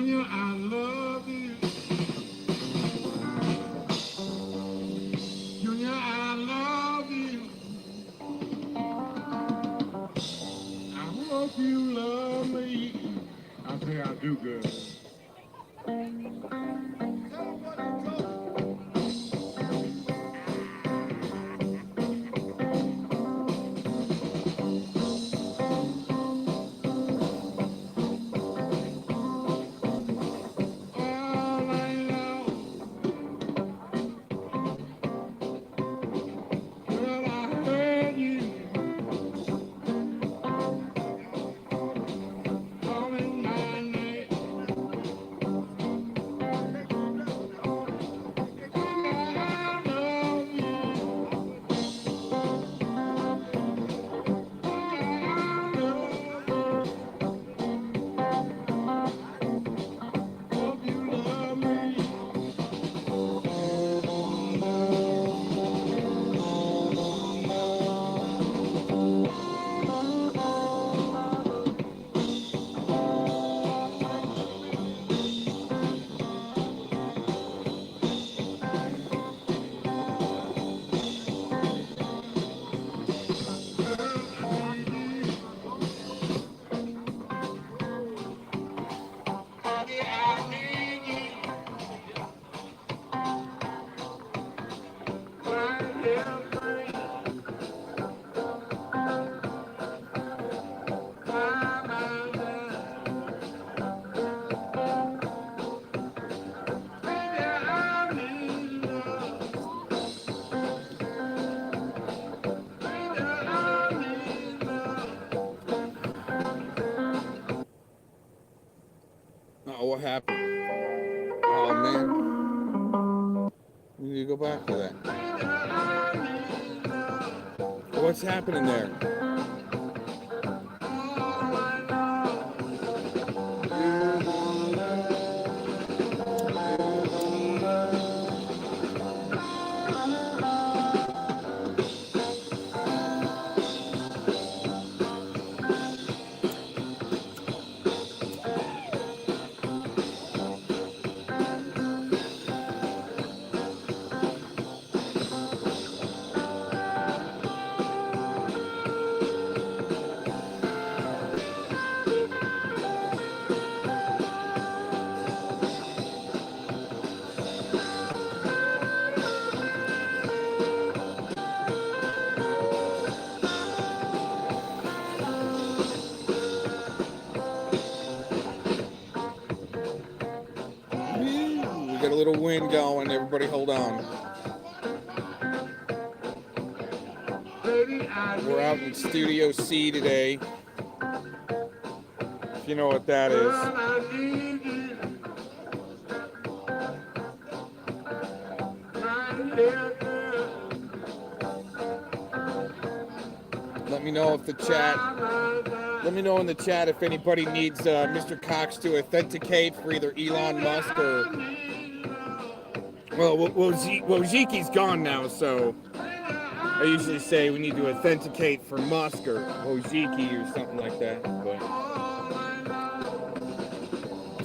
Junior, I love you. Junior, I love you. I hope you love me. I think I do good. All I know, well, I heard you calling my name. I love you. I love you. Hope you love me. Oh, what happened? Oh, man. We need to go back to that. What's happening there? We got a little wind going. Everybody hold on. We're out in Studio C today. If you know what that is. Let me know if the chat. Let me know in the chat if anybody needs Mr. Cox to authenticate for either Elon Musk or. Well, Woziki's gone now, so I usually say we need to authenticate for Musk or Wojcicki or something like that. But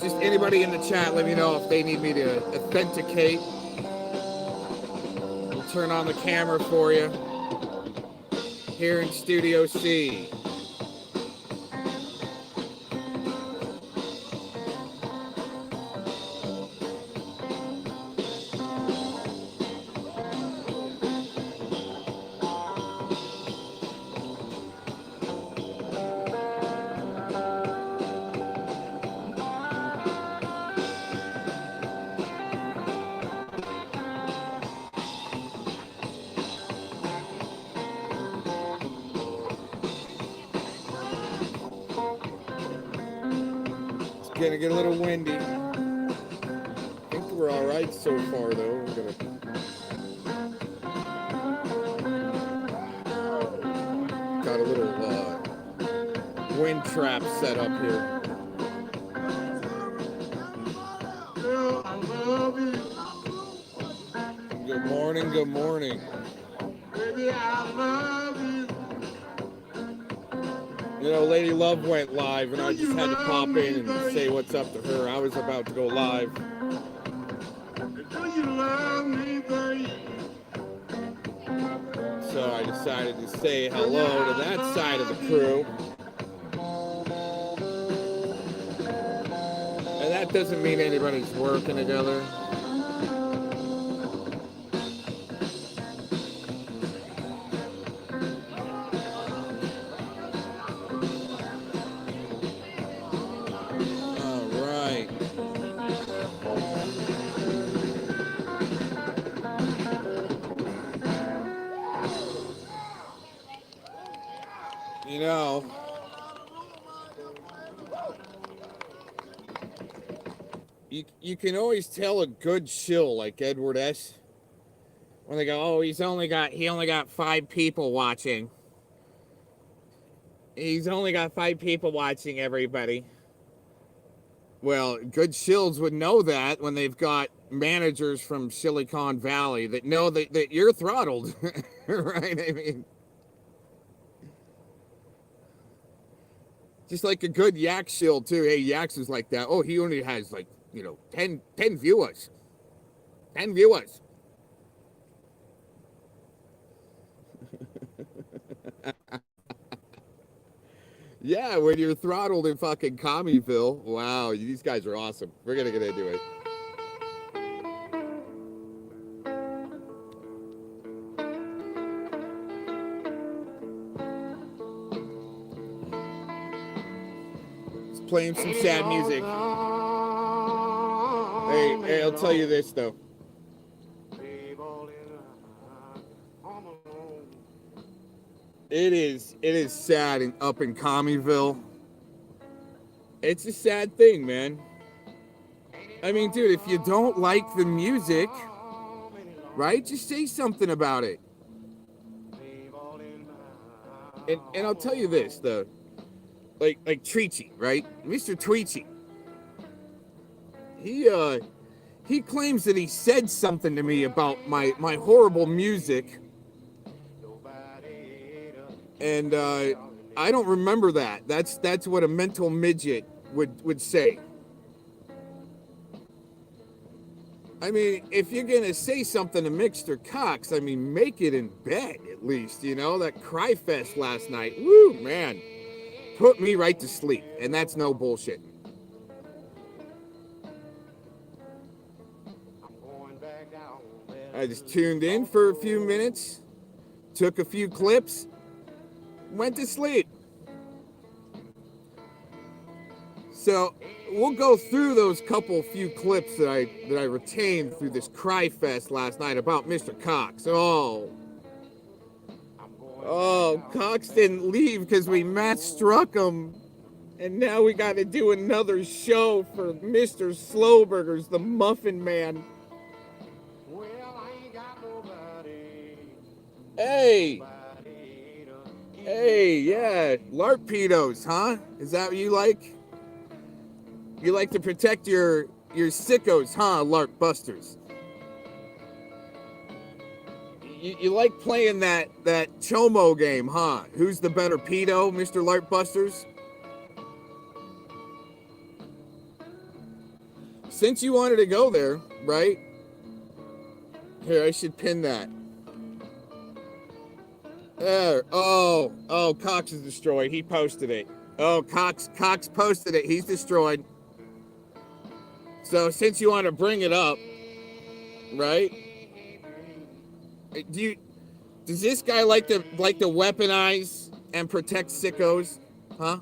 just anybody in the chat, let me know if they need me to authenticate. We'll turn on the camera for you here in Studio C. Gonna get a little windy. I think we're all right so far, though. We're gonna got a little wind trap set up here. Good morning. Good morning. Baby, I love you. Lady Love went live, and I just had to pop in and say what's up to her. I was about to go live. Do you love me, baby? So I decided to say hello to that side of the crew. And that doesn't mean anybody's working together. All right. You can always tell a good shill like Edward S. when they go, oh, he only got 5 people watching. He's only got 5 people watching, everybody. Well, good shills would know that when they've got managers from Silicon Valley that know that you're throttled, right? I mean, just like a good Yak shill too. Hey, Yaks is like that. Oh, he only has 10 viewers. 10 viewers. Yeah, when you're throttled in fucking Commeyville. Wow, these guys are awesome. We're gonna get into it. It's playing some sad music. Hey, I'll tell you this though. It is sad up in Commeyville. It's a sad thing, man. I mean, dude, if you don't like the music, right, just say something about it. And I'll tell you this, though. Like Treachy, right? Mr. Treachy. He claims that he said something to me about my horrible music. And I don't remember that. That's what a mental midget would say. I mean, if you're gonna say something to Mr. Cox, I mean, make it in bed at least. That cry fest last night. Woo, man, put me right to sleep, and that's no bullshit. I just tuned in for a few minutes, took a few clips. Went to sleep. So we'll go through those few clips that I retained through this cry fest last night about Mr. Cox. Oh, Cox didn't leave because we Matt struck him, and now we got to do another show for Mr. Slowburgers, the Muffin Man. Hey, yeah, LARP pedos, huh? Is that what you like? You like to protect your sickos, huh, LARP busters? You like playing that Chomo game, huh? Who's the better pedo, Mr. LARP busters? Since you wanted to go there, right? Here, I should pin that. There. Oh, Cox is destroyed. He posted it. Oh, Cox posted it. He's destroyed. So since you want to bring it up, right? Does this guy like to weaponize and protect sickos? Huh?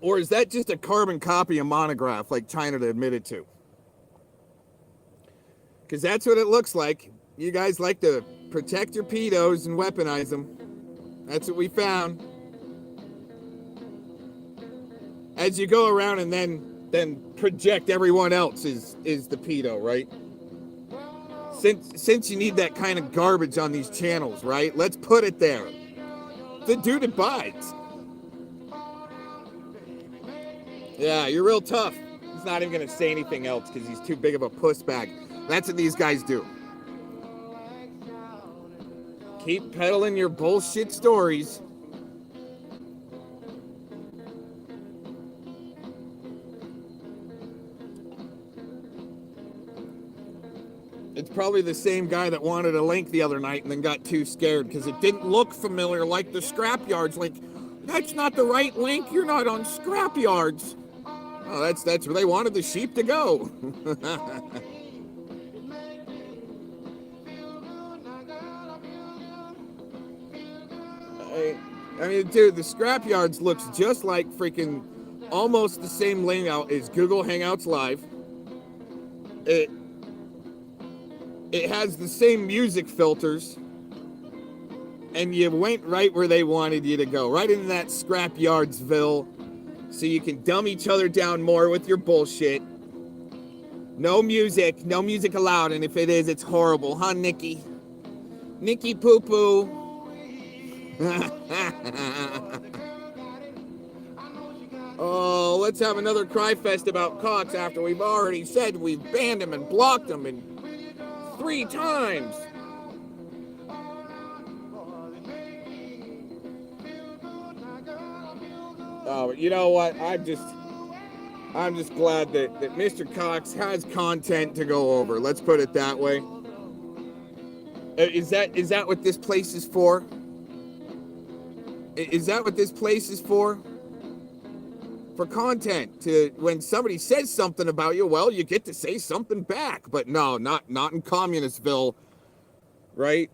Or is that just a carbon copy of Monograph like China admitted to? Because that's what it looks like. You guys like to protect your pedos and weaponize them. That's what we found. As you go around and then project everyone else is the pedo, right? Since you need that kind of garbage on these channels, right? Let's put it there. The dude abides. Yeah, you're real tough. He's not even going to say anything else because he's too big of a puss bag. That's what these guys do. Keep peddling your bullshit stories. It's probably the same guy that wanted a link the other night and then got too scared because it didn't look familiar like the Scrapyards link. That's not the right link. You're not on Scrapyards. Oh, that's where they wanted the sheep to go. I mean, dude, the Scrapyards looks just like freaking almost the same layout as Google Hangouts Live. It has the same music filters, and you went right where they wanted you to go, right into that Scrapyardsville, so you can dumb each other down more with your bullshit. No music allowed, and if it is, it's horrible, huh, Nikki? Nikki Poo Poo. Oh, let's have another cry fest about Cox after we've already said we've banned him and blocked him and 3 times. Oh, you know what? I'm just glad that Mr. Cox has content to go over. Let's put it that way. Is that what this place is for? Is that what this place is for? For content, to when somebody says something about you, well, you get to say something back. But no, not in Communistville, right?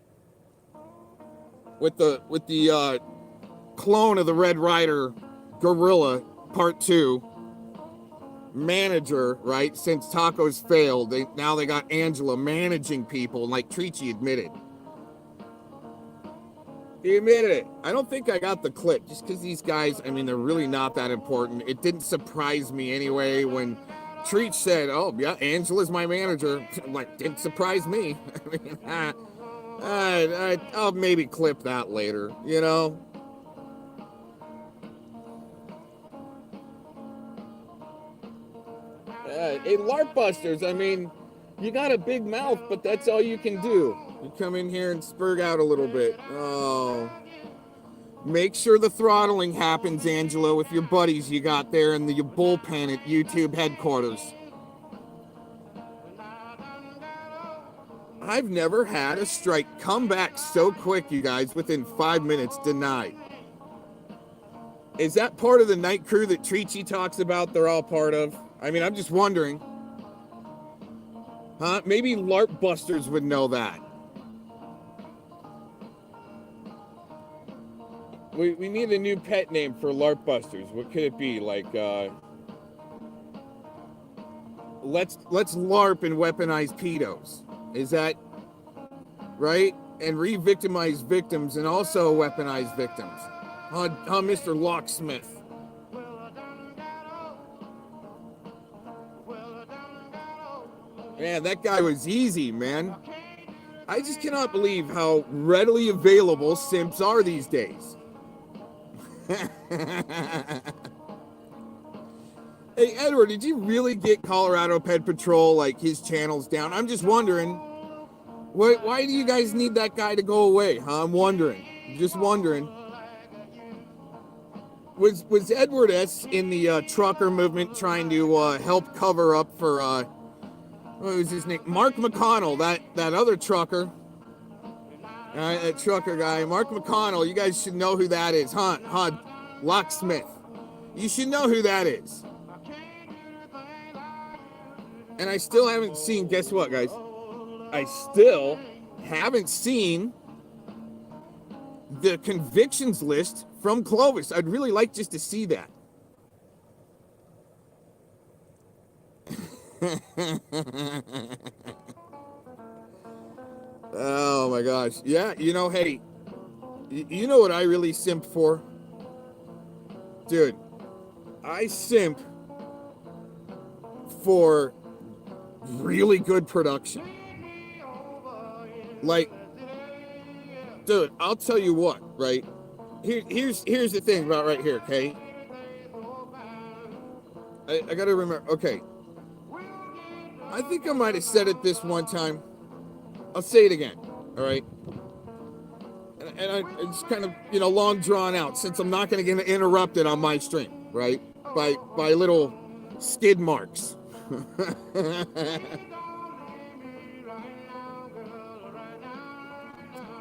With the clone of the Red Rider Gorilla Part 2 manager, right? Since tacos failed, now they got Angela managing people, like Treachy admitted. He admitted it. I don't think I got the clip, just because these guys, I mean, they're really not that important. It didn't surprise me anyway when Treach said, oh, yeah, Angela's my manager. Like, didn't surprise me. I mean, I'll maybe clip that later, you know? Hey, LARP Busters, I mean, you got a big mouth, but that's all you can do. You come in here and spurg out a little bit. Oh. Make sure the throttling happens, Angela, with your buddies you got there in the bullpen at YouTube headquarters. I've never had a strike come back so quick, you guys, within 5 minutes denied. Is that part of the night crew that Treachy talks about they're all part of? I mean, I'm just wondering. Huh? Maybe LARP Busters would know that. We need a new pet name for LARP Busters. What could it be? Like, let's LARP and weaponize pedos. Is that right? And re-victimize victims and also weaponize victims. Huh, Mr. Locksmith? Man, that guy was easy, man. I just cannot believe how readily available simps are these days. Hey, Edward, did you really get Colorado Pet Patrol, like, his channels down? I'm just wondering, why do you guys need that guy to go away, huh? I'm wondering. Just wondering. Was Edward S. in the trucker movement trying to help cover up for, what was his name? Mark McConnell, that other trucker. That trucker guy, Mark McConnell, you guys should know who that is, huh? Locksmith. You should know who that is. And I still haven't seen, guess what, guys? I still haven't seen the convictions list from Clovis. I'd really like just to see that. Oh my gosh. Yeah, you know, hey, you know what I really simp for? Dude, I simp for really good production. Like, dude, I'll tell you what, right? Here's the thing about right here, okay? I gotta remember, okay. I think I might have said it this one time. I'll say it again, all right? it's kind of, long drawn out since I'm not going to get interrupted on my stream, right? By little skid marks.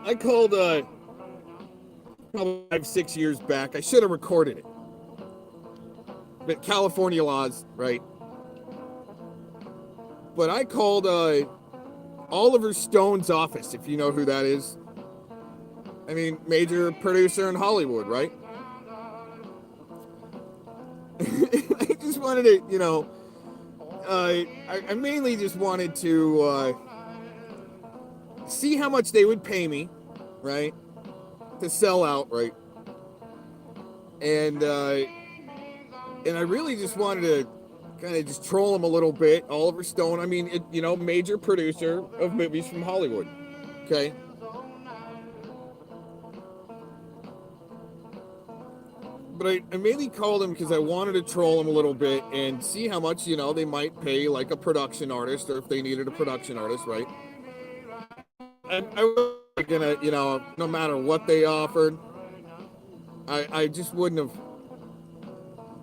I called probably 5-6 years back. I should have recorded it. But California laws, right? But I called Oliver Stone's office, if you know who that is. I mean, major producer in Hollywood, right? I just wanted to, I mainly just wanted to see how much they would pay me, right, to sell out, right? And I really just wanted to kind of just troll him a little bit. Oliver Stone, I mean, major producer of movies from Hollywood, okay? But I mainly called him because I wanted to troll him a little bit and see how much, they might pay like a production artist, or if they needed a production artist, right? And I was gonna, no matter what they offered, I just wouldn't have.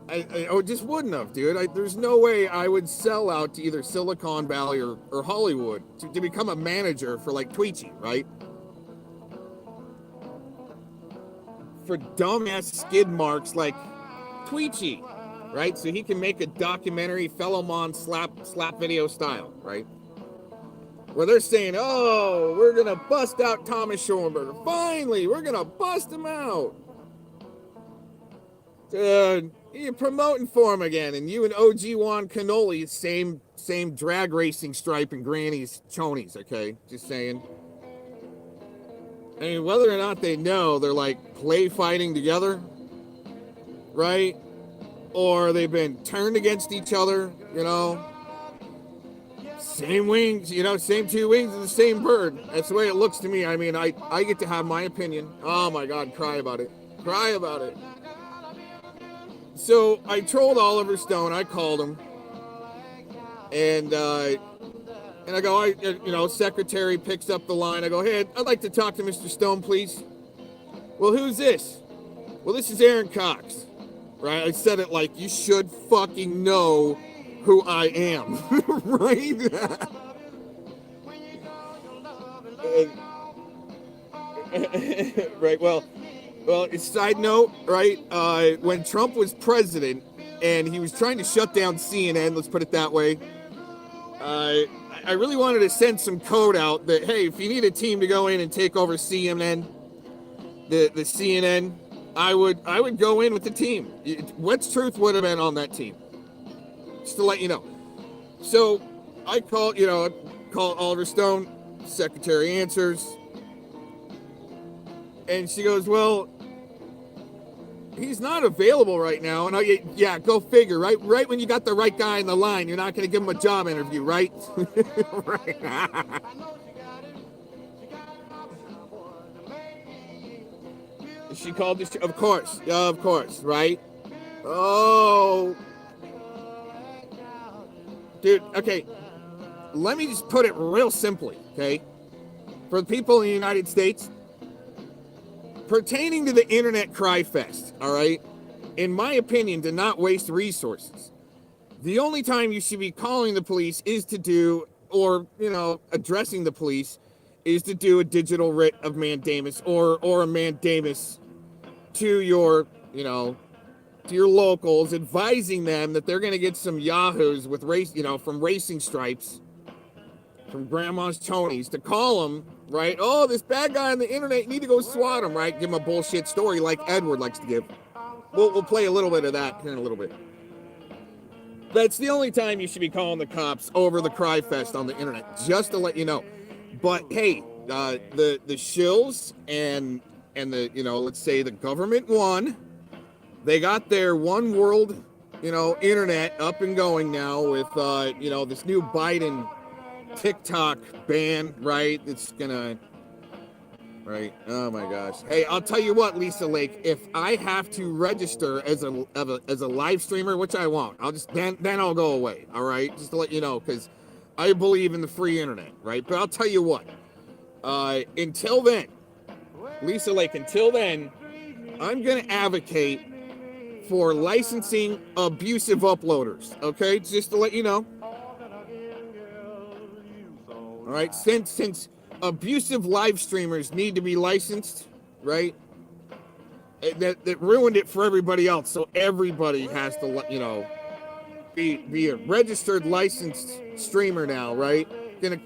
I just wouldn't have, dude. There's no way I would sell out to either Silicon Valley or Hollywood to become a manager for like Tweety, right? For dumbass skid marks like Tweety, right? So he can make a documentary Felomon slap video style, right? Where they're saying, oh, we're going to bust out Thomas Schoenberger. Finally, we're going to bust him out. Dude, you're promoting for him again. And you and OG Juan Cannoli, same drag racing stripe and granny's chonies, okay? Just saying. I mean, whether or not they know, they're like play fighting together, right? Or they've been turned against each other, Same wings, same two wings of the same bird. That's the way it looks to me. I mean, I get to have my opinion. Oh my God, cry about it. Cry about it. So I trolled Oliver Stone. I called him. And I go, secretary picks up the line. I go, hey, I'd like to talk to Mr. Stone, please. Well, who's this? Well, this is Aaron Cox. Right? I said it like, you should fucking know who I am. Right? Right, well, side note, right? When Trump was president and he was trying to shut down CNN, let's put it that way, I really wanted to send some code out that, hey, if you need a team to go in and take over CNN, the CNN, I would go in with the team. What's Truth would have been on that team. Just to let you know. So I call Oliver Stone, secretary answers. And she goes, well, he's not available right now. And yeah, go figure, right? Right when you got the right guy in the line, you're not going to give him a job interview, right? Right. She called this, of course, right? Oh. Dude, okay. Let me just put it real simply, okay? For the people in the United States, pertaining to the internet cry fest, all right? In my opinion, do not waste resources. The only time you should be calling the police is to do, or, addressing the police, is to do a digital writ of mandamus or a mandamus to your, to your locals, advising them that they're going to get some yahoos with from racing stripes, from grandma's chonies, to call them, right? Oh, this bad guy on the internet, you need to go swat him, right? Give him a bullshit story like Edward likes to give. We'll play a little bit of that here in a little bit. That's the only time you should be calling the cops over the cry fest on the internet, just to let you know. But hey, the shills and the, let's say the government won. They got their one world, internet up and going now with, this new Biden TikTok ban, right? It's gonna, right? Oh my gosh. Hey, I'll tell you what, Lisa Lake, if I have to register as a live streamer, which I won't, I'll just, then I'll go away. All right. Just to let you know, because I believe in the free internet, right? But I'll tell you what, until then, Lisa Lake, until then, I'm going to advocate for licensing abusive uploaders, okay? Just to let you know. All right, since abusive live streamers need to be licensed, right? That ruined it for everybody else. So everybody has to, you know, be a registered licensed streamer now, right?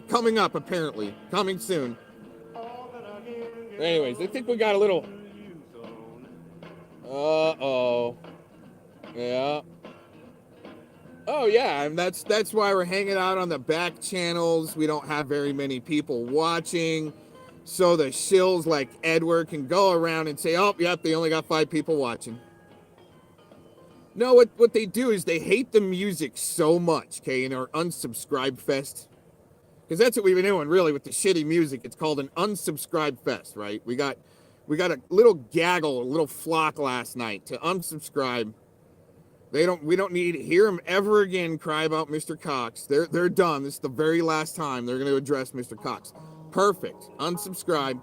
Coming up, apparently, coming soon. Anyways, I think we got a little. Yeah. Oh yeah, and that's why we're hanging out on the back channels. We don't have very many people watching, so the shills like Edward can go around and say, "Oh, yep, they only got 5 people watching." No, what they do is they hate the music so much, okay, in our unsubscribe fest. Because that's what we've been doing, really, with the shitty music. It's called an unsubscribe fest, right? We got a little gaggle, a little flock last night to unsubscribe. We don't need to hear them ever again cry about Mr. Cox. They're done. This is the very last time they're going to address Mr. Cox. Perfect. Unsubscribe.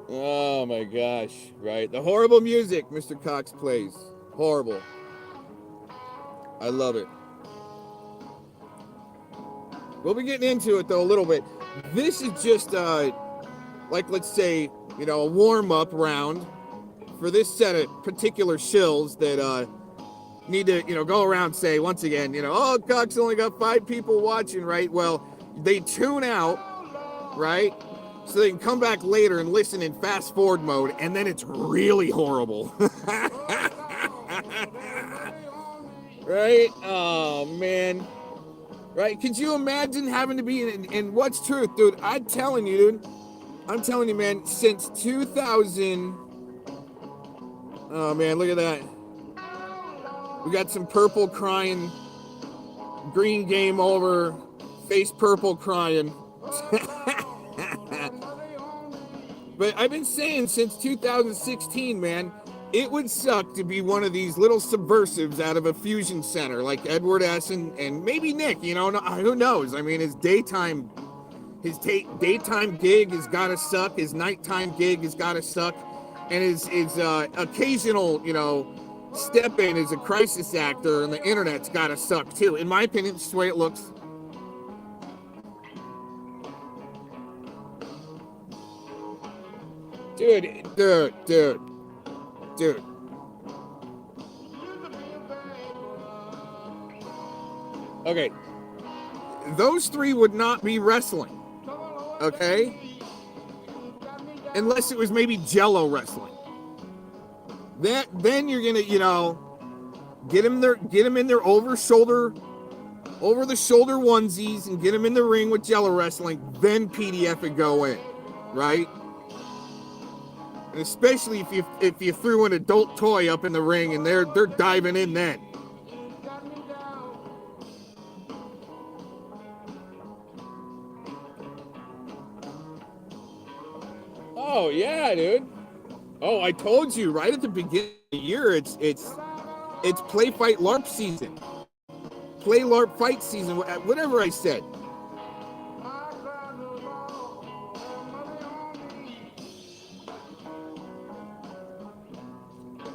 Oh my gosh, right? The horrible music Mr. Cox plays. Horrible. I love it. We'll be getting into it though a little bit. This is just like, let's say, you know, a warm-up round for this set of particular shills that need to, you know, go around and say once again, you know, oh, Cox only got 5 people watching, right? Well, they tune out, right? So they can come back later and listen in fast forward mode, and then it's really horrible. Right? Oh, man. Right? Could you imagine having to be in what's truth, dude? I'm telling you, dude. I'm telling you, man, since 2000... Oh, man, look at that. We got some purple crying. Green game over. Face purple crying. But I've been saying since 2016, man, it would suck to be one of these little subversives out of a fusion center like Edward S. and maybe Nick, you know, who knows? I mean, his daytime gig has got to suck. His nighttime gig has got to suck. And his occasional, you know, step in as a crisis actor on the internet's got to suck too. In my opinion, it's the way it looks. Dude. Okay. Those 3 would not be wrestling. Okay? Unless it was maybe Jello wrestling. Then you're gonna, you know, get them in their over the shoulder onesies and get them in the ring with Jello wrestling. Then PDF would go in, right? And especially if you threw an adult toy up in the ring and they're diving in then. Oh yeah, dude. Oh, I told you right at the beginning of the year, it's play fight LARP season. Play LARP fight season, whatever I said.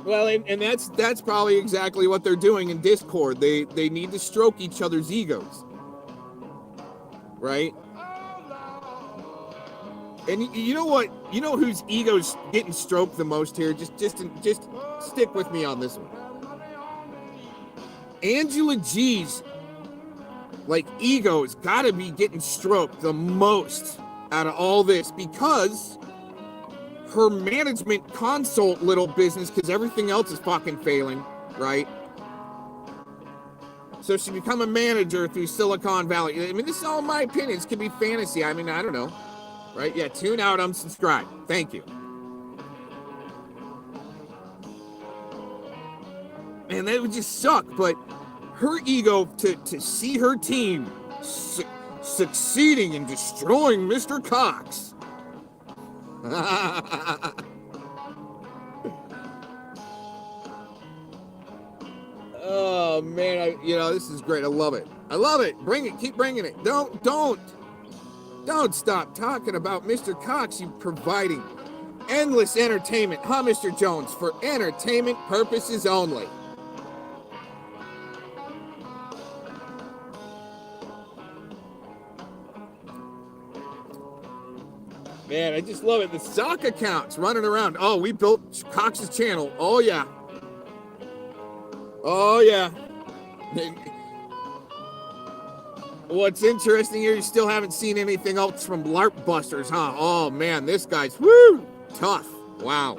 Well, and that's probably exactly what they're doing in Discord. They need to stroke each other's egos, right? And you know what? You know whose ego's getting stroked the most here? Just stick with me on this one. Angela G's like ego's got to be getting stroked the most out of all this because her management consult little business, because everything else is fucking failing, right? So she become a manager through Silicon Valley. I mean, this is all my opinions. Could be fantasy. I mean, I don't know. Right? Yeah, tune out, unsubscribe. Thank you. Man, that would just suck, but her ego to see her team succeeding in destroying Mr. Cox. Oh man, this is great. I love it. Bring it. Keep bringing it. Don't Don't stop talking about Mr. Cox, you providing endless entertainment, huh, Mr. Jones, for entertainment purposes only. Man, I just love it. The sock accounts running around. Oh, we built Cox's channel. Oh, yeah. Oh, yeah. What's interesting here, you still haven't seen anything else from LARP Busters, huh? Oh, man, this guy's, woo, tough. Wow.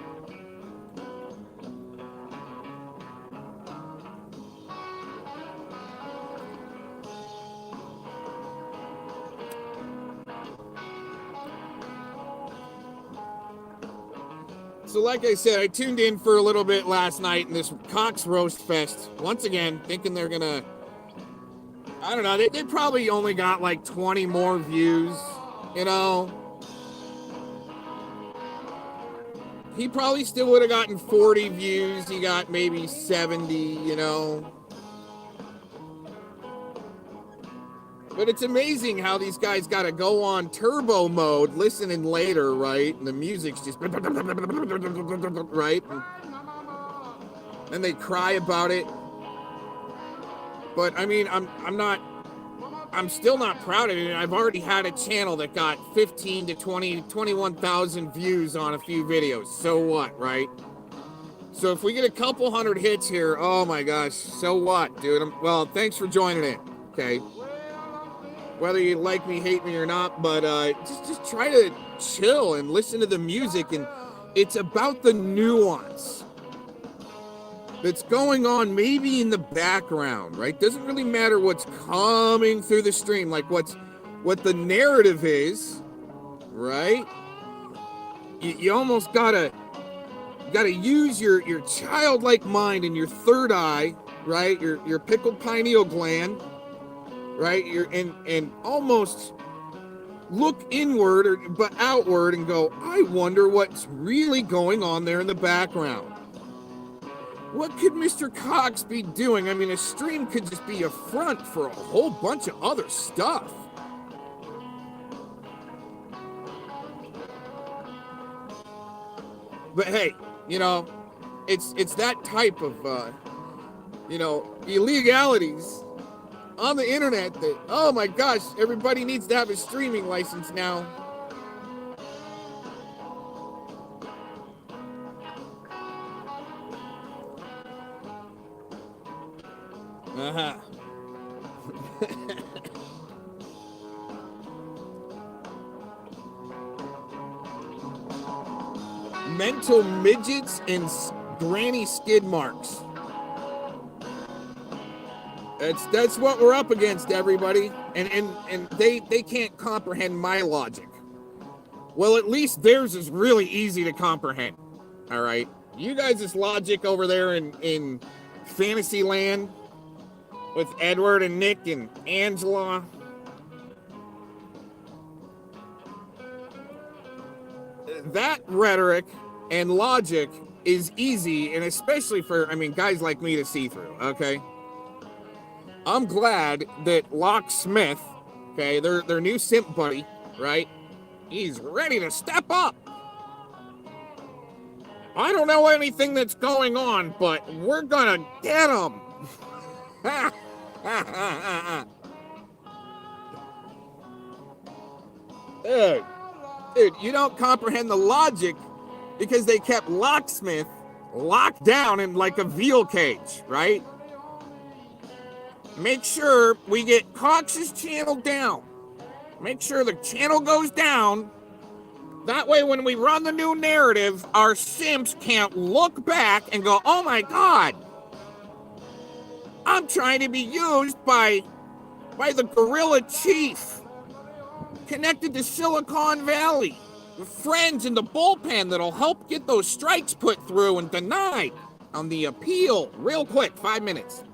So like I said, I tuned in for a little bit last night in this Cox Roast Fest. Once again, thinking they're gonna, I don't know, they probably only got like 20 more views, you know? He probably still would have gotten 40 views. He got maybe 70, you know? But it's amazing how these guys got to go on turbo mode, listening later, right? And the music's just, right? And they cry about it. But I mean, I'm still not proud of it. I've already had a channel that got 15 to 20, 21,000 views on a few videos. So what, right? So if we get a couple hundred hits here, oh my gosh, so what, dude? Well, thanks for joining in, okay? Whether you like me, hate me or not, but just try to chill and listen to the music. And it's about the nuance that's going on maybe in the background, right? Doesn't really matter what's coming through the stream, like what the narrative is, right? You almost gotta use your childlike mind and your third eye, right? Your pickled pineal gland, right? And almost look inward but outward and go, I wonder what's really going on there in the background. What could Mr. Cox be doing? I mean, a stream could just be a front for a whole bunch of other stuff. But hey, you know, it's that type of, you know, illegalities on the internet that, oh my gosh, everybody needs to have a streaming license now. Uh-huh. Mental midgets and granny skid marks. That's what we're up against, everybody. And they can't comprehend my logic. Well, at least theirs is really easy to comprehend. All right. You guys' logic over there in Fantasyland with Edward and Nick and Angela. That rhetoric and logic is easy, and especially for, I mean, guys like me to see through, okay? I'm glad that Locksmith, okay, their new simp buddy, right? He's ready to step up. I don't know anything that's going on, but we're gonna get him. Dude, you don't comprehend the logic because they kept Locksmith locked down in like a veal cage, right? Make sure we get Cox's channel down. Make sure the channel goes down. That way when we run the new narrative, our simps can't look back and go, oh my God, I'm trying to be used by the gorilla chief connected to Silicon Valley. With friends in the bullpen that'll help get those strikes put through and denied on the appeal. Real quick, 5 minutes.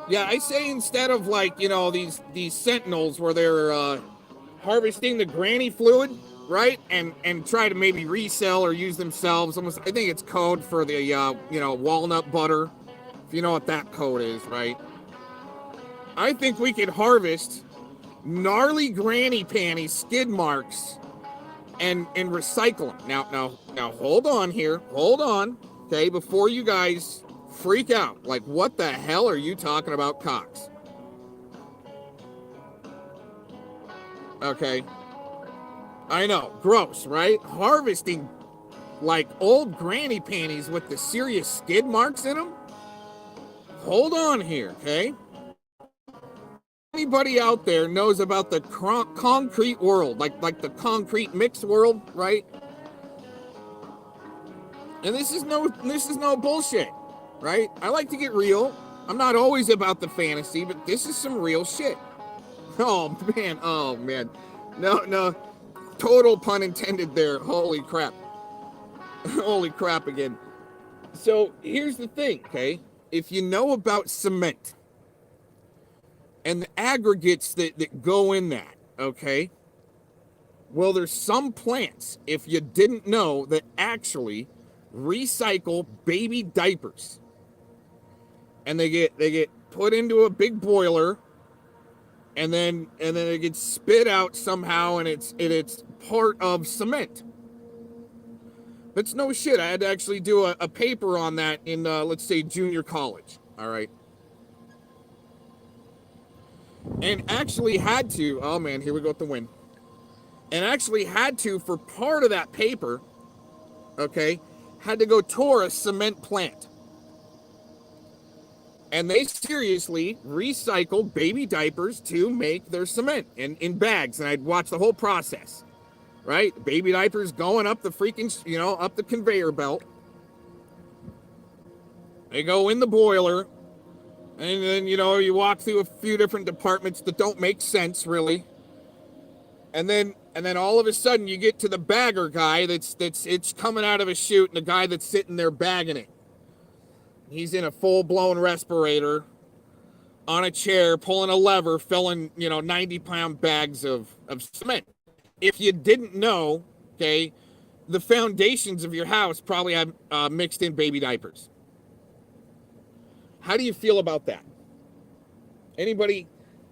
Yeah, I say instead of like, you know, these sentinels where they're harvesting the granny fluid, right? And try to maybe resell or use themselves. Almost, I think it's code for the walnut butter. If you know what that code is, right? I think we could harvest gnarly granny panties skid marks and recycle them. Now hold on here. Hold on. Okay, before you guys freak out. Like, what the hell are you talking about, Cox? Okay. I know, gross, right? Harvesting like old granny panties with the serious skid marks in them? Hold on here, okay? Anybody out there knows about the concrete world, like the concrete mix world, right? And this is no bullshit, right? I like to get real. I'm not always about the fantasy, but this is some real shit. Oh man. No. Total pun intended there. Holy crap. Holy crap again. So here's the thing, okay? If you know about cement and the aggregates that go in that, okay? Well, there's some plants, if you didn't know, that actually recycle baby diapers. And they get put into a big boiler, and then it gets spit out somehow, and it's part of cement. That's no shit. I had to actually do a paper on that in, let's say, junior college. All right. And actually had to, oh man, here we go with the wind. And actually had to, for part of that paper, okay, had to go tour a cement plant. And they seriously recycle baby diapers to make their cement in bags. And I'd watch the whole process. Right? Baby diapers going up the freaking, up the conveyor belt. They go in the boiler. And then, you walk through a few different departments that don't make sense, really. And then all of a sudden you get to the bagger guy it's coming out of a chute, and the guy that's sitting there bagging it. He's in a full-blown respirator on a chair, pulling a lever, filling, 90-pound bags of cement. If you didn't know, okay, the foundations of your house probably have mixed in baby diapers. How do you feel about that? Anybody?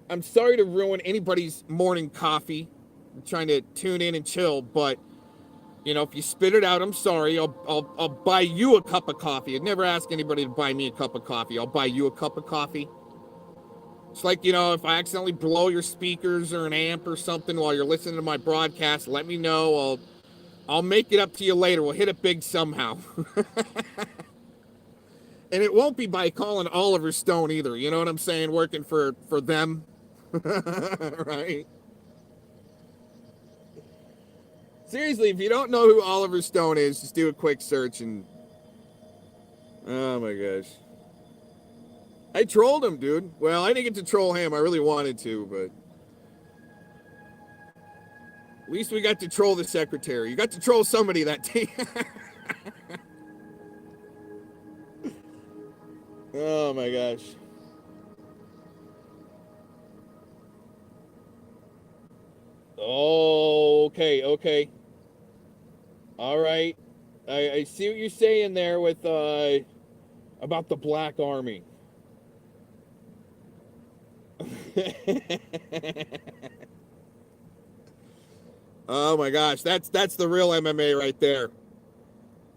I'm sorry to ruin anybody's morning coffee. I'm trying to tune in and chill, but if you spit it out, I'm sorry. I'll buy you a cup of coffee. I'd never ask anybody to buy me a cup of coffee. I'll buy you a cup of coffee. It's like, if I accidentally blow your speakers or an amp or something while you're listening to my broadcast, let me know. I'll make it up to you later. We'll hit it big somehow. And it won't be by calling Oliver Stone either. You know what I'm saying? Working for them. Right? Seriously, if you don't know who Oliver Stone is, just do a quick search and... Oh my gosh. I trolled him, dude. Well, I didn't get to troll him. I really wanted to, but... At least we got to troll the secretary. You got to troll somebody that day. Oh my gosh. Oh, okay. All right. I see what you're saying there with about the Black Army. Oh my gosh, that's the real MMA right there.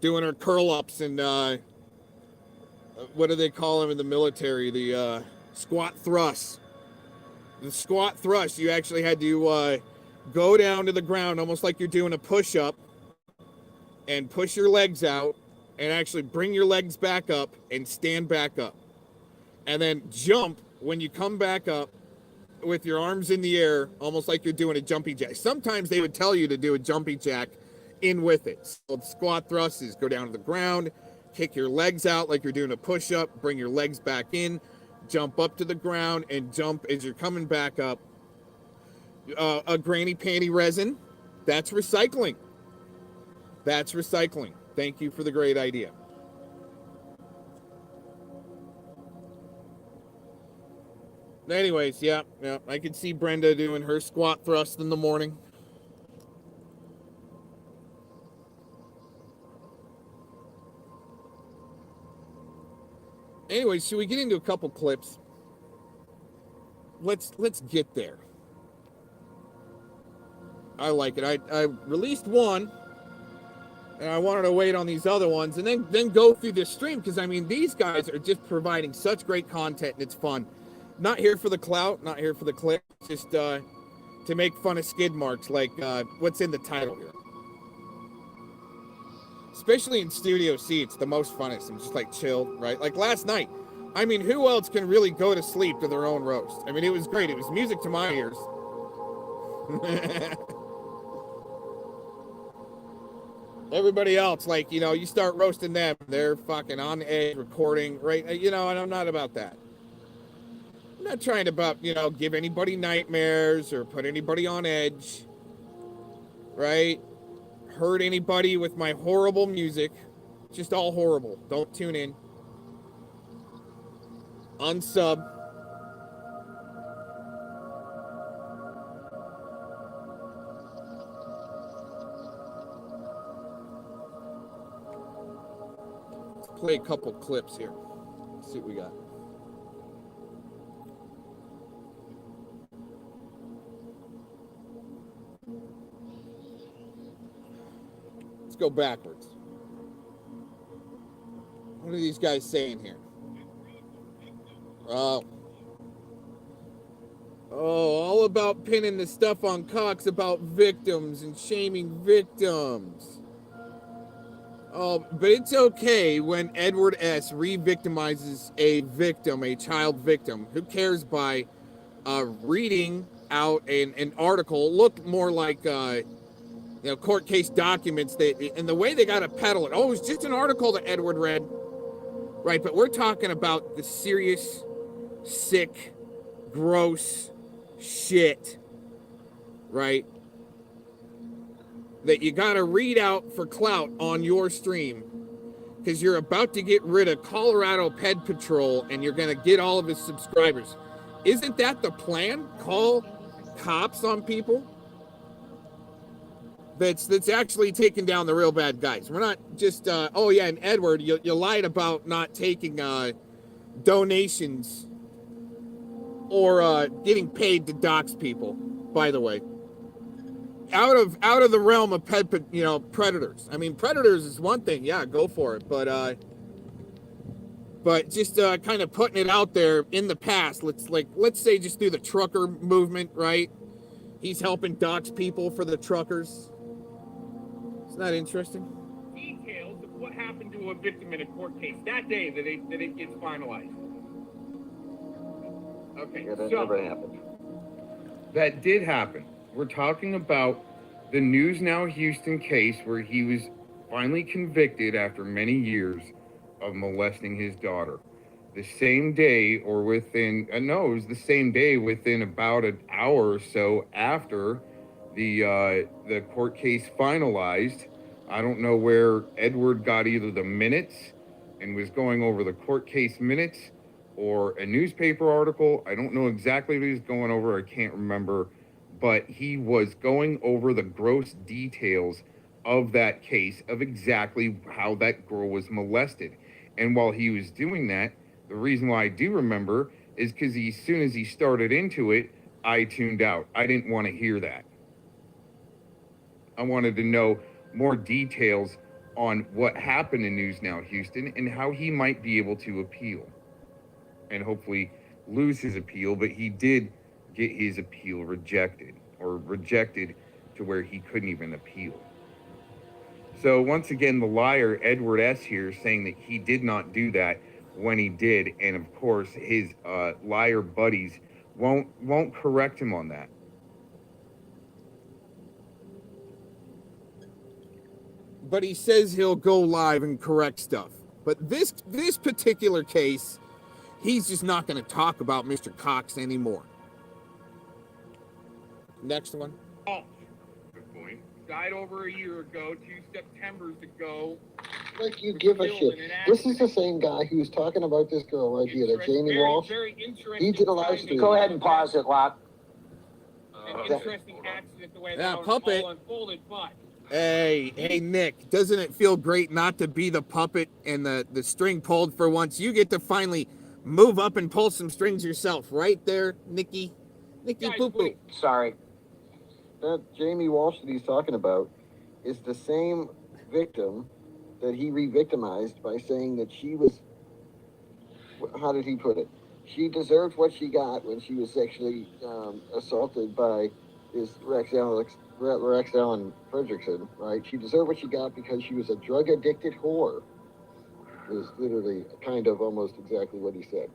Doing her curl-ups and what do they call them in the military? The squat thrusts. The squat thrust, you actually had to go down to the ground almost like you're doing a push-up and push your legs out and actually bring your legs back up and stand back up. And then jump when you come back up with your arms in the air, almost like you're doing a jumping jack. Sometimes they would tell you to do a jumping jack in with it. So the squat thrust is go down to the ground, kick your legs out like you're doing a push-up, bring your legs back in, jump up to the ground, and jump as you're coming back up. A granny panty resin, that's recycling. That's recycling. Thank you for the great idea. Anyways, yeah, I can see Brenda doing her squat thrust in the morning. Anyway, should we get into a couple clips? Let's get there. I like it. I released one, and I wanted to wait on these other ones, and then go through this stream, because I mean, these guys are just providing such great content, and it's fun. Not here for the clout, not here for the click, just to make fun of skid marks, like what's in the title here. Especially in Studio C, it's the most funnest. I'm just like chilled, right? Like last night. I mean, who else can really go to sleep to their own roast? I mean, it was great. It was music to my ears. Everybody else, like, you know, you start roasting them, they're fucking on edge, recording, right? You know, and I'm not about that. I'm not trying to, you know, give anybody nightmares or put anybody on edge, right? Hurt anybody with my horrible music. Just all horrible. Don't tune in. Unsub. Play a couple clips here. Let's see what we got. Let's go backwards. What are these guys saying here? Oh, all about pinning the stuff on Cox about victims and shaming victims. Oh, but it's okay when Edward S. re-victimizes a victim, a child victim. Who cares by reading out an article? Look more like, you know, court case documents, and the way they got to peddle it. Oh, it was just an article that Edward read. Right, but we're talking about the serious, sick, gross shit, right? That you got to read out for clout on your stream, because you're about to get rid of Colorado Ped Patrol and you're going to get all of his subscribers. Isn't that the plan? Call cops on people? That's actually taking down the real bad guys. We're not just, oh yeah, and Edward, you lied about not taking donations or getting paid to dox people, by the way. Out of the realm of predators. I mean, predators is one thing, yeah, go for it. But just kind of putting it out there in the past. Let's say just through the trucker movement, right? He's helping dox people for the truckers. Isn't that interesting? Details of what happened to a victim in a court case that day that it gets finalized. Okay, Yeah, that so never happened. that did happen. We're talking about the News Now Houston case where he was finally convicted after many years of molesting his daughter. The same day, or within, it was the same day, within about an hour or so after the court case finalized. I don't know where Edward got either the minutes and was going over the court case minutes or a newspaper article. I don't know exactly what he was going over. I can't remember. But he was going over the gross details of that case, of exactly how that girl was molested. And while he was doing that, the reason why I do remember is because as soon as he started into it, I tuned out. I didn't want to hear that. I wanted to know more details on what happened in News Now Houston and how he might be able to appeal and hopefully lose his appeal. But he did get his appeal rejected to where he couldn't even appeal. So once again, the liar Edward S. here saying that he did not do that when he did, and of course his liar buddies won't correct him on that. But he says he'll go live and correct stuff. But this particular case, he's just not going to talk about Mr. Cox anymore. Next one. Oh, good point. Died over a year ago, 2 Septembers ago. Like you give a shit. This is the same guy who was talking about this girl right here, that Jamie Walsh. He did a live stream. Go ahead and pause it, Locke. An interesting accident the way Yeah, that puppet. all unfolded, but Hey, Nick, doesn't it feel great not to be the puppet and the string pulled for once? You get to finally move up and pull some strings yourself, right there, Nicky Poo Poo. Sorry. That Jamie Walsh that he's talking about is the same victim that he re-victimized by saying that she was, how did he put it? She deserved what she got when she was sexually assaulted by this Rex Allen Fredrickson, right? She deserved what she got because she was a drug-addicted whore. Is literally kind of almost exactly what he said.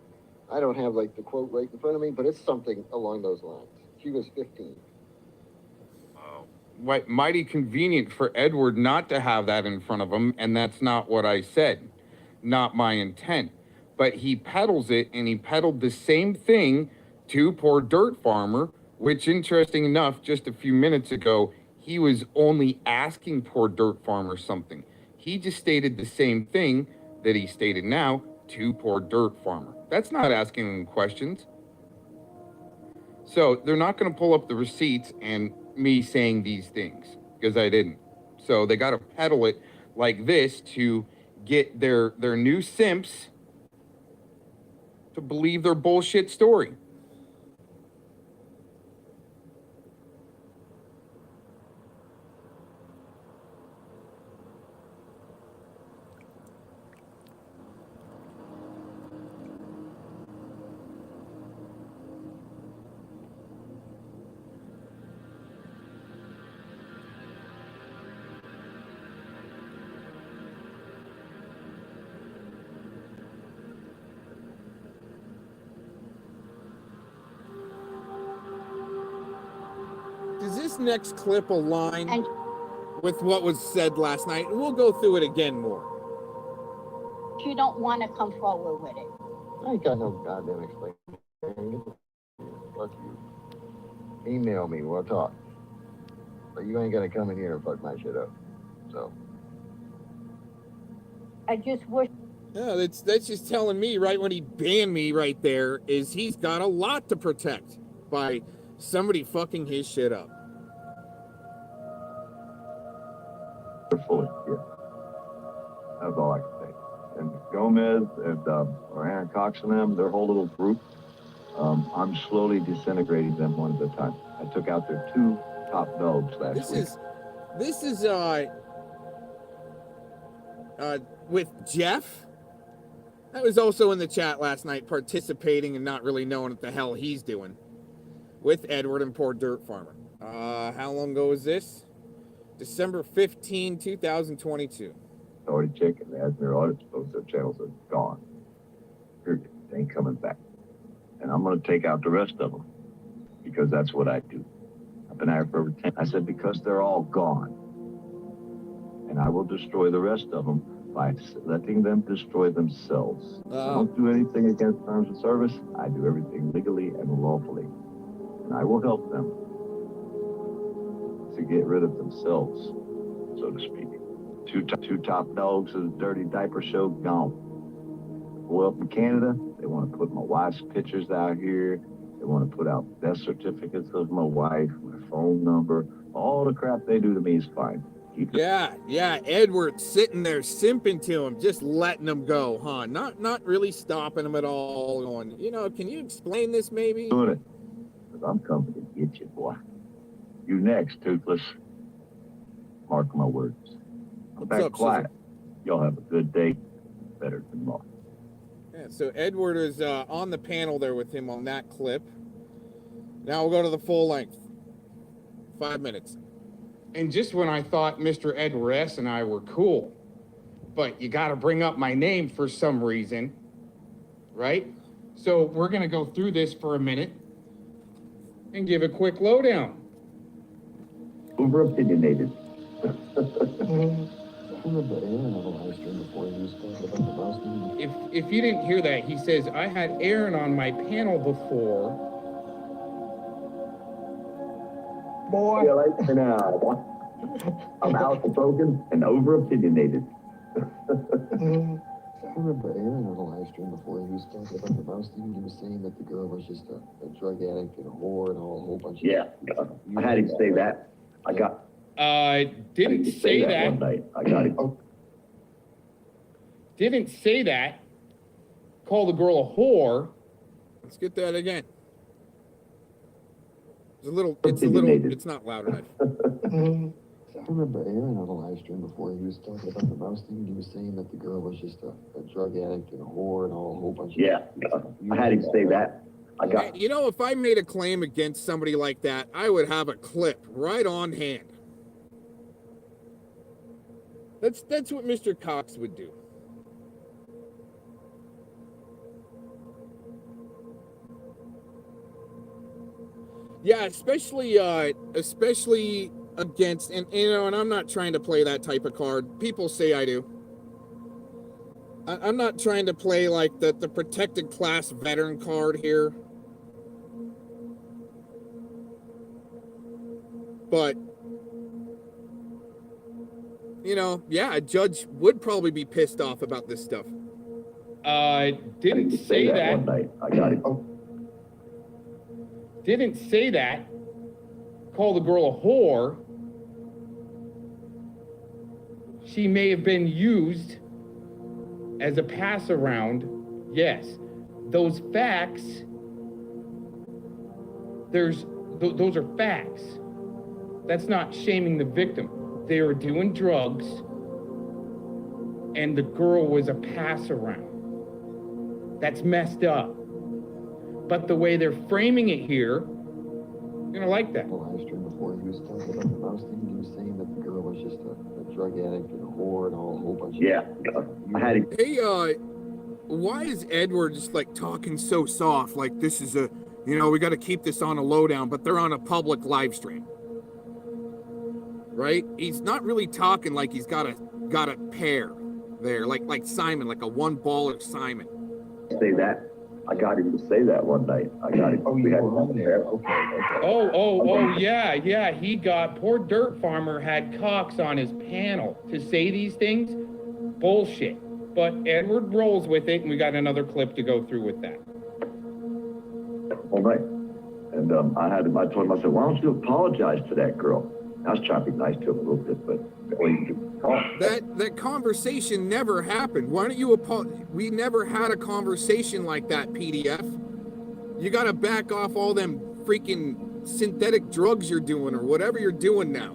I don't have like the quote right in front of me, but it's something along those lines. She was 15. Mighty convenient for Edward not to have that in front of him, and that's not what I said. Not my intent. But he peddles it, and he peddled the same thing to poor Dirt Farmer, which, interesting enough, just a few minutes ago, he was only asking poor Dirt Farmer something. He just stated the same thing that he stated now to poor Dirt Farmer. That's not asking him questions. So they're not going to pull up the receipts and me saying these things, because I didn't. So they got to peddle it like this to get their new simps to believe their bullshit story. Does this next clip align with what was said last night? And we'll go through it again more. You don't want to come forward with it. I ain't got no goddamn explanation. Fuck you. Email me, we'll talk. But you ain't gonna come in here and fuck my shit up. So. I just wish. Yeah, that's just telling me right when he banned me right there is he's got a lot to protect by somebody fucking his shit up. Fully, yeah. That's all I can say. And Gomez and Aaron Cox and them, their whole little group, I'm slowly disintegrating them one at a time. I took out their 2 top dogs last week. This is with Jeff. That was also in the chat last night, participating and not really knowing what the hell he's doing with Edward and poor Dirt Farmer. How long ago was this? December 15, 2022. Already checking. They had their audits, both their channels are gone. Period. They ain't coming back. And I'm going to take out the rest of them because that's what I do. I've been at it for over 10. I said because they're all gone. And I will destroy the rest of them by letting them destroy themselves. I don't do anything against terms of service. I do everything legally and lawfully. And I will help them to get rid of themselves, so to speak. Two top dogs of the Dirty Diaper Show gone. Boy up in Canada, they want to put my wife's pictures out here. They want to put out death certificates of my wife, my phone number. All the crap they do to me is fine. Yeah, Edward sitting there simping to him, just letting him go, huh? Not really stopping him at all, going, can you explain this maybe? Doing it, because I'm coming to get you, boy. You next, Toothless. Mark my words. I'm back quiet. Y'all have a good day. Better than tomorrow. Yeah, so Edward is on the panel there with him on that clip. Now we'll go to the full length. 5 minutes. And just when I thought Mr. Edward S. and I were cool, but you got to bring up my name for some reason, right? So we're going to go through this for a minute and give a quick lowdown. Over-opinionated. If you didn't hear that, he says, I had Aaron on my panel before. Boy, I like you now. I'm outspoken and over-opinionated. I remember Aaron on the live stream before he was talking about the mouse thing. He was saying that the girl was just a drug addict and a whore and a whole bunch of... Yeah, I had him say that. I got Didn't say that. One night. I got it. Didn't say that. Call the girl a whore. Let's get that again. It's not loud enough. I remember Aaron on a live stream before. He was talking about the mouse thing. He was saying that the girl was just a drug addict and a whore and a whole bunch of stuff. I had him say that. I got You know, if I made a claim against somebody like that, I would have a clip right on hand. That's what Mr. Cox would do. Yeah, especially against, and I'm not trying to play that type of card. People say I do. I'm not trying to play like the protected class veteran card here. But, yeah, a judge would probably be pissed off about this stuff. Didn't say that. One night. I got it. Didn't say that. Call the girl a whore. She may have been used as a pass around. Yes. Those facts, those are facts. That's not shaming the victim. They were doing drugs and the girl was a pass around. That's messed up. But the way they're framing it here, you're gonna like that. On the live stream before, he was talking about the mouse thing. He was saying that the girl was just a drug addict and a whore and a whole bunch of I had him. Hey, why is Edward just like talking so soft? Like this is we got to keep this on a lowdown, but they're on a public live stream, right? He's not really talking like he's got a pair there, like Simon, like a one baller Simon. Say that. I got him to say that one night. I got him. Oh, you were on there. Okay. Oh, yeah. Poor dirt farmer had Cox on his panel to say these things. Bullshit. But Edward rolls with it, and we got another clip to go through with that. All right. And I told him, I said, why don't you apologize to that girl? I was trying to be nice to him a little bit, but that conversation never happened. Why don't you we never had a conversation like that, PDF. You got to back off all them freaking synthetic drugs you're doing or whatever you're doing now.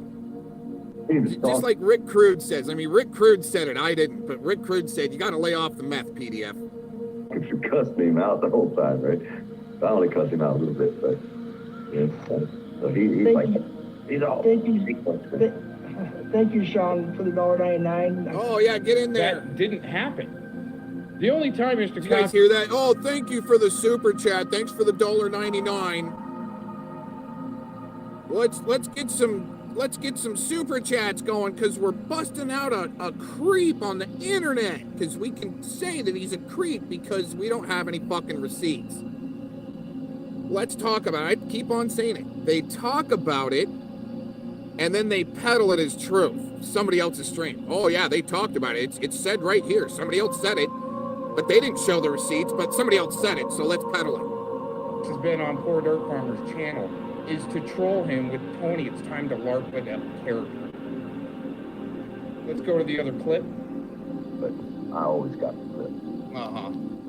Just like Rick Crude says. I mean, Rick Crude said it, I didn't, but Rick Crude said you got to lay off the meth, PDF. You cussed him out the whole time, right? I only cussed him out a little bit, but so he's all. Thank you, Sean, for the $1.99. Oh yeah, get in there. That didn't happen. The only time, Mr. Did you guys hear that? Oh, thank you for the super chat. Thanks for the $1.99. Let's get some super chats going because we're busting out a creep on the internet because we can say that he's a creep because we don't have any fucking receipts. Let's talk about it. I keep on saying it. They talk about it and then they peddle it as truth. Somebody else's stream. Oh yeah, they talked about it. It's said right here. Somebody else said it, but they didn't show the receipts, but somebody else said it, so let's peddle it. This has been on Poor Dirt Farmer's channel, is to troll him with Tony. It's time to LARP with that character. Let's go to the other clip. But I always got the clip.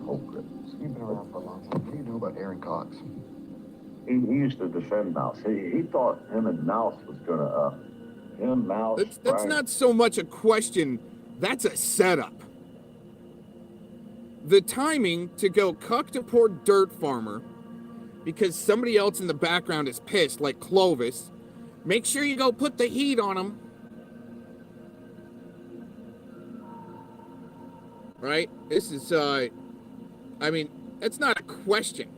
whole clip. You've been around for a long time. What do you know about Aaron Cox? He used to defend Mouse. He thought him and Mouse was gonna Mouse. That's not so much a question. That's a setup. The timing to go cuck to poor dirt farmer because somebody else in the background is pissed, like Clovis. Make sure you go put the heat on him. Right? This is, I mean, that's not a question.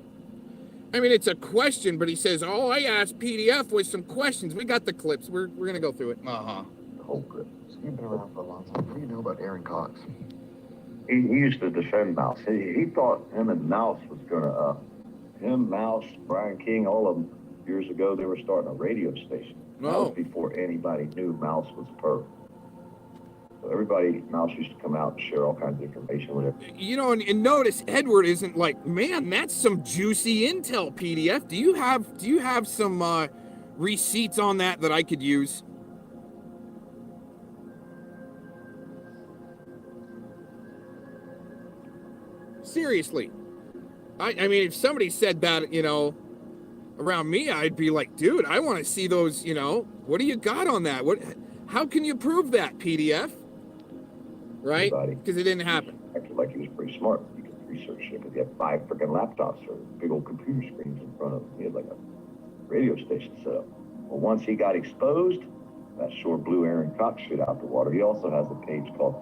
I mean, it's a question, but he says, oh, I asked PDF with some questions. We got the clips. We're going to go through it. The whole clip. You've been around for a long time. What do you know about Aaron Cox? He used to defend Mouse. He thought him and Mouse was gonna, Mouse, Brian King, all of them, years ago, they were starting a radio station. That was before anybody knew Mouse was perp. So everybody, Mouse used to come out and share all kinds of information with him. You know, and notice Edward isn't like, man, that's some juicy intel, PDF. Do you have some receipts on that I could use? Seriously. I mean, if somebody said that, you know, around me, I'd be like, dude, I want to see those, you know, what do you got on that? How can you prove that, PDF? Right? Because it didn't happen. Acted like he was pretty smart. He could research it because he had 5 freaking laptops or big old computer screens in front of him. He had like a radio station set up. Well, once he got exposed, that sure blew Aaron Cox shit out the water. He also has a page called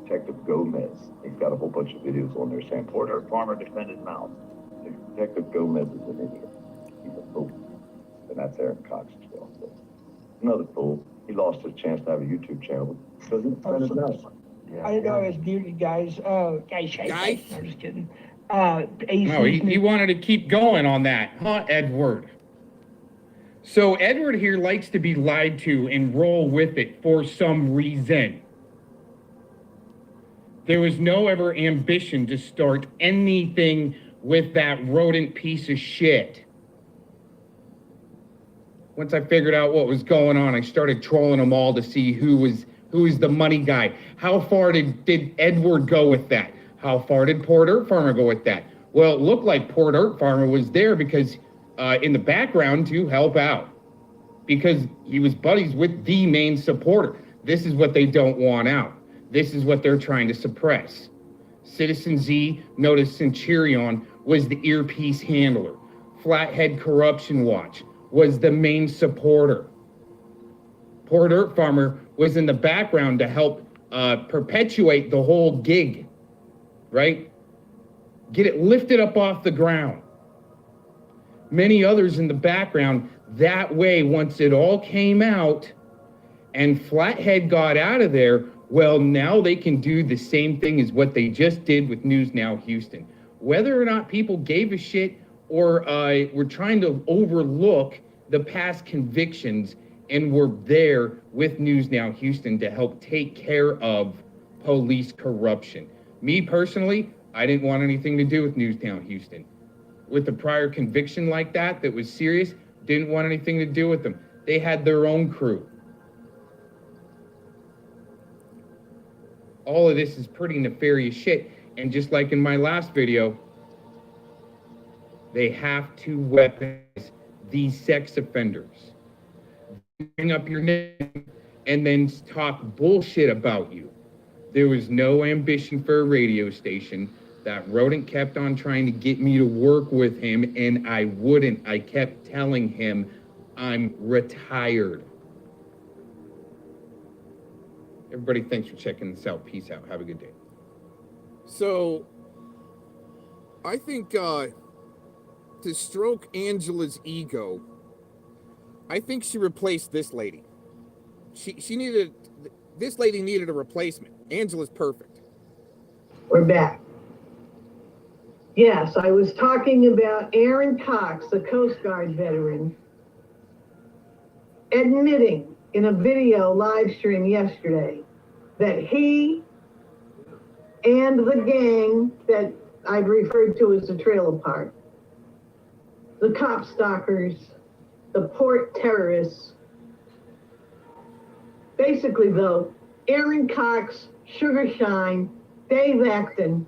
Detective Gomez. He's got a whole bunch of videos on there saying, Porter farmer defended mouth. Detective Gomez is an idiot. He's a fool. And that's Aaron Cox as well. So, another fool. He lost his chance to have a YouTube channel because he defended mouth. I didn't know it was muted, guys. Guys. I'm just kidding. AC No, he wanted to keep going on that, huh, Edward? So Edward here likes to be lied to and roll with it for some reason. There was no ever ambition to start anything with that rodent piece of shit. Once I figured out what was going on, I started trolling them all to see who was the money guy. How far did Edward go with that? How far did Port Dirt Farmer go with that? Well, it looked like Port Dirt Farmer was there because in the background to help out. Because he was buddies with the main supporter. This is what they don't want out. This is what they're trying to suppress. Citizen Z, notice Centurion, was the earpiece handler. Flathead Corruption Watch was the main supporter. Port Dirt Farmer was in the background to help perpetuate the whole gig, right? Get it lifted up off the ground. Many others in the background. That way, once it all came out and Flathead got out of there, well, now they can do the same thing as what they just did with News Now Houston. Whether or not people gave a shit or were trying to overlook the past convictions and were there with News Now Houston to help take care of police corruption. Me personally, I didn't want anything to do with News Now Houston. With a prior conviction like that was serious, didn't want anything to do with them. They had their own crew. All of this is pretty nefarious shit. And just like in my last video, they have to weaponize these sex offenders. Bring up your name and then talk bullshit about you. There was no ambition for a radio station. That rodent kept on trying to get me to work with him, and I wouldn't. I kept telling him I'm retired. Everybody, thanks for checking this out. Peace out. Have a good day. So, I think to stroke Angela's ego, I think she replaced this lady. This lady needed a replacement. Angela's perfect. We're back. Yes, I was talking about Aaron Cox, the Coast Guard veteran, admitting in a video live stream yesterday that he and the gang that I've referred to as the trailer park, the cop stalkers, the port terrorists, basically though, Aaron Cox, Sugar Shine, Dave Acton,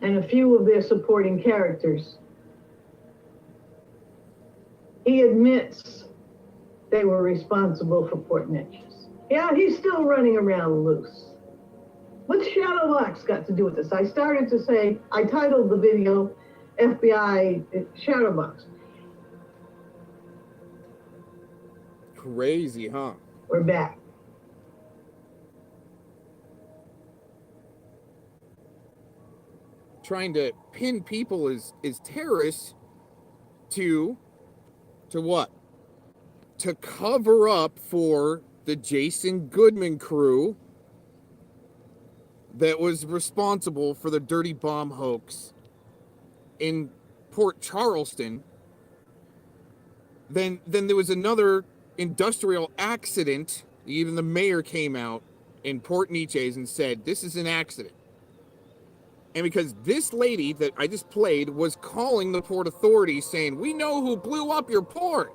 and a few of their supporting characters. He admits they were responsible for Port Neches. Yeah, he's still running around loose. What's Shadowbox got to do with this? I started to say, I titled the video FBI Shadowbox. Crazy, huh? We're back. Trying to pin people as terrorists to what? To cover up for the Jason Goodman crew that was responsible for the dirty bomb hoax in Port Charleston. Then there was another industrial accident. Even the mayor came out in Port Neches and said, this is an accident. And because this lady that I just played was calling the port authorities saying, we know who blew up your port.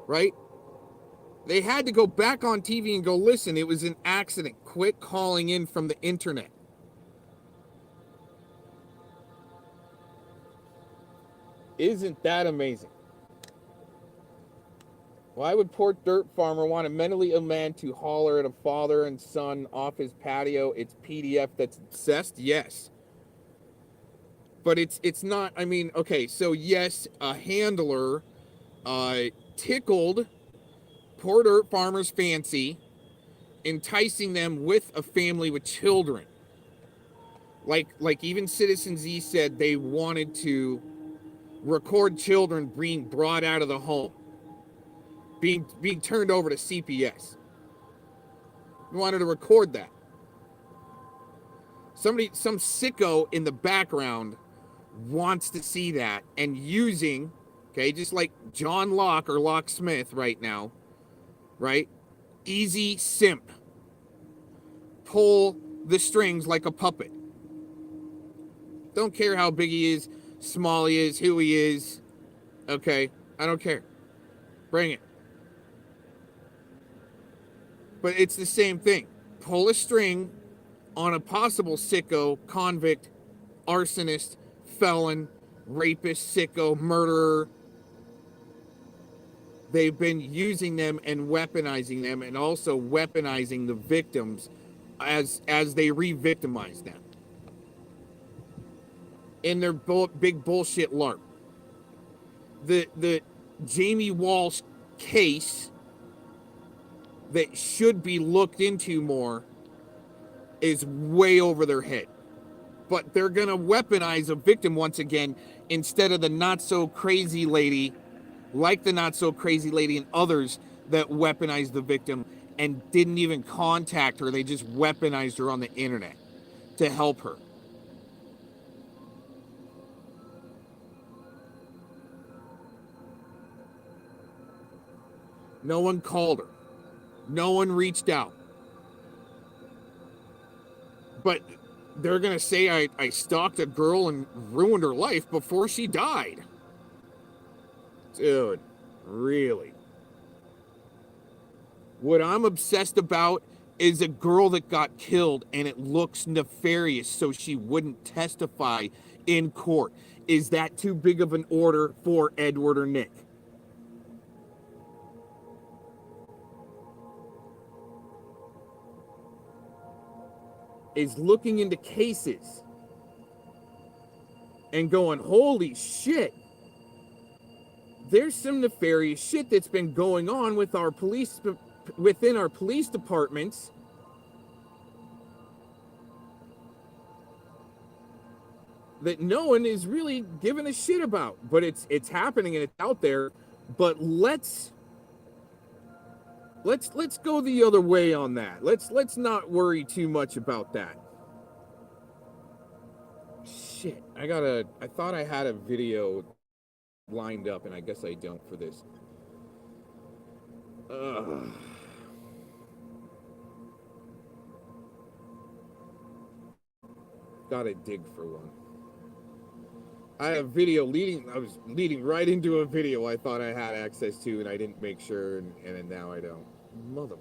Right? They had to go back on TV and go, listen, it was an accident. Quit calling in from the internet. Isn't that amazing? Why would poor dirt farmer want a mentally ill man to holler at a father and son off his patio? It's PDF that's obsessed? Yes. But it's not, I mean, okay, so yes, a handler tickled poor dirt farmer's fancy, enticing them with a family with children. Like even Citizen Z said they wanted to record children being brought out of the home, being turned over to CPS. We wanted to record that. Some sicko in the background wants to see that and using, okay, just like John Locke or Locksmith right now, right? Easy simp. Pull the strings like a puppet. Don't care how big he is, small he is, who he is. Okay, I don't care. Bring it. But it's the same thing. Pull a string on a possible sicko, convict, arsonist, felon, rapist, sicko, murderer. They've been using them and weaponizing them, and also weaponizing the victims as they re-victimize them in their big bullshit LARP. The Jamie Walsh case that should be looked into more is way over their head. But they're going to weaponize a victim once again instead of the not-so-crazy lady, like the not-so-crazy lady and others that weaponized the victim and didn't even contact her. They just weaponized her on the internet to help her. No one called her. No one reached out. But they're going to say I stalked a girl and ruined her life before she died. Dude, really? What I'm obsessed about is a girl that got killed and it looks nefarious so she wouldn't testify in court. Is that too big of an order for Edward or Nick? Is looking into cases and going, holy shit, there's some nefarious shit that's been going on with our police, within our police departments. That no one is really giving a shit about, but it's happening and it's out there. But let's go the other way on that. Let's not worry too much about that. Shit, I thought I had a video lined up, and I guess I don't for this. Gotta dig for one. I had a video I was leading right into a video I thought I had access to, and I didn't make sure, and then now I don't. Mother.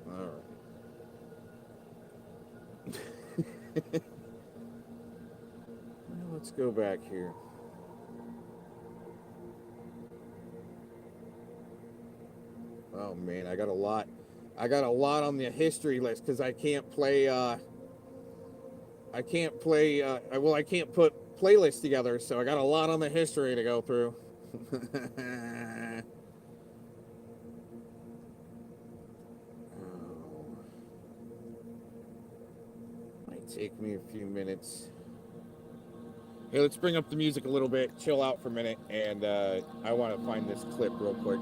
All right. Let's go back here. Oh man, I got a lot on the history list because I can't play. I can't put playlists together, so I got a lot on the history to go through. Might take me a few minutes. Hey, let's bring up the music a little bit, chill out for a minute, and I want to find this clip real quick.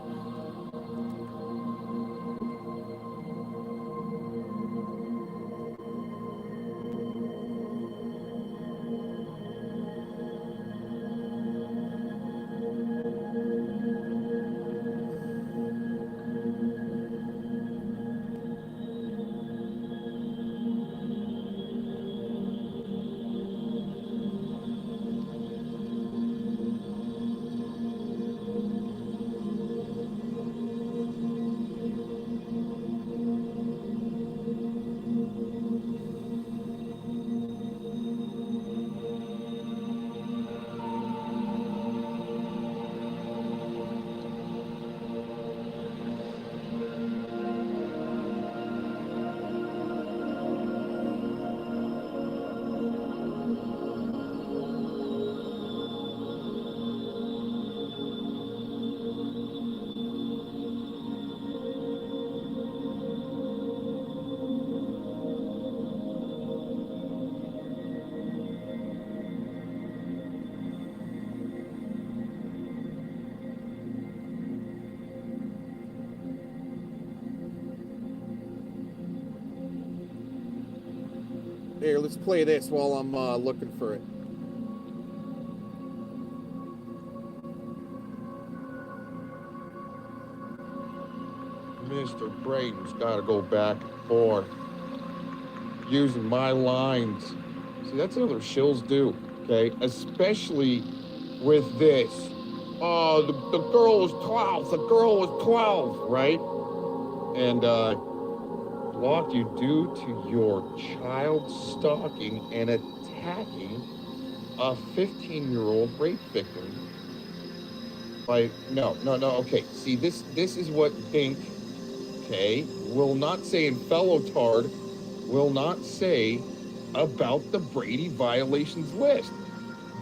Here, let's play this while I'm looking for it. Mr. Braden's got to go back and forth using my lines. See, that's what other shills do, okay? Especially with this. Oh, the girl was 12. The girl was 12, right? And what you do to your child stalking and attacking a 15-year-old rape victim by no, okay. See, this is what Bink, okay, will not say, and fellow Tard will not say about the Brady violations list.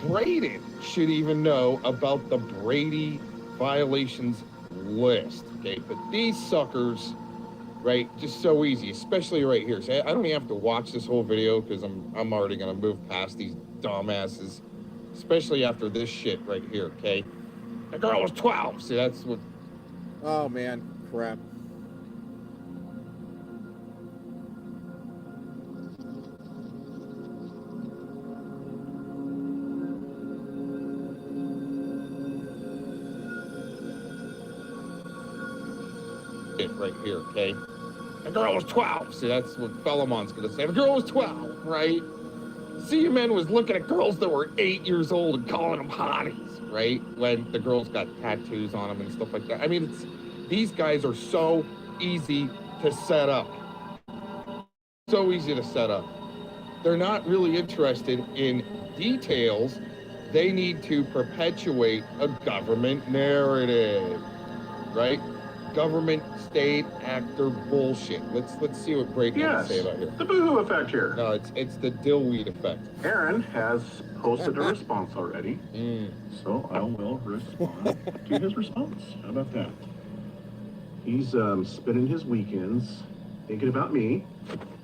Braden should even know about the Brady violations list, okay? But these suckers, right, just so easy, especially right here. So I don't even have to watch this whole video because I'm already gonna move past these dumbasses, especially after this shit right here, okay? The girl was 12. See, that's what. Oh man, crap. Right here, okay? The girl was 12. See, that's what Philemon's gonna say. The girl was 12, right? C-Man was looking at girls that were 8 years old and calling them hotties, right? When the girls got tattoos on them and stuff like that. I mean, these guys are so easy to set up. So easy to set up. They're not really interested in details. They need to perpetuate a government narrative, right? Government, state, actor bullshit. Let's see what Braden has to say about here. The boohoo effect here. No, it's the dillweed effect. Aaron has posted a response already, so I will respond to his response. How about that? He's spending his weekends thinking about me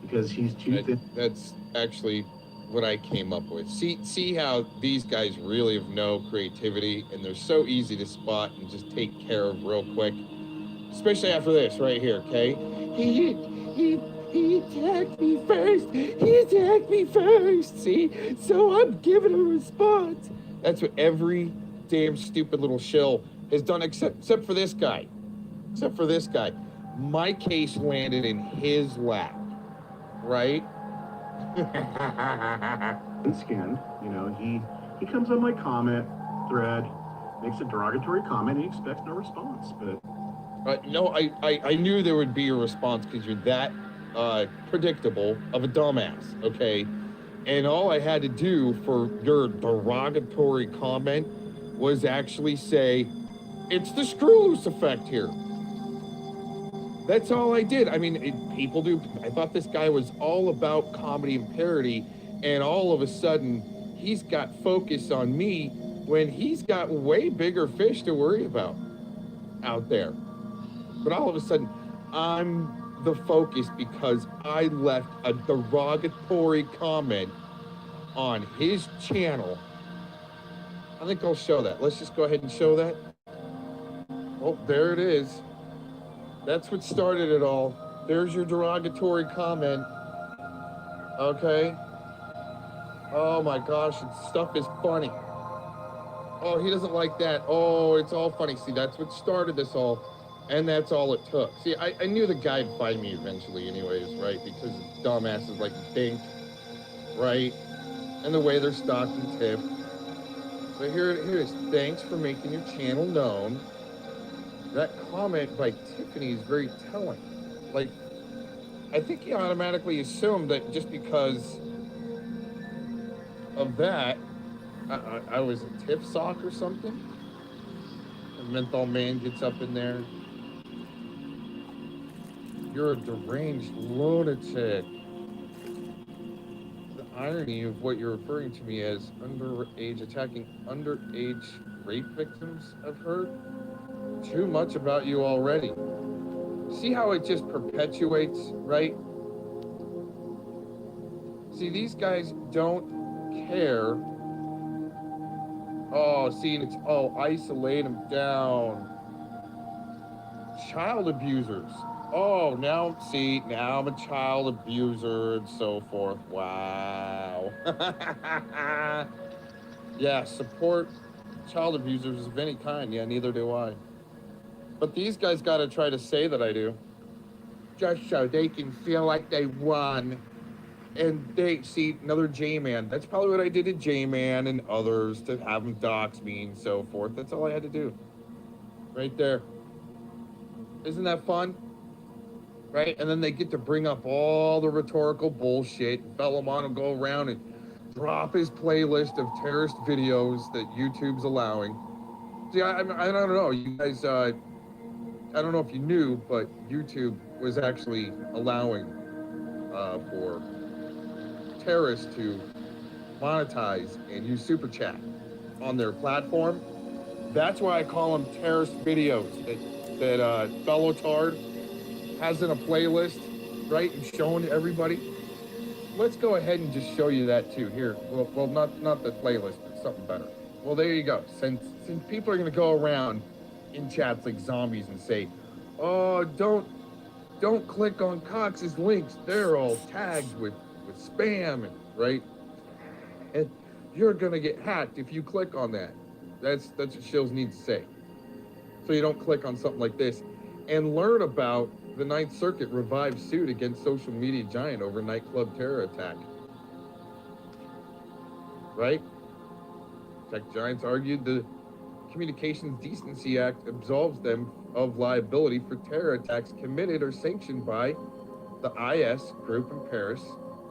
because he's too thin. That's actually what I came up with. See how these guys really have no creativity and they're so easy to spot and just take care of real quick. Especially after this right here, okay? He attacked me first. He attacked me first. See? So I'm giving a response. That's what every damn stupid little shill has done, except for this guy. Except for this guy. My case landed in his lap, right? Skinned, you know, he comes on my comment thread, makes a derogatory comment, he expects no response, but no, I knew there would be a response because you're that predictable of a dumbass, okay? And all I had to do for your derogatory comment was actually say, it's the screw loose effect here. That's all I did. I mean, people do. I thought this guy was all about comedy and parody, and all of a sudden, he's got focus on me when he's got way bigger fish to worry about out there. But all of a sudden, I'm the focus because I left a derogatory comment on his channel. I think I'll show that. Let's just go ahead and show that. Oh, there it is. That's what started it all. There's your derogatory comment. Okay. Oh my gosh, stuff is funny. Oh, he doesn't like that. Oh, it's all funny. See, that's what started this all. And that's all it took. See, I knew the guy'd find me eventually anyways, right? Because dumbasses like Bink, right? And the way they're stalking Tiff. But here it is. Thanks for making your channel known. That comment by Tiffany is very telling. Like, I think he automatically assumed that just because of that, I was a Tiff sock or something. The menthol man gets up in there. You're a deranged lunatic. The irony of what you're referring to me as attacking underage rape victims, I've heard. Too much about you already. See how it just perpetuates, right? See, these guys don't care. Oh, see, it's, oh, isolate them down. Child abusers. Oh, now I'm a child abuser and so forth. Wow. Yeah, support child abusers of any kind. Yeah, neither do I. But these guys got to try to say that I do, just so they can feel like they won. And they see another J-Man. That's probably what I did to J-Man and others to have them dox me and so forth. That's all I had to do. Right there. Isn't that fun? Right? And then they get to bring up all the rhetorical bullshit. Bellamont will go around and drop his playlist of terrorist videos that YouTube's allowing. See, I don't know. You guys, I don't know if you knew, but YouTube was actually allowing for terrorists to monetize and use super chat on their platform. That's why I call them terrorist videos that Bellotard has in a playlist, right, and showing to everybody. Let's go ahead and just show you that too. Here, well, not the playlist, but something better. Well, there you go. Since people are gonna go around in chats like zombies and say, "Oh, don't click on Cox's links. They're all tagged with spam," and right, and you're gonna get hacked if you click on that. That's what shills need to say. So you don't click on something like this and learn about the Ninth Circuit revived suit against social media giant over nightclub terror attack. Right? Tech giants argued the Communications Decency Act absolves them of liability for terror attacks committed or sanctioned by the IS group in Paris,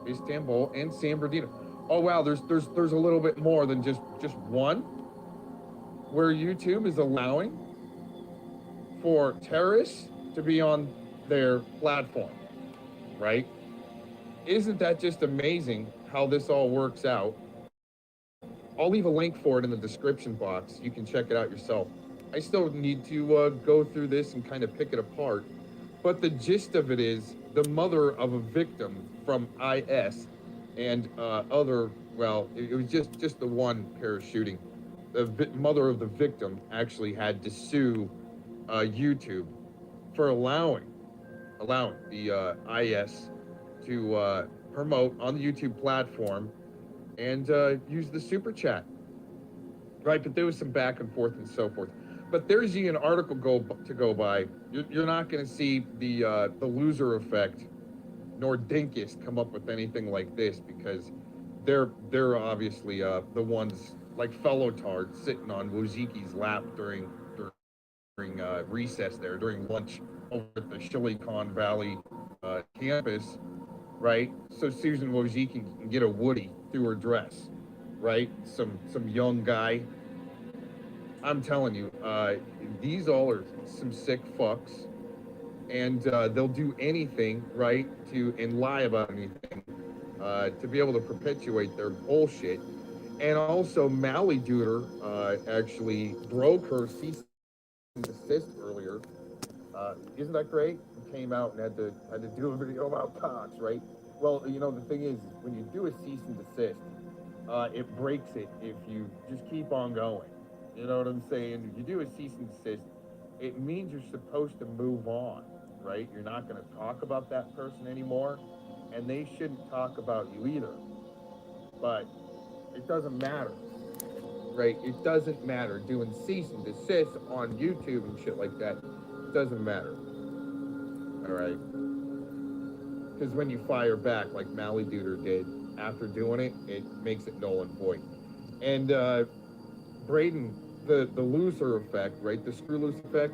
Istanbul, and San Bernardino. Oh wow, there's a little bit more than just one, where YouTube is allowing for terrorists to be on their platform, right? Isn't that just amazing how this all works out? I'll leave a link for it in the description box. You can check it out yourself. I still need to go through this and kind of pick it apart. But the gist of it is the mother of a victim from IS and other, well, it was just the one Paris shooting. The mother of the victim actually had to sue YouTube for allowing the IS to promote on the YouTube platform and use the super chat, right? But there was some back and forth and so forth. But there's an article to go by. You're not going to see the loser effect nor Dinkus come up with anything like this because they're obviously the ones like fellow tards sitting on Woziki's lap during recess there, during lunch over at the Silicon Valley campus, right? So Susan Wojcicki can get a Woody through her dress, right? Some young guy. I'm telling you, these all are some sick fucks, and they'll do anything, right, and lie about anything, to be able to perpetuate their bullshit. And also, Mally Duder actually broke her cease and desist earlier. Isn't that great? He came out and had to do a video about Cox, right? Well, you know, the thing is when you do a cease and desist, it breaks it if you just keep on going. You know what I'm saying? If you do a cease and desist, it means you're supposed to move on, right? You're not going to talk about that person anymore, and they shouldn't talk about you either. But it doesn't matter, right? It doesn't matter. Doing cease and desist on YouTube and shit like that doesn't matter. All right? Because when you fire back like Mally Duder did after doing it, it makes it null and void. And Braden, the loser effect, right? The screw loose effect,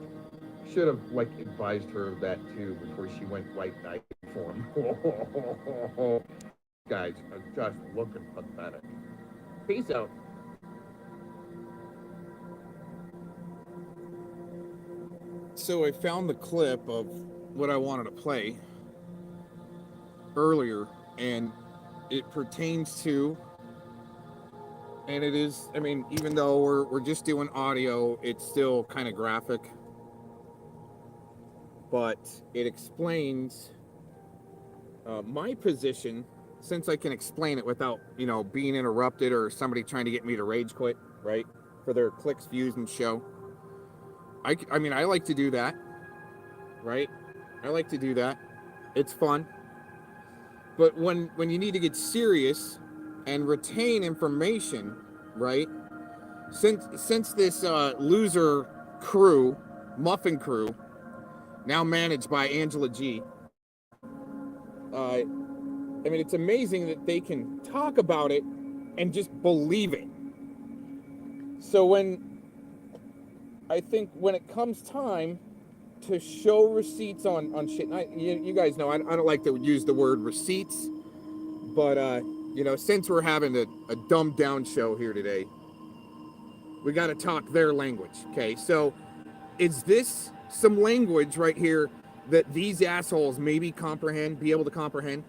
should have like advised her of that too before she went white knight form. Guys are just looking pathetic. Peace out. So I found the clip of what I wanted to play earlier, and it pertains to, and it is, I mean, even though we're just doing audio, it's still kind of graphic, but it explains my position, since I can explain it without, you know, being interrupted or somebody trying to get me to rage quit, right, for their clicks, views, and show. I mean, I like to do that, right? I like to do that. It's fun. But when you need to get serious and retain information, right? Since this loser crew, Muffin Crew, now managed by Angela G, I mean, it's amazing that they can talk about it and just believe it. So when it comes time to show receipts on shit, you guys know I don't like to use the word receipts, but since we're having a dumbed down show here today, we got to talk their language. Okay, so is this some language right here that these assholes maybe be able to comprehend?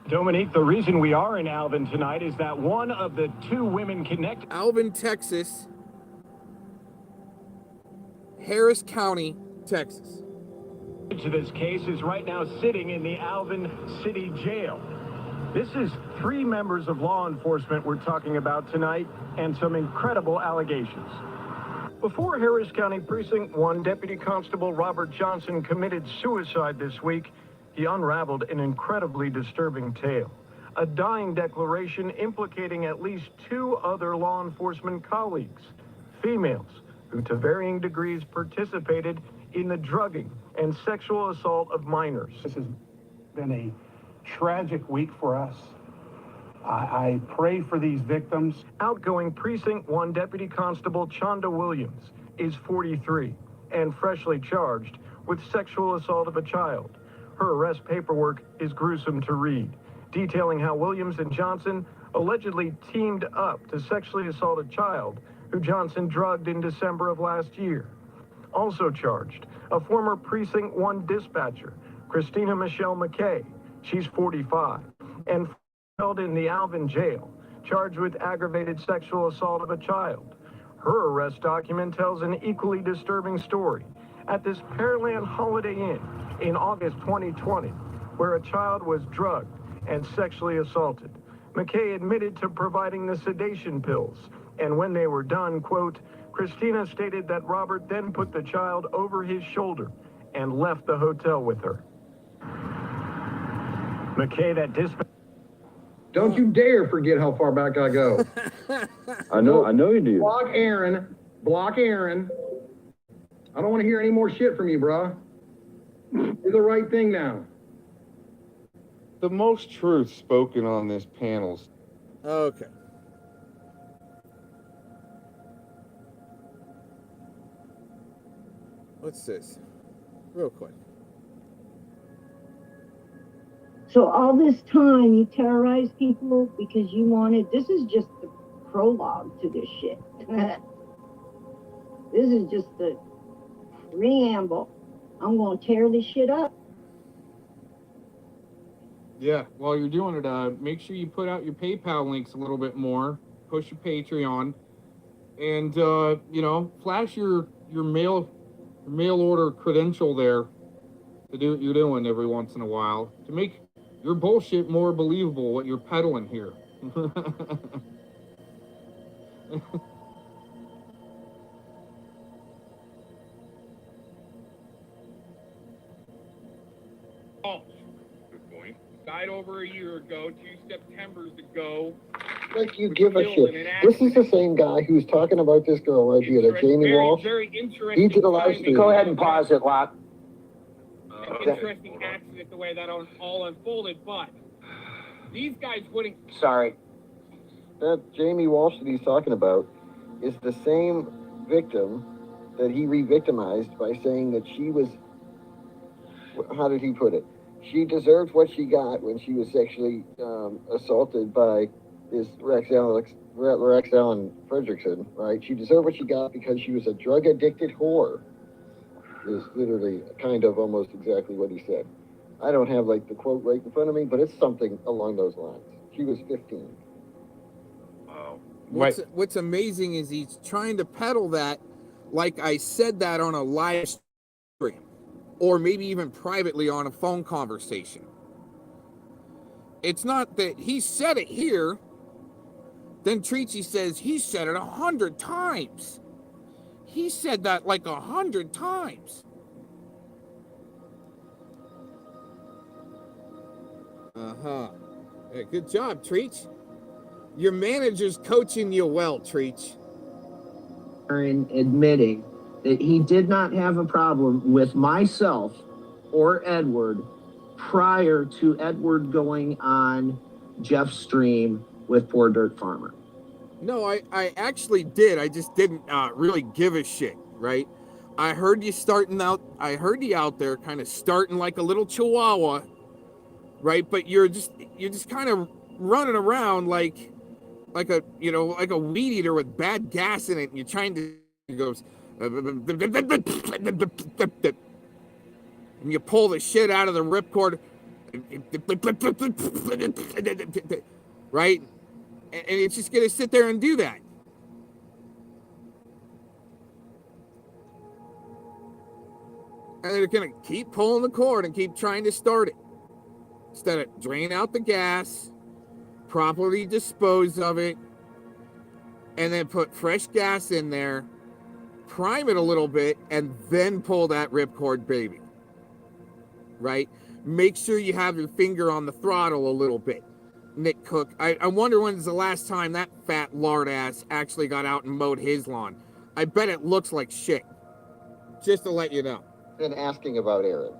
Dominique, the reason we are in Alvin tonight is that one of the two women connected. Alvin, Texas. Harris County, Texas. To this case is right now sitting in the Alvin City Jail. This is 3 members of law enforcement we're talking about tonight and some incredible allegations. Before Harris County Precinct 1, Deputy Constable Robert Johnson committed suicide this week, he unraveled an incredibly disturbing tale. A dying declaration implicating at least 2 other law enforcement colleagues, females, who to varying degrees participated in the drugging and sexual assault of minors. This has been a tragic week for us. I pray for these victims. Outgoing Precinct 1 Deputy Constable Chonda Williams is 43 and freshly charged with sexual assault of a child. Her arrest paperwork is gruesome to read, detailing how Williams and Johnson allegedly teamed up to sexually assault a child who Johnson drugged in December of last year. Also charged, a former Precinct 1 dispatcher, Christina Michelle McKay. She's 45 and held in the Alvin jail, charged with aggravated sexual assault of a child. Her arrest document tells an equally disturbing story at this Pearland Holiday Inn in August 2020, where a child was drugged and sexually assaulted. McKay admitted to providing the sedation pills, and when they were done, quote, Christina stated that Robert then put the child over his shoulder and left the hotel with her. McKay, that dispatch. Don't you dare forget how far back I go. I know you do. Block Aaron. I don't want to hear any more shit from you, bro. Do the right thing now. The most truth spoken on this panel's. Okay. What's this? Real quick. So all this time you terrorized people because you this is just the prologue to this shit. This is just the preamble. I'm going to tear this shit up. Yeah, while you're doing it, make sure you put out your PayPal links a little bit more. Push your Patreon. And, flash your mail order credential there to do what you're doing every once in a while to make your bullshit more believable, what you're peddling here. Oh, good point. Died over a year ago, 2 Septembers ago. Like you give a shit. This is the same guy who's talking about this girl right here, that Jamie Walsh. Very interesting. He did a live stream. Go ahead and pause it, Locke. Interesting accident the way that all unfolded, but these guys wouldn't. Sorry. That Jamie Walsh that he's talking about is the same victim that he re-victimized by saying that she was, how did he put it? She deserved what she got when she was sexually assaulted by this Rex Allen Fredrickson, right? She deserved what she got because she was a drug-addicted whore. Is literally kind of almost exactly what he said. I don't have like the quote right in front of me, but it's something along those lines. She was 15. Wow. What's amazing is he's trying to peddle that like I said that on a live stream or maybe even privately on a phone conversation. It's not that he said it here. Then Treachy says he said it 100 times. He said that like 100 times. Hey, good job, Treach. Your manager's coaching you well, Treach. Admitting that he did not have a problem with myself or Edward prior to Edward going on Jeff's stream with Poor Dirt Farmer. No, I actually did. I just didn't really give a shit, right? I heard you out there kind of starting like a little chihuahua, right? But you're just kind of running around like a weed eater with bad gas in it, and you're trying to goes and you pull the shit out of the ripcord, right? And it's just gonna sit there and do that. And they're gonna keep pulling the cord and keep trying to start it. Instead of drain out the gas, properly dispose of it, and then put fresh gas in there, prime it a little bit, and then pull that ripcord baby. Right? Make sure you have your finger on the throttle a little bit. Nick Cook, I wonder when's the last time that fat lard ass actually got out and mowed his lawn. I bet it looks like shit. Just to let you know. And asking about Aaron.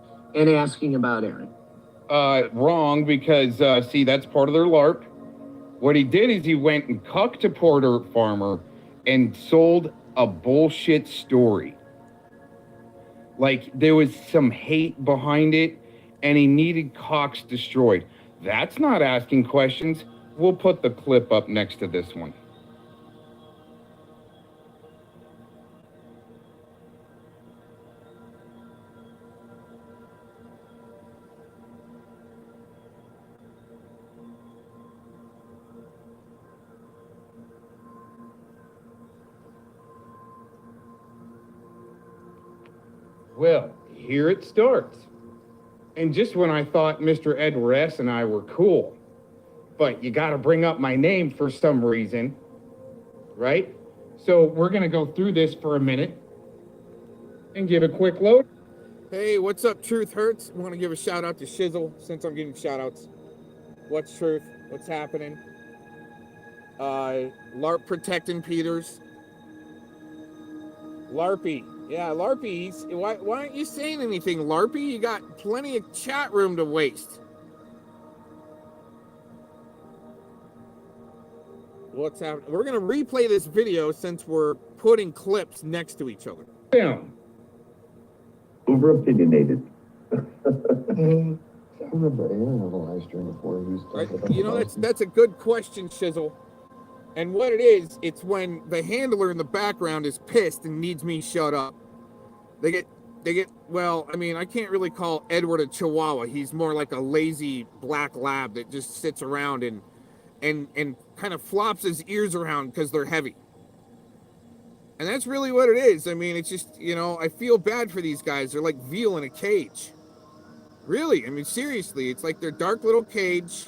Wrong, because see, that's part of their LARP. What he did is he went and cucked a Poor Dirt Farmer and sold a bullshit story. Like there was some hate behind it, and he needed Cox destroyed. That's not asking questions. We'll put the clip up next to this one. Well, here it starts. And just when I thought Mr. Edward S. and I were cool, but you got to bring up my name for some reason, right? So we're going to go through this for a minute and give a quick load. Hey, what's up, Truth Hurts? I want to give a shout out to Shizzle since I'm giving shout outs. What's truth? What's happening? LARP protecting Peters. Larpy. Yeah, Larpy. Why aren't you saying anything, Larpy? You got plenty of chat room to waste. What's happening? We're going to replay this video since we're putting clips next to each other. Down. Over-opinionated. I remember Aaron on the live stream before he was talking about You know, that's a good question, Shizzle. And what it is, it's when the handler in the background is pissed and needs me shut up. They get, well, I mean, I can't really call Edward a chihuahua. He's more like a lazy black lab that just sits around and kind of flops his ears around because they're heavy. And that's really what it is. I mean, it's just, you know, I feel bad for these guys. They're like veal in a cage. Really, I mean, seriously, it's like their dark little cage.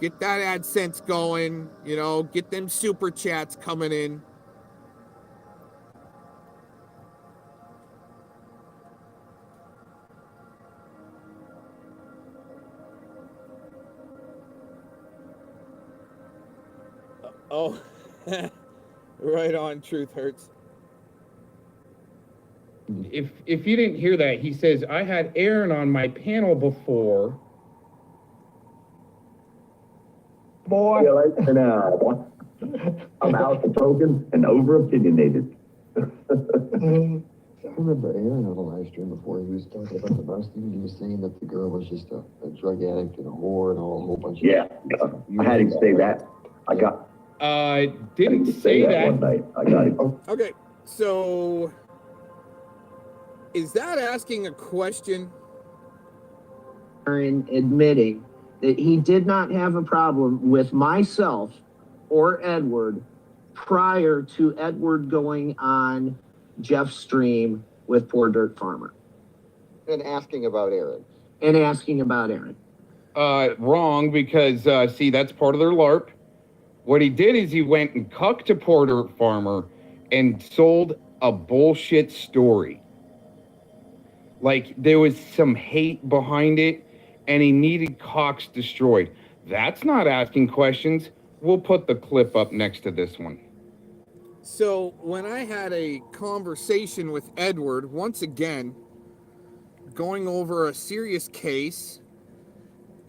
Get that AdSense going, you know, get them super chats coming in. Oh, right on, Truth Hurts. If you didn't hear that, he says, I had Aaron on my panel before. Boy. See you later now. I'm outspoken and over-opinionated. I remember Aaron on the live stream before he was talking about the busting. He was saying that the girl was just a drug addict and a whore and a whole bunch of stuff. I had him say that. Didn't say that. One night. I got it. Okay, so is that asking a question? Aaron admitting that he did not have a problem with myself or Edward prior to Edward going on Jeff's stream with Poor Dirt Farmer. And asking about Aaron. Wrong, because see, that's part of their LARP. What he did is he went and cucked a Poor Dirt Farmer and sold a bullshit story. Like there was some hate behind it, and he needed Cox destroyed. That's not asking questions. We'll put the clip up next to this one. So when I had a conversation with Edward, once again, going over a serious case,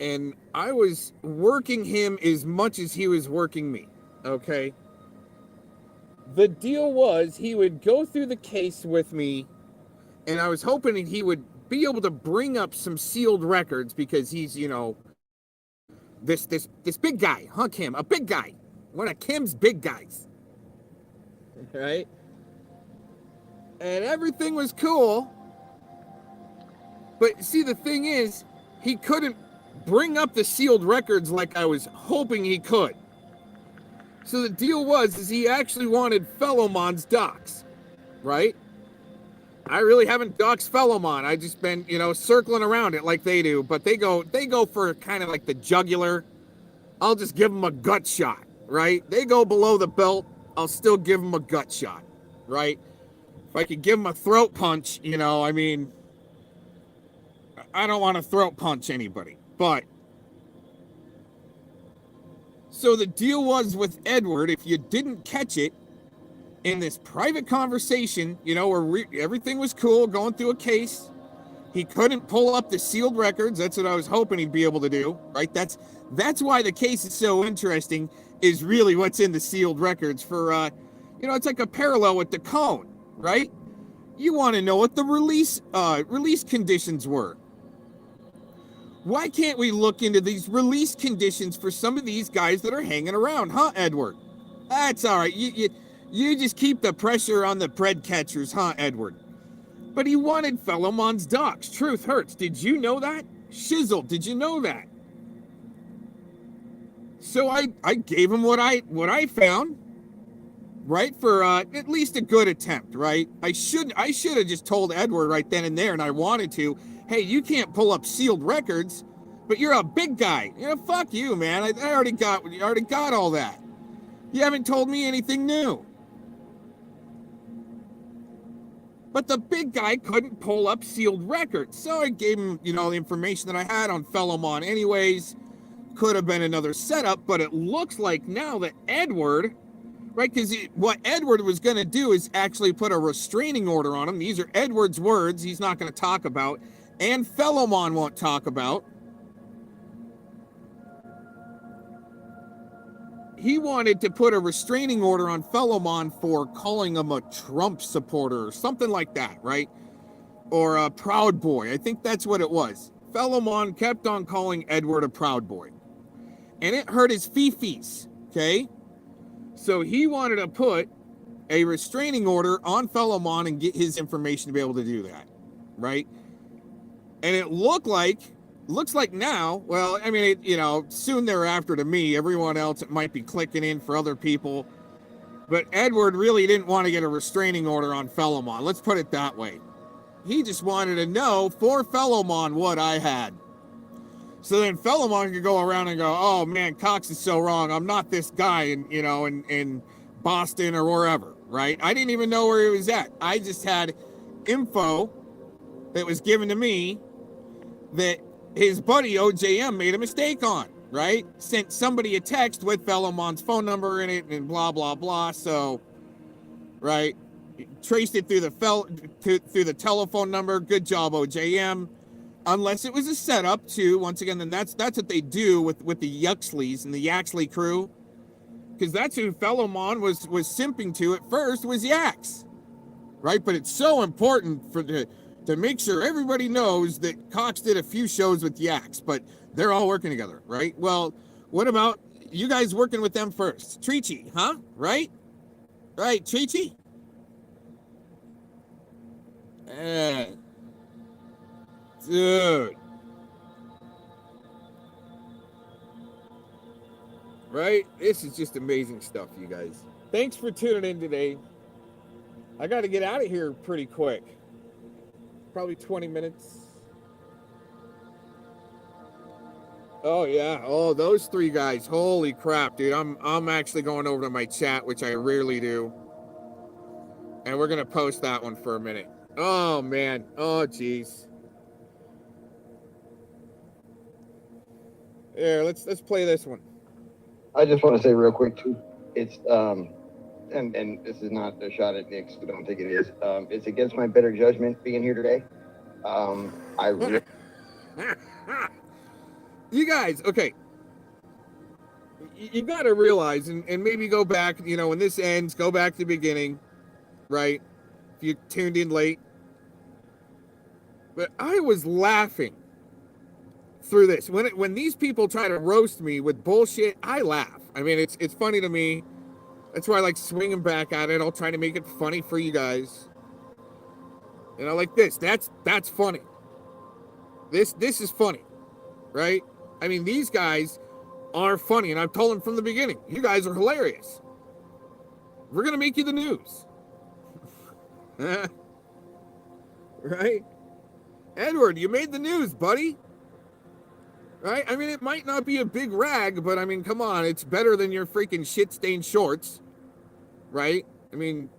and I was working him as much as he was working me, okay? The deal was he would go through the case with me, and I was hoping he would be able to bring up some sealed records because he's, you know, this big guy, huh, Kim? A big guy. One of Kim's big guys. Right? And everything was cool. But see, the thing is, he couldn't bring up the sealed records like I was hoping he could. So the deal was, is he actually wanted Fellowmon's docs, right? I really haven't doxed Fellowmon. I just been, you know, circling around it like they do. But they go for kind of like the jugular. I'll just give them a gut shot, right? They go below the belt. I'll still give them a gut shot, right? If I could give them a throat punch, you know, I mean, I don't want to throat punch anybody, but so the deal was with Edward, if you didn't catch it in this private conversation, you know, where everything was cool, going through a case, he couldn't pull up the sealed records. That's what I was hoping he'd be able to do, right? That's why the case is so interesting, is really what's in the sealed records for, you know, it's like a parallel with the cone, right? You want to know what the release conditions were. Why can't we look into these release conditions for some of these guys that are hanging around, huh, Edward? That's all right. You just keep the pressure on the bread catchers, huh, Edward? But he wanted Fellowmon's docs. Truth hurts. Did you know that? Shizzle, did you know that? So I gave him what I found, right? For at least a good attempt, right? I should have just told Edward right then and there, and I wanted to. Hey, you can't pull up sealed records, but you're a big guy. You know, fuck you, man. I already got all that. You haven't told me anything new. But the big guy couldn't pull up sealed records. So I gave him, you know, the information that I had on Fellowmon anyways. Could have been another setup, but it looks like now that Edward, right, because what Edward was going to do is actually put a restraining order on him. These are Edward's words he's not going to talk about, and Fellowmon won't talk about. He wanted to put a restraining order on Fellowmon for calling him a Trump supporter or something like that, right? Or a Proud Boy. I think that's what it was. Fellowmon kept on calling Edward a Proud Boy. And it hurt his fifis, okay? So he wanted to put a restraining order on Fellowmon and get his information to be able to do that, right? And it looks like now, well, I mean, you know, soon thereafter to me, everyone else, it might be clicking in for other people. But Edward really didn't want to get a restraining order on Fellowmon. Let's put it that way. He just wanted to know for Fellowmon what I had. So then Fellowmon could go around and go, oh man, Cox is so wrong. I'm not this guy in Boston or wherever, right? I didn't even know where he was at. I just had info that was given to me that his buddy OJM made a mistake on, right? Sent somebody a text with Fellowmon's phone number in it and blah, blah, blah. So, right, traced it through the telephone number. Good job, OJM. Unless it was a setup too. Once again, then that's what they do with the Yuxleys and the Yaxley crew. Because that's who Fellowmon was simping to at first, was Yax. Right? But it's so important to make sure everybody knows that Cox did a few shows with Yax, but they're all working together, right? Well, what about you guys working with them first? Treachy, huh? Right? Right, Treachy? Dude. Right? This is just amazing stuff, you guys. Thanks for tuning in today. I got to get out of here pretty quick. Probably 20 minutes. Oh, yeah. Oh, those three guys. Holy crap, dude. I'm actually going over to my chat, which I rarely do. And we're going to post that one for a minute. Oh, man. Oh, jeez. Here, let's play this one. I just want to say real quick too. It's and this is not a shot at Nick, so don't think it is. It's against my better judgment being here today. You guys, okay. You got to realize, and maybe go back, when this ends, go back to the beginning, right? If you tuned in late. But I was laughing through this. When these people try to roast me with bullshit, I laugh. I mean, it's funny to me. That's why I like swinging back at it. I'll try to make it funny for you guys. Like this. That's funny. This is funny, right? I mean, these guys are funny, and I've told them from the beginning, you guys are hilarious. We're gonna make you the news. Right? Edward, you made the news, buddy. Right? I mean, it might not be a big rag, but I mean, come on, it's better than your freaking shit-stained shorts. Right? I mean,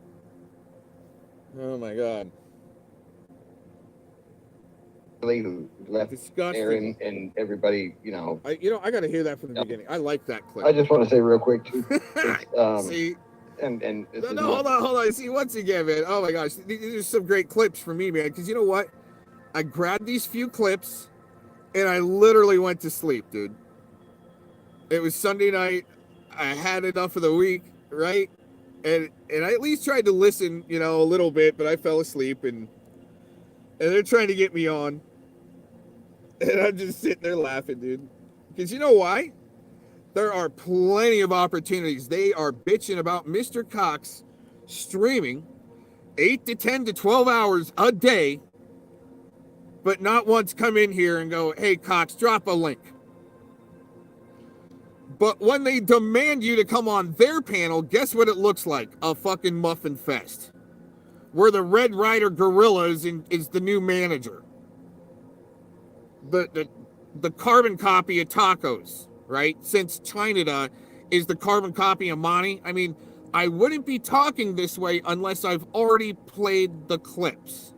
oh my God. Who left Disgusting. Aaron and everybody, I got to hear that from the beginning. I like that clip. I just want to say real quick too. See? And hold on. See, once again, man. Oh my gosh, these are some great clips for me, man. Because you know what? I grabbed these few clips, and I literally went to sleep, dude. It was Sunday night. I had enough of the week, right? And I at least tried to listen, a little bit, but I fell asleep, and they're trying to get me on. And I'm just sitting there laughing, dude. Because you know why? There are plenty of opportunities. They are bitching about Mr. Cox streaming 8 to 10 to 12 hours a day, but not once come in here and go, hey, Cox, drop a link. But when they demand you to come on their panel, guess what it looks like? A fucking muffin fest. Where the Red Rider Gorilla is the new manager. The carbon copy of Tacos, right? Since China is the carbon copy of Monty. I mean, I wouldn't be talking this way unless I've already played the clips.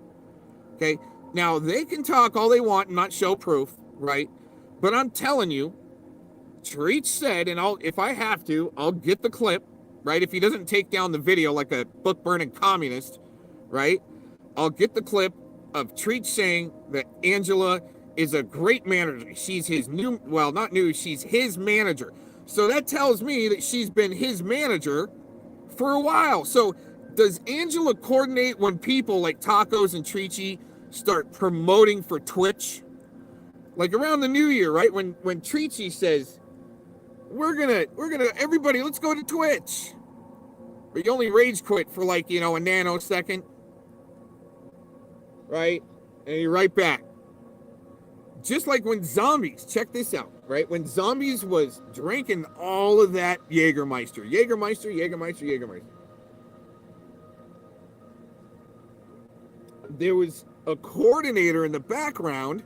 Okay? Now, they can talk all they want and not show proof, right? But I'm telling you, Treach said, and if I have to, I'll get the clip, right? If he doesn't take down the video like a book-burning communist, right? I'll get the clip of Treach saying that Angela is a great manager. She's his she's his manager. So that tells me that she's been his manager for a while. So does Angela coordinate when people like Tacos and Treachy start promoting for Twitch? Like around the new year, right? When Treachy says, we're gonna everybody, let's go to Twitch. But you only rage quit for like, a nanosecond. Right? And you're right back. Just like when Zombies, check this out, right? When Zombies was drinking all of that Jägermeister. There was a coordinator in the background.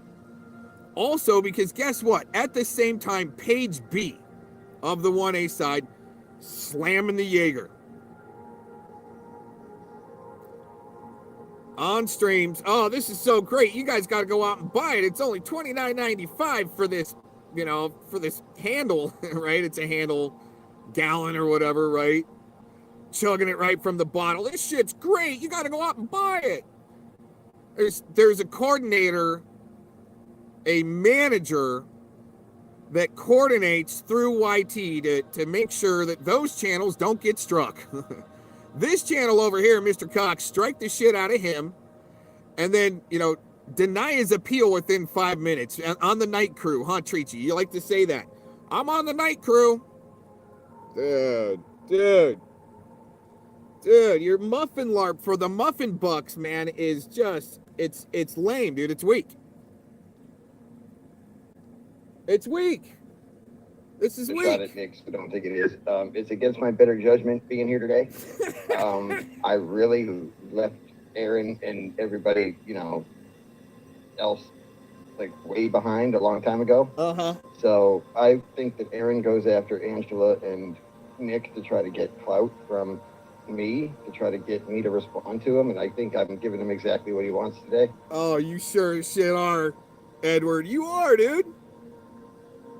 Also, because guess what? At the same time, Page B of the 1A side slamming the Jaeger. On streams. Oh, this is so great. You guys got to go out and buy it. It's only $29.95 for this, for this handle, right? It's a handle gallon or whatever, right? Chugging it right from the bottle. This shit's great. You got to go out and buy it. There's a coordinator, a manager that coordinates through YT to make sure that those channels don't get struck. This channel over here, Mr. Cox, strike the shit out of him, and then, deny his appeal within 5 minutes. On the night crew, huh, Treachy? You like to say that. I'm on the night crew. Dude, your muffin LARP for the muffin bucks, man, is just, it's lame, dude. It's weak. It's weak. This is weak. Shot at Nick, so don't think it is. It's against my better judgment being here today. I really left Aaron and everybody, else like way behind a long time ago. So I think that Aaron goes after Angela and Nick to try to get clout from me, to try to get me to respond to him, and I think I'm giving him exactly what he wants today. Oh, you sure as shit are, Edward. You are, dude.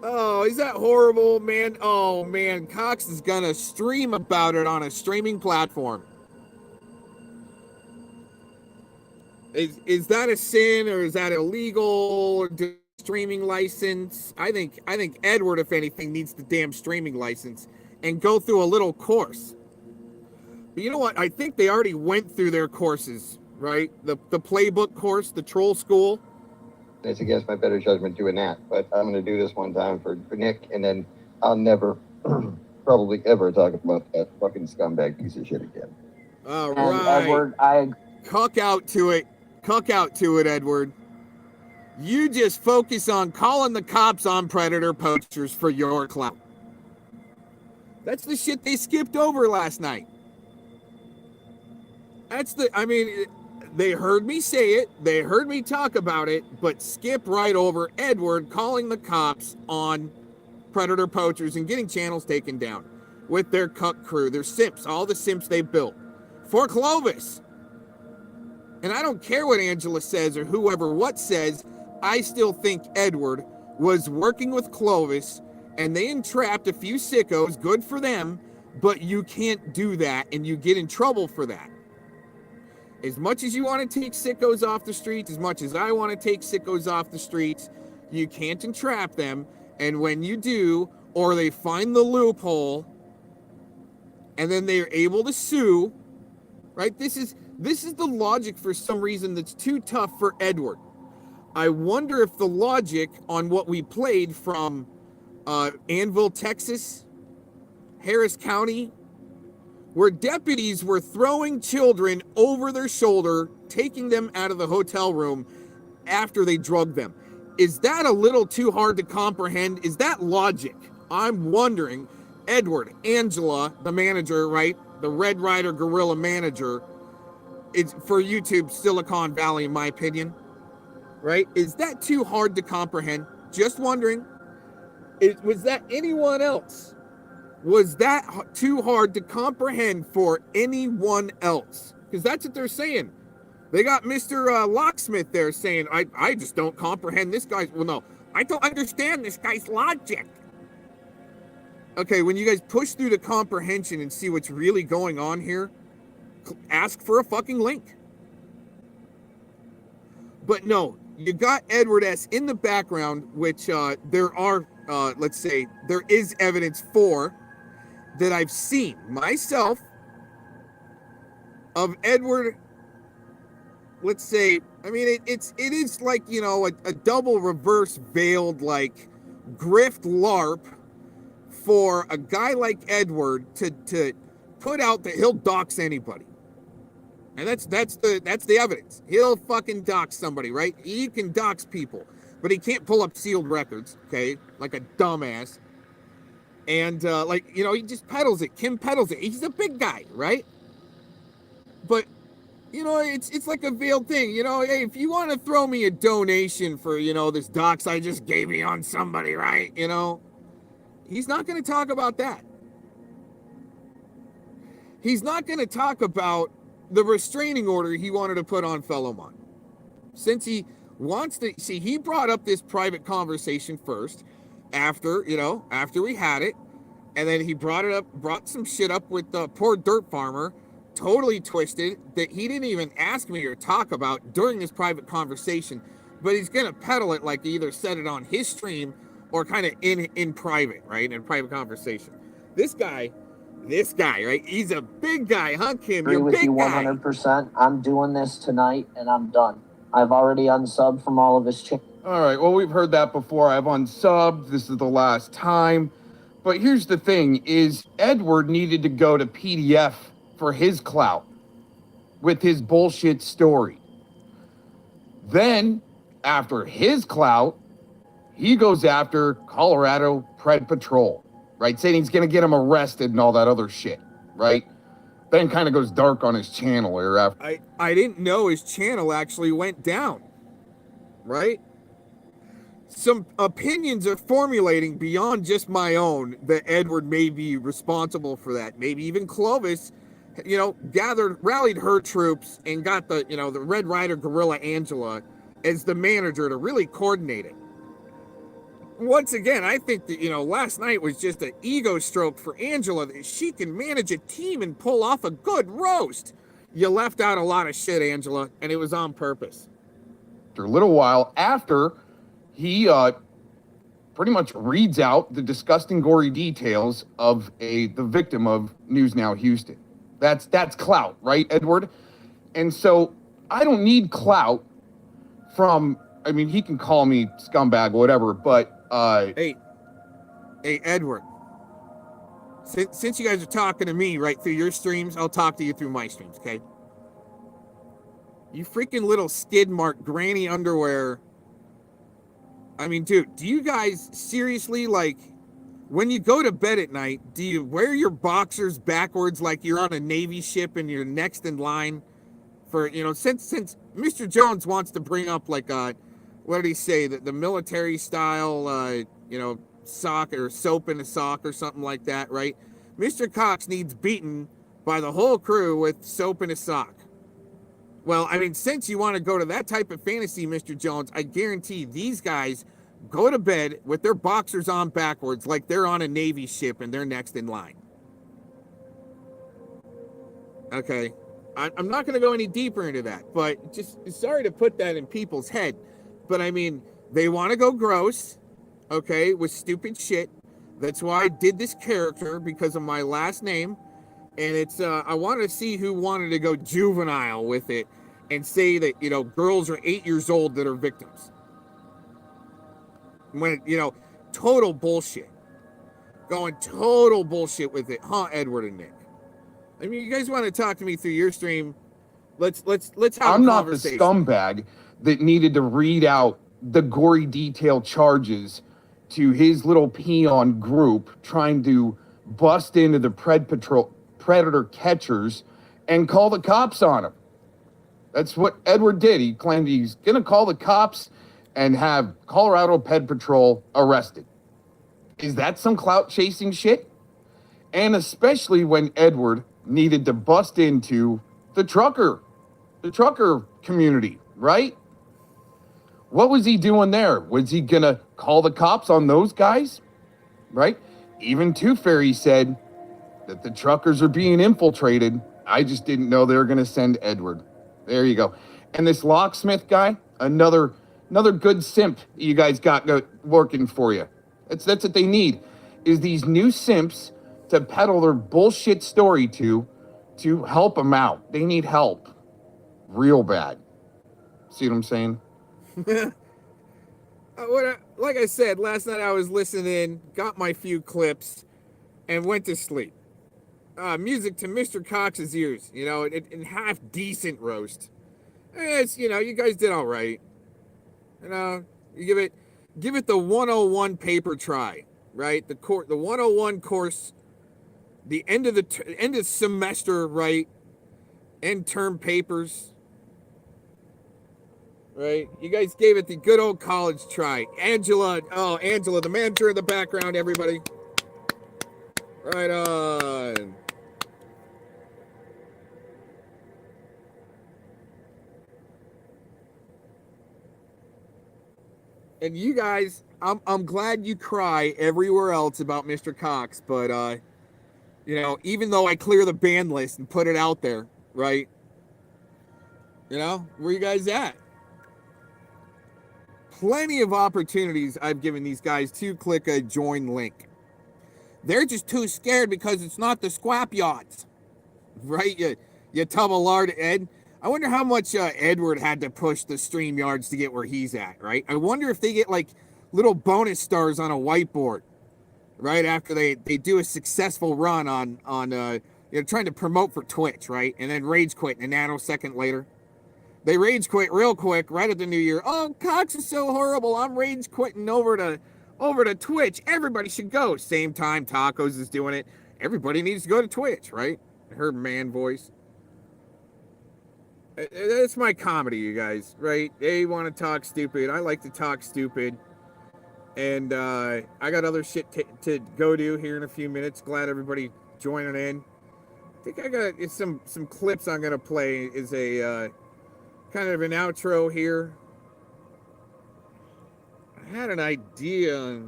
Oh, is that horrible, man? Oh, man, Cox is gonna stream about it on a streaming platform. Is that a sin, or is that illegal, or streaming license? I think Edward, if anything, needs the damn streaming license and go through a little course. But you know what? I think they already went through their courses, right? The playbook course, the troll school. It's against my better judgment doing that, but I'm going to do this one time for Nick, and then I'll never, probably ever talk about that fucking scumbag piece of shit again. All right. Edward, Cuck out to it. Cuck out to it, Edward. You just focus on calling the cops on predator poachers for your clout. That's the shit they skipped over last night. They heard me say it, they heard me talk about it, but skip right over Edward calling the cops on predator poachers and getting channels taken down with their cuck crew, their simps, all the simps they built for Clovis. And I don't care what Angela says or whoever what says, I still think Edward was working with Clovis and they entrapped a few sickos, good for them, but you can't do that and you get in trouble for that. As much as you want to take sickos off the streets, as much as I want to take sickos off the streets, you can't entrap them. And when you do, or they find the loophole, and then they're able to sue, right? This is the logic for some reason that's too tough for Edward. I wonder if the logic on what we played from Anvil, Texas, Harris County, where deputies were throwing children over their shoulder, taking them out of the hotel room after they drugged them. Is that a little too hard to comprehend? Is that logic? I'm wondering, Edward, Angela, the manager, right? The Red Ryder Gorilla manager, it's for YouTube, Silicon Valley, in my opinion, right? Is that too hard to comprehend? Just wondering. Was that anyone else? Was that too hard to comprehend for anyone else? Because that's what they're saying. They got Mr. Locksmith there saying, I just don't comprehend this guy's... Well, no, I don't understand this guy's logic. Okay, when you guys push through the comprehension and see what's really going on here, ask for a fucking link. But no, you got Edward S. in the background, which there are, let's say, there is evidence for... that I've seen myself of Edward, let's say, I mean, it is like, you know, a double reverse veiled, like, grift LARP for a guy like Edward to put out that he'll dox anybody. And that's the evidence. He'll fucking dox somebody, right? He can dox people, but he can't pull up sealed records, okay? Like a dumbass. And, like, you know, he just peddles it. Kim peddles it. He's a big guy, right? But, you know, it's like a veiled thing. You know, hey, if you want to throw me a donation for, you know, this dox I just gave me on somebody, right? You know, he's not going to talk about that. He's not going to talk about the restraining order he wanted to put on Fellowmont. Since he wants to, see, he brought up this private conversation first. After we had it, and then he brought some shit up with the poor dirt farmer, totally twisted, that he didn't even ask me or talk about during this private conversation, but he's gonna peddle it like he either said it on his stream or kind of in private, right, in private conversation. This guy, right, he's a big guy, huh, Kim? Agree with you 100%. I'm doing this tonight, and I'm done. I've already unsubbed from all of his channels. All right, well, we've heard that before. I've unsubbed. This is the last time. But here's the thing, is Edward needed to go to PDF for his clout with his bullshit story. Then, after his clout, he goes after Colorado Pred Patrol, right? Saying he's going to get him arrested and all that other shit, right? Then kind of goes dark on his channel here after. I didn't know his channel actually went down, right? Some opinions are formulating beyond just my own that Edward may be responsible for that. Maybe even Clovis, you know, rallied her troops and got the, you know, the Red Ryder Gorilla Angela as the manager to really coordinate it. once again, I think that, last night was just an ego stroke for Angela that she can manage a team and pull off a good roast. You left out a lot of shit, Angela, and it was on purpose. After a little while after he pretty much reads out the disgusting, gory details of the victim of News Now Houston. That's clout, right, Edward? And so I don't need clout from, I mean, he can call me scumbag, whatever, but Hey, Edward. Since you guys are talking to me right through your streams, I'll talk to you through my streams, okay? You freaking little skid mark granny underwear. I mean, dude, do you guys seriously, like, when you go to bed at night, do you wear your boxers backwards like you're on a Navy ship and you're next in line for, since Mr. Jones wants to bring up, like, what did he say, the military style, sock or soap in a sock or something like that, right? Mr. Cox needs beaten by the whole crew with soap in a sock. Well, I mean, since you want to go to that type of fantasy, Mr. Jones, I guarantee these guys go to bed with their boxers on backwards like they're on a Navy ship and they're next in line. Okay. I'm not going to go any deeper into that, but just sorry to put that in people's head. But I mean, they want to go gross, okay, with stupid shit. That's why I did this character, because of my last name. And it's, I wanted to see who wanted to go juvenile with it and say that, girls are 8 years old that are victims. When, total bullshit. Going total bullshit with it, huh, Edward and Nick? I mean, you guys want to talk to me through your stream? Let's have I'm a not the conversation. scumbag that needed to read out the gory detail charges to his little peon group trying to bust into the predator catchers and call the cops on him. That's what Edward did. He claimed he's going to call the cops and have Colorado Ped Patrol arrested. Is that some clout chasing shit? And especially when Edward needed to bust into the trucker community, right? What was he doing there? Was he going to call the cops on those guys? Right? Even Tooth Fairy said that the truckers are being infiltrated. I just didn't know they were going to send Edward. There you go. And this locksmith guy, another good simp you guys got working for you. That's what they need, is these new simps to peddle their bullshit story to help them out. They need help real bad. See what I'm saying? Like I said, last night I was listening, got my few clips, and went to sleep. Music to Mr. Cox's ears, in half decent roast. It's, you guys did all right. You give it the 101 paper try, right? The 101 course, the end of semester, right? End term papers, right? You guys gave it the good old college try. Angela, the manager in the background, everybody. Right on. And you guys, I'm glad you cry everywhere else about Mr. Cox, but even though I clear the ban list and put it out there, right? Where you guys at? Plenty of opportunities I've given these guys to click a join link. They're just too scared because it's not the squap yachts, right? You tub of lard, Ed. I wonder how much Edward had to push the stream yards to get where he's at, right? I wonder if they get like little bonus stars on a whiteboard, right? After they do a successful run on trying to promote for Twitch, right? And then rage quit a nanosecond later. They rage quit real quick right at the new year. Oh, Cox is so horrible. I'm rage quitting over to Twitch. Everybody should go. Same time Tacos is doing it. Everybody needs to go to Twitch, right? Her man voice. That's my comedy, you guys, right? They want to talk stupid. I like to talk stupid. And I got other shit to go do here in a few minutes. Glad everybody joining in. I think I got some clips I'm going to play is a kind of an outro here. I had an idea.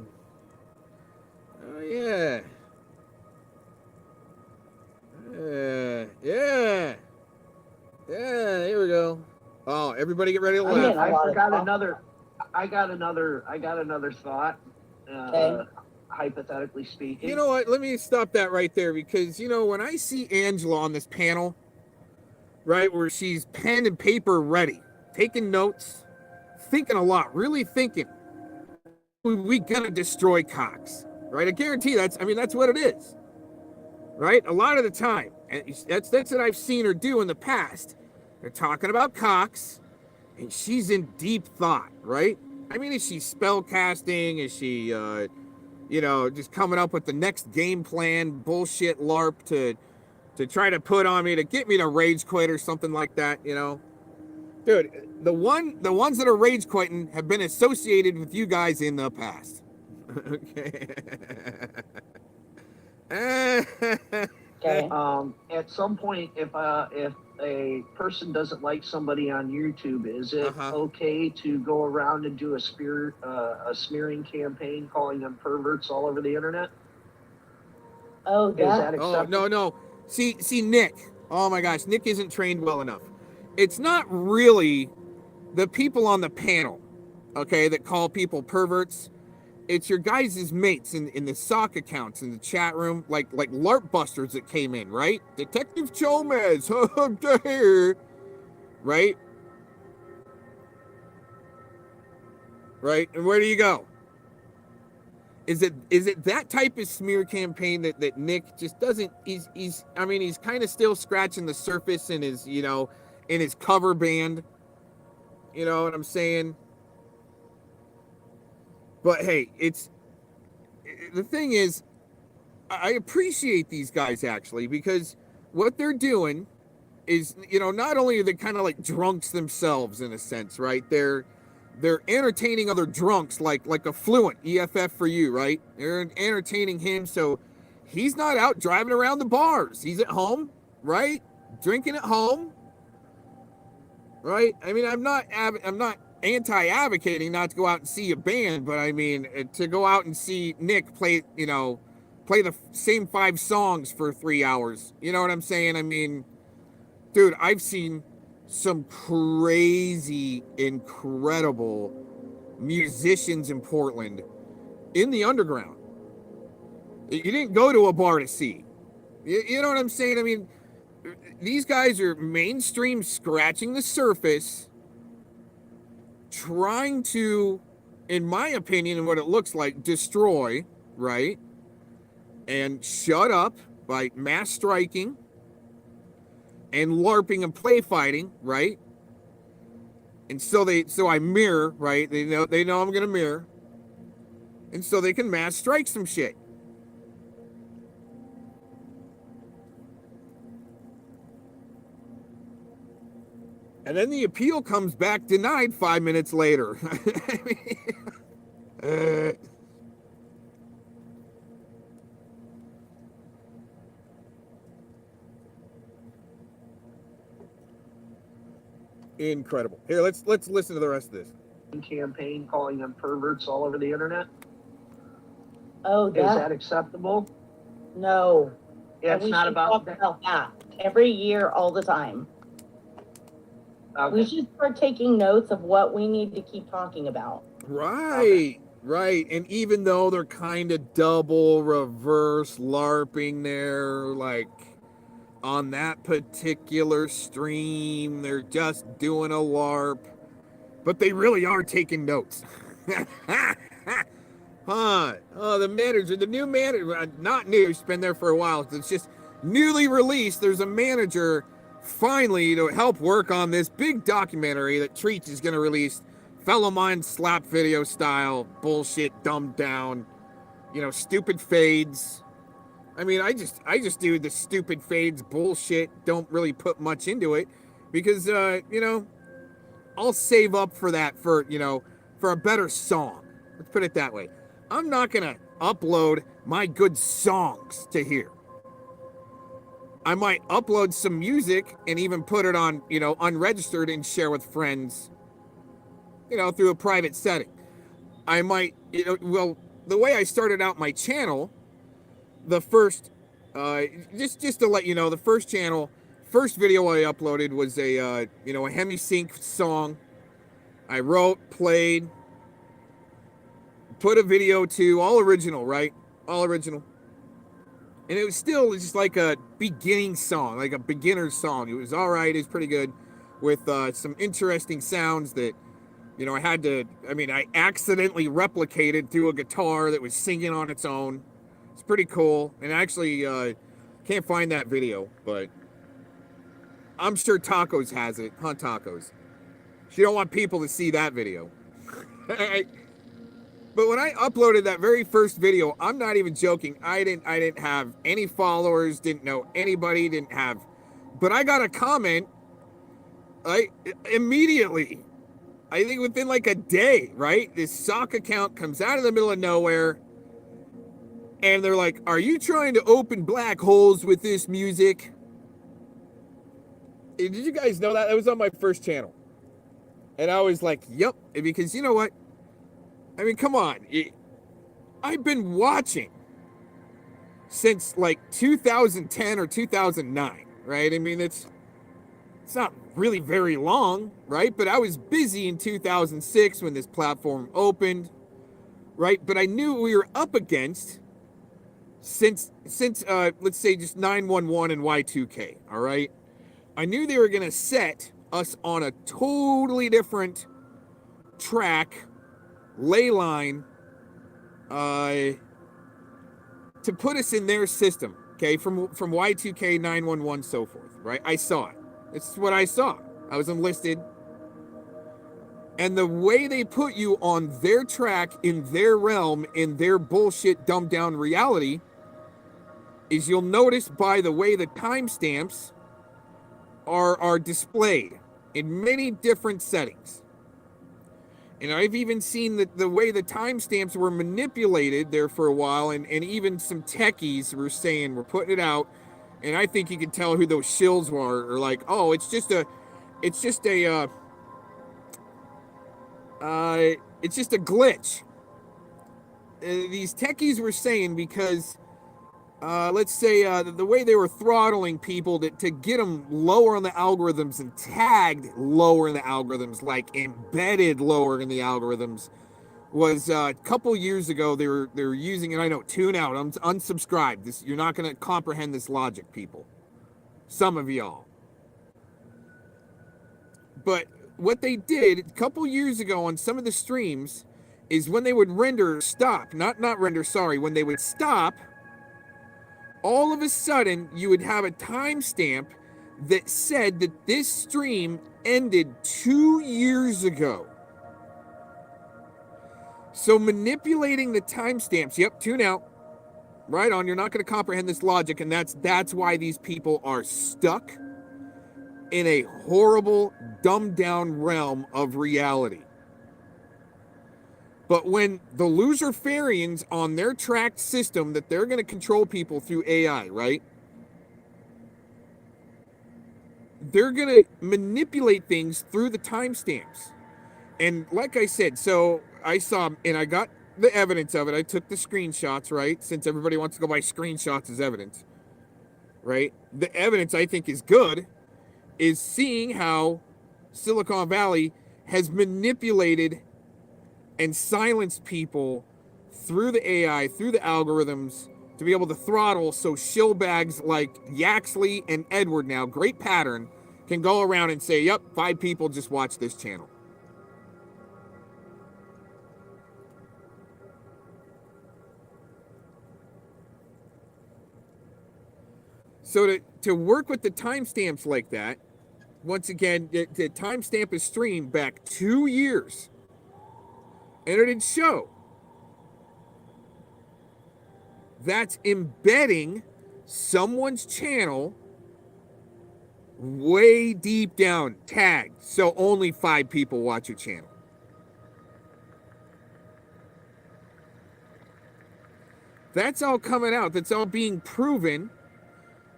Oh, yeah. Yeah. Yeah, here we go. Oh, everybody get ready to laugh. I got another thought. Hypothetically speaking. You know what? Let me stop that right there because, when I see Angela on this panel, right, where she's pen and paper ready, taking notes, thinking a lot, really thinking, we gonna destroy Cox, right? I guarantee that's what it is, right? A lot of the time, and that's what I've seen her do in the past. They're talking about Cox, and she's in deep thought, right? I mean, is she spell casting? Is she, just coming up with the next game plan, bullshit LARP to try to put on me to get me to rage quit or something like that, Dude, the ones that are rage quitting have been associated with you guys in the past. Okay. Okay. At some point, if a person doesn't like somebody on YouTube, is it okay to go around and do a smearing campaign calling them perverts all over the internet? Oh, is that acceptable? Oh, no. See, Nick. Oh my gosh, Nick isn't trained well enough. It's not really the people on the panel, okay, that call people perverts. It's your guys' mates in the sock accounts in the chat room, like LARP busters that came in, right? Detective Chomez, right? Right, and where do you go? Is it that type of smear campaign that Nick just doesn't? He's kind of still scratching the surface in his in his cover band. You know what I'm saying? But hey, the thing is, I appreciate these guys actually, because what they're doing is, not only are they kind of like drunks themselves in a sense, right? They're entertaining other drunks like Affluent, EFF for you, right? They're entertaining him, so he's not out driving around the bars. He's at home, right? Drinking at home, right? I mean, I'm not anti-advocating not to go out and see a band, but I mean, to go out and see Nick play the same 5 songs for 3 hours. You know what I'm saying? I mean, dude, I've seen some crazy, incredible musicians in Portland in the underground. You didn't go to a bar to see. You know what I'm saying? I mean, these guys are mainstream scratching the surface, trying to, in my opinion, and what it looks like, destroy, right? And shut up by mass striking and LARPing and play fighting, right? And so I mirror, right? They know I'm gonna mirror. And so they can mass strike some shit. And then the appeal comes back denied 5 minutes later. Incredible. Here, let's listen to the rest of this. Campaign calling them perverts all over the internet. Oh, is that acceptable? No. Yeah, it's not about that. Every year, all the time. Okay. We should start taking notes of what we need to keep talking about. Right, right. And even though they're kind of double reverse LARPing there, like on that particular stream, they're just doing a LARP, but they really are taking notes. Oh, the new manager, not new, she's been there for a while. It's just newly released. There's a manager finally to help work on this big documentary that Treach is going to release. Fellow Mind slap video style bullshit, dumbed down, stupid fades. I mean, I just do the stupid fades bullshit, don't really put much into it because, I'll save up for that for a better song. Let's put it that way. I'm not going to upload my good songs to here. I might upload some music and even put it on, unregistered and share with friends, through a private setting. I might, well, the way I started out my channel, the first, just to let you know, the first video I uploaded was a Hemi Sync song. I wrote, played, put a video to, all original, right? All original. And it was still just like a beginning song, like a beginner's song. It was all right. It was pretty good with some interesting sounds that, I accidentally replicated through a guitar that was singing on its own. It's pretty cool. And I actually can't find that video, but I'm sure Tacos has it. Hunt Tacos. She don't want people to see that video. But when I uploaded that very first video, I'm not even joking. I didn't have any followers, didn't know anybody, but I got a comment immediately. I think within like a day, right? This sock account comes out of the middle of nowhere, and they're like, "Are you trying to open black holes with this music?" Did you guys know that? That was on my first channel. And I was like, "Yep," because you know what? I mean, come on. I've been watching since like 2010 or 2009, right? I mean, it's not really very long, right? But I was busy in 2006 when this platform opened, right? But I knew we were up against since let's say just 911 and Y2K, all right? I knew they were going to set us on a totally different track, ley line, to put us in their system, okay, from Y2K, 911, so forth, right? I saw it. It's what I saw. I was enlisted. And the way they put you on their track, in their realm, in their bullshit dumbed down reality, is you'll notice by the way the timestamps are displayed in many different settings. And I've even seen the way the timestamps were manipulated there for a while, and even some techies were saying, we're putting it out, and I think you can tell who those shills were, or like, oh, it's just a glitch. These techies were saying because, let's say, the way they were throttling people to get them lower on the algorithms and tagged lower in the algorithms, like embedded lower in the algorithms, was a couple years ago. They were using it. I know, tune out, unsubscribe. You're not going to comprehend this logic, people. Some of y'all. But what they did a couple years ago on some of the streams is when they would when they would stop, all of a sudden you would have a timestamp that said that this stream ended 2 years ago. So manipulating the timestamps, yep, tune out. Right on, you're not going to comprehend this logic, and that's why these people are stuck in a horrible, dumbed down realm of reality. But when the Luciferians on their tracked system that they're going to control people through AI, right? They're going to manipulate things through the timestamps. And like I said, so I saw, and I got the evidence of it. I took the screenshots, right? Since everybody wants to go by screenshots as evidence, right? The evidence I think is good is seeing how Silicon Valley has manipulated and silenced people through the AI, through the algorithms, to be able to throttle so shillbags like Yaxley and Edward now, great pattern, can go around and say, yep, 5 people just watch this channel. So to work with the timestamps like that, once again, the timestamp is streamed back 2 years. And it did show. That's embedding someone's channel way deep down, tagged, so only 5 people watch your channel. That's all coming out. That's all being proven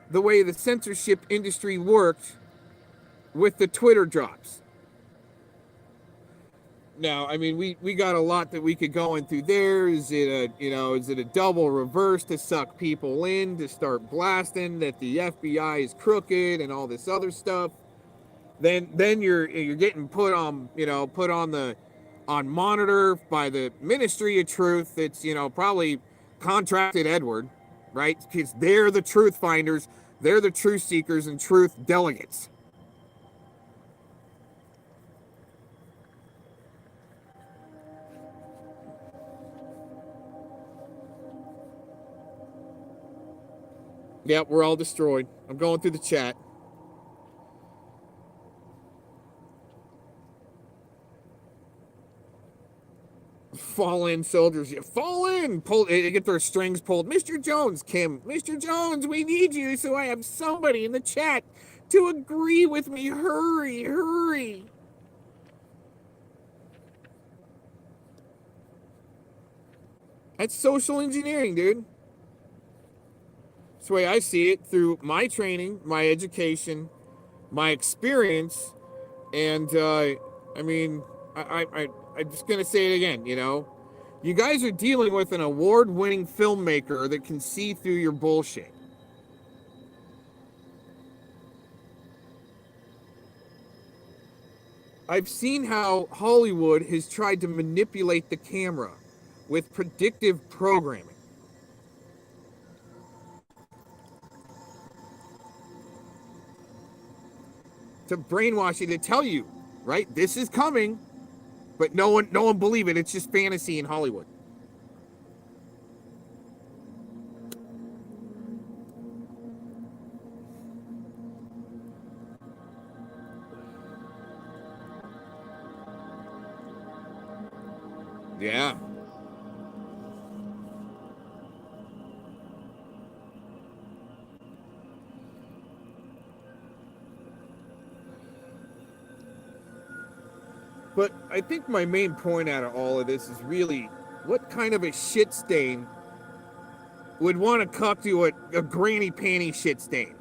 the way the censorship industry worked with the Twitter drops. Now, I mean, we got a lot that we could go into there. Is it a double reverse to suck people in, to start blasting that the FBI is crooked and all this other stuff? Then you're getting put on monitor by the Ministry of Truth. It's probably contracted Edward, right? Because they're the truth finders, they're the truth seekers and truth delegates. Yep, we're all destroyed. I'm going through the chat. Fall in, soldiers. Yeah, fall in. Pull. They get their strings pulled. Mr. Jones, Kim. Mr. Jones, we need you, so I have somebody in the chat to agree with me. Hurry, hurry. That's social engineering, dude. That's the way I see it, through my training, my education, my experience, and I'm just gonna say it again. You guys are dealing with an award-winning filmmaker that can see through your bullshit. I've seen how Hollywood has tried to manipulate the camera with predictive programming. To brainwash you, to tell you, right, this is coming, but no one believe it. It's just fantasy in Hollywood. Yeah. But I think my main point out of all of this is really, what kind of a shit stain would want to cuck to a granny panty shit stain?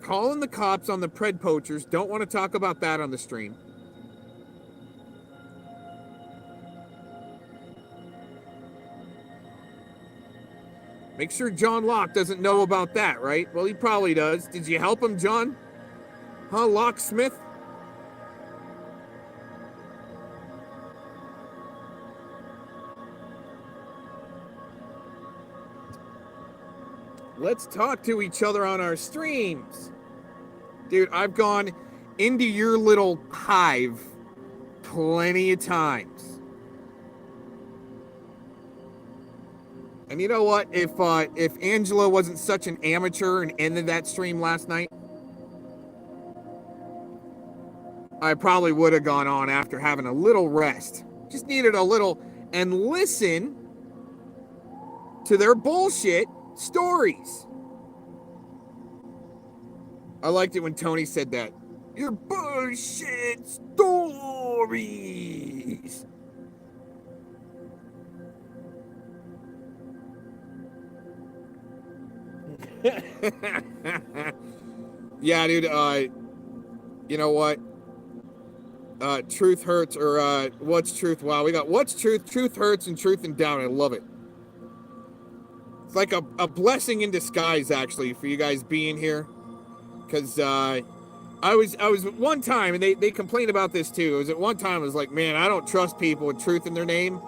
Calling the cops on the pred poachers. Don't want to talk about that on the stream. Make sure John Locke doesn't know about that, right? Well, he probably does. Did you help him, John? Huh, Locksmith? Let's talk to each other on our streams. Dude, I've gone into your little hive plenty of times. And you know what? If Angela wasn't such an amateur and ended that stream last night, I probably would have gone on after having a little rest. Just needed a little, and listen to their bullshit stories. I liked it when Tony said that. Your bullshit stories. Yeah, dude, you know what? Truth hurts, or what's truth? Wow, we got what's truth, truth hurts, and truth in doubt. I love it. It's like a blessing in disguise, actually, for you guys being here. Because I was one time, and they complained about this too. It was at one time, I was like, man, I don't trust people with truth in their name.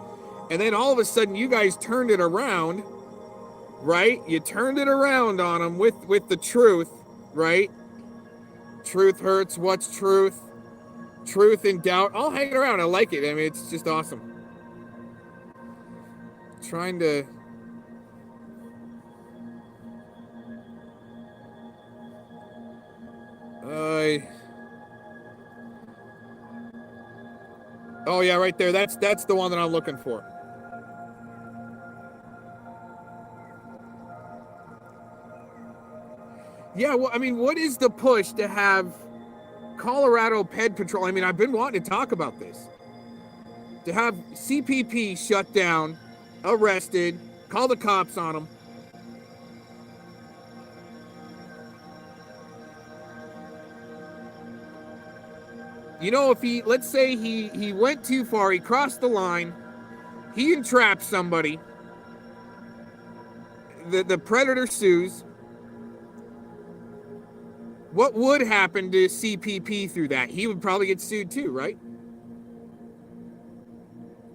And then all of a sudden, you guys turned it around, right? You turned it around on them with the truth, right? Truth hurts. What's truth? Truth in doubt. I'll hang around. I like it. I mean, it's just awesome. Trying to... Oh yeah, right there. That's the one that I'm looking for. Yeah, well, I mean, what is the push to have Colorado Ped Patrol? I mean, I've been wanting to talk about this. To have CPP shut down, arrested, call the cops on them. You know, if he, let's say he went too far, he crossed the line, he entrapped somebody, the predator sues, what would happen to CPP through that? He would probably get sued too, right?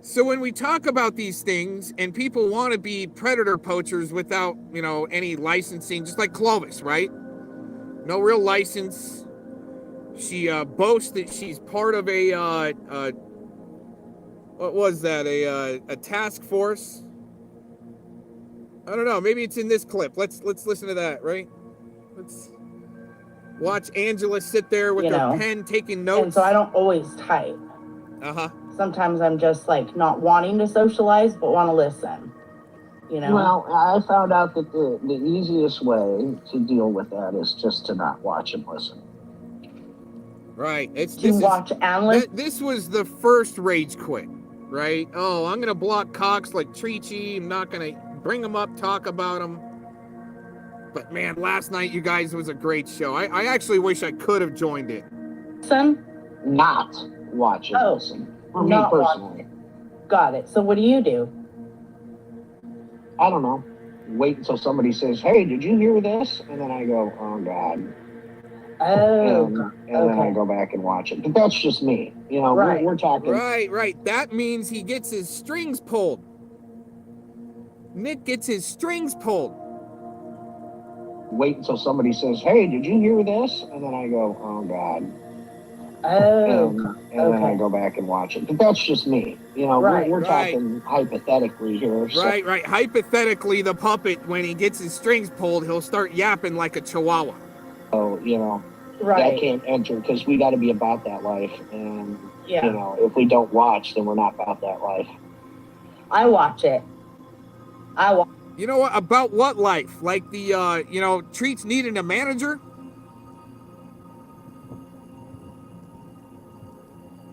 So when we talk about these things and people want to be predator poachers without, you know, any licensing, just like Clovis, right? No real license. She boasts that she's part of a what was that? A task force. I don't know. Maybe it's in this clip. Let's listen to that, right? Let's watch Angela sit there with her pen taking notes. And so I don't always type. Uh-huh. Sometimes I'm just like not wanting to socialize, but want to listen. You know? Well, I found out that the easiest way to deal with that is just to not watch and listen. Right. This was the first rage quit, right? Oh, I'm gonna block Cox like Treachy. I'm not gonna bring him up, talk about him. But man, last night you guys was a great show. I actually wish I could have joined it. Not watch and listen. For me personally. Got it. So what do you do? I don't know. Wait until somebody says, "Hey, did you hear this?" And then I go, "Oh God." Oh, and then I go back and watch it. But that's just me. You know, we're talking. Right. That means he gets his strings pulled. Nick gets his strings pulled. Wait until somebody says, "Hey, did you hear this?" And then I go, "Oh God." Oh, and then I go back and watch it. But that's just me. You know, we're talking hypothetically here. So. Right. Hypothetically, the puppet, when he gets his strings pulled, he'll start yapping like a chihuahua. So, you know, that can't enter because we got to be about that life. And, you know, if we don't watch, then we're not about that life. I watch it. You know what? About what life? Like the, you know, Treats needing a manager?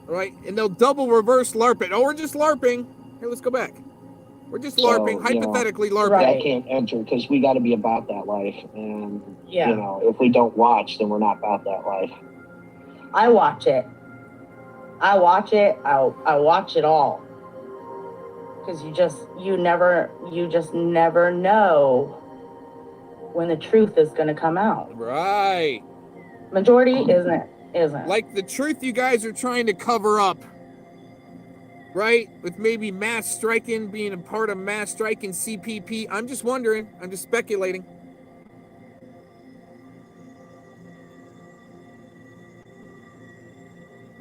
Right? And they'll double reverse LARP it. Oh, we're just LARPing. Here, let's go back. We're just LARPing, hypothetically LARPing. That can't enter because we got to be about that life. And, you know, if we don't watch, then we're not about that life. I watch it. I watch it all. Because you just never know when the truth is going to come out. Right. Majority isn't. Like the truth you guys are trying to cover up. Right? With maybe mass striking, being a part of mass striking CPP. I'm just wondering. I'm just speculating.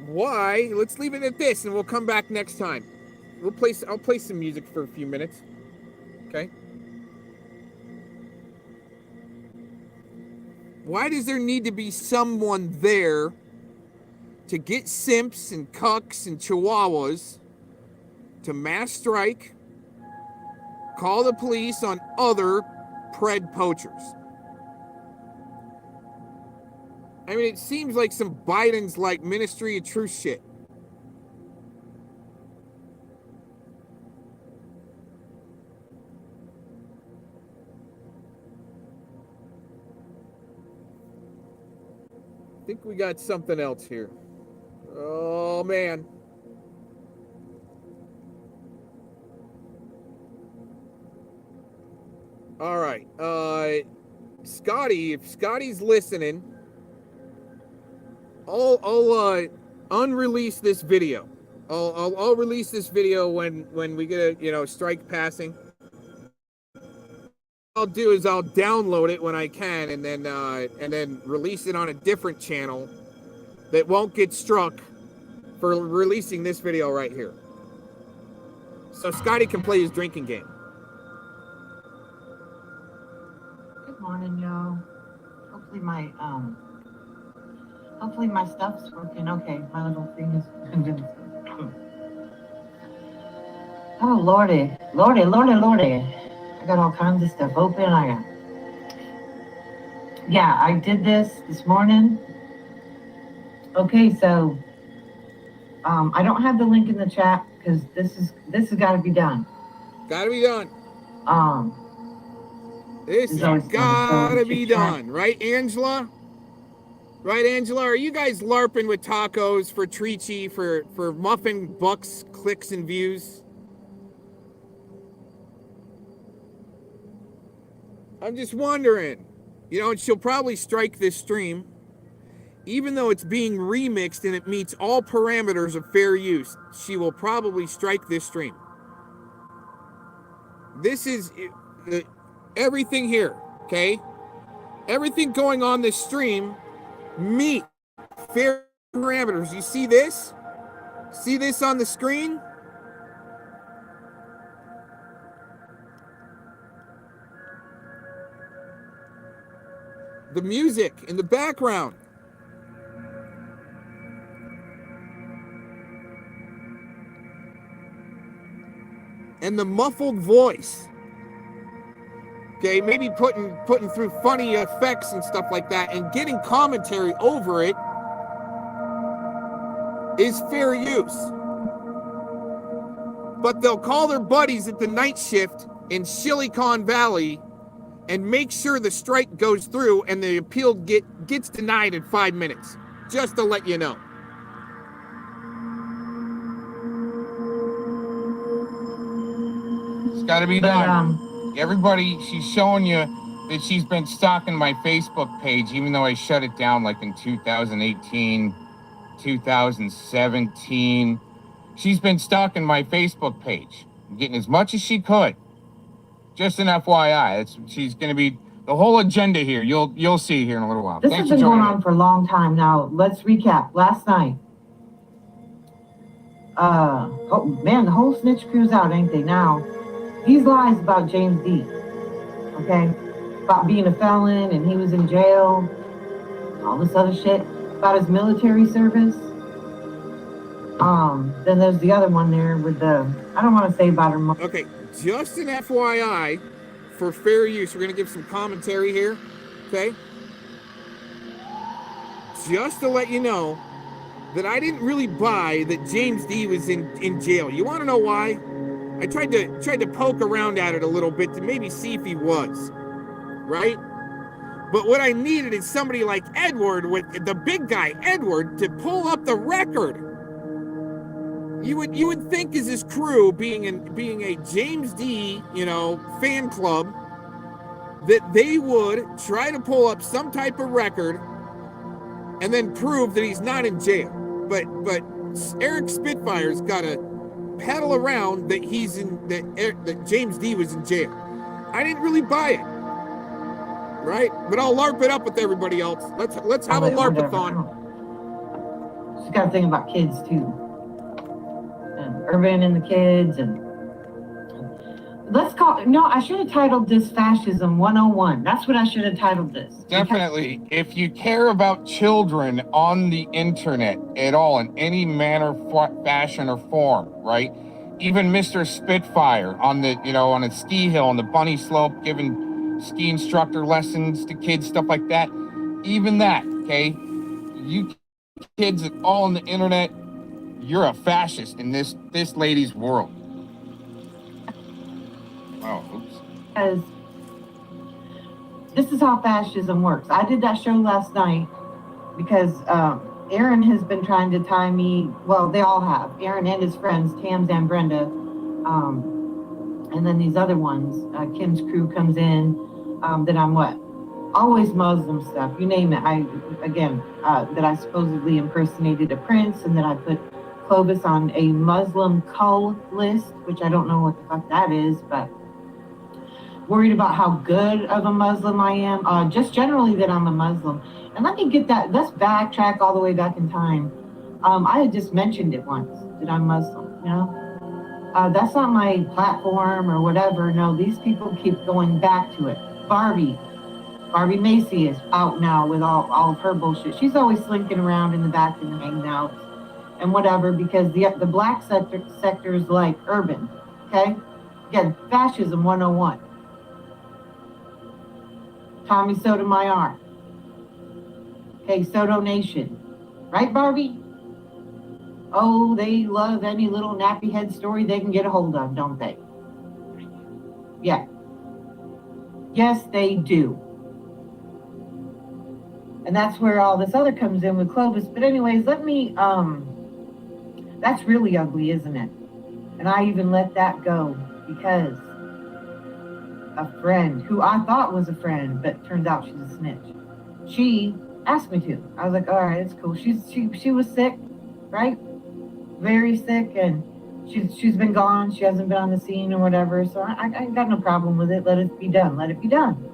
Why? Let's leave it at this and we'll come back next time. I'll play some music for a few minutes. Okay? Why does there need to be someone there to get simps and cucks and chihuahuas to mass strike, call the police on other pred poachers? I mean, it seems like some Biden's like Ministry of Truth shit. I think we got something else here. Oh, man. All right. Scotty, if Scotty's listening, I'll unrelease this video. I'll release this video when we get a, you know, strike passing. I'll do is I'll download it when I can and then release it on a different channel that won't get struck for releasing this video right here. So Scotty can play his drinking game. Good morning, y'all. Hopefully my stuff's working okay. My little thing is oh lordy. I got all kinds of stuff open. I did this morning. Okay, so I don't have the link in the chat because this has got to be done. Gotta be done. This has gotta be done, right, Angela? Right, Angela? Are you guys LARPing with tacos for Trici for muffin bucks, clicks, and views? I'm just wondering. You know, and she'll probably strike this stream, even though it's being remixed and it meets all parameters of fair use. She will probably strike this stream. This is everything here, okay? Everything going on this stream meet fair parameters. You see this? See this on the screen? The music in the background. And the muffled voice. Okay, maybe putting through funny effects and stuff like that and getting commentary over it is fair use. But they'll call their buddies at the night shift in Silicon Valley and make sure the strike goes through and the appeal gets denied in 5 minutes. Just to let you know. It's got to be done. Everybody, she's showing you that she's been stalking my Facebook page, even though I shut it down like in 2018, 2017. She's been stalking my Facebook page, getting as much as she could. Just an FYI, she's going to be the whole agenda here. You'll see here in a little while. This has been going on for a long time now. Let's recap. Last night, oh man, the whole snitch crew's out, ain't they? Now, these lies about James D. Okay, about being a felon and he was in jail, all this other shit about his military service. Then there's the other one there with the, I don't want to say about her. Okay, just an FYI for fair use. We're going to give some commentary here, okay? Just to let you know that I didn't really buy that James D was in jail. You want to know why? I tried to poke around at it a little bit to maybe see if he was, right? But what I needed is somebody like Edward, with the big guy Edward, to pull up the record. You would think, as his crew being a James D, fan club, that they would try to pull up some type of record and then prove that he's not in jail. But Eric Spitfire's got to peddle around that that James D was in jail. I didn't really buy it, right? But I'll LARP it up with everybody else. Let's have a LARP-a-thon. She's got to think about kids too. Urban and the kids, and I should have titled this Fascism 101. That's what I should have titled this. Definitely. If you care about children on the internet at all, in any manner, fashion, or form, right? Even Mr. Spitfire on on a ski hill on the bunny slope, giving ski instructor lessons to kids, stuff like that. Even that, okay? You kids all on the internet, you're a fascist in this lady's world. Oh, oops. Because this is how fascism works. I did that show last night because Aaron has been trying to tie me. Well, they all have. Aaron and his friends, Tams and Brenda, and then these other ones. Kim's crew comes in. That I'm always Muslim stuff. You name it. That I supposedly impersonated a prince, and that I put Clovis on a Muslim cull list, which I don't know what the fuck that is, but worried about how good of a Muslim I am, just generally that I'm a Muslim. And let's backtrack all the way back in time. I had just mentioned it once, that I'm Muslim, that's not my platform or whatever. No, these people keep going back to it. Barbie Macy is out now with all of her bullshit. She's always slinking around in the back and hanging out and whatever, because the black sector is like urban, okay? Again, Fascism 101. Tommy Sotomayor. Okay, Soto Nation. Right, Barbie? Oh, they love any little nappy head story they can get a hold of, don't they? Yeah. Yes, they do. And that's where all this other comes in with Clovis. But anyways, that's really ugly, isn't it? And I even let that go because a friend who I thought was a friend, but turns out she's a snitch. She asked me to. I was like, all right, it's cool. She was sick, right? Very sick, and she's been gone. She hasn't been on the scene or whatever. So I got no problem with it. Let it be done. Let it be done.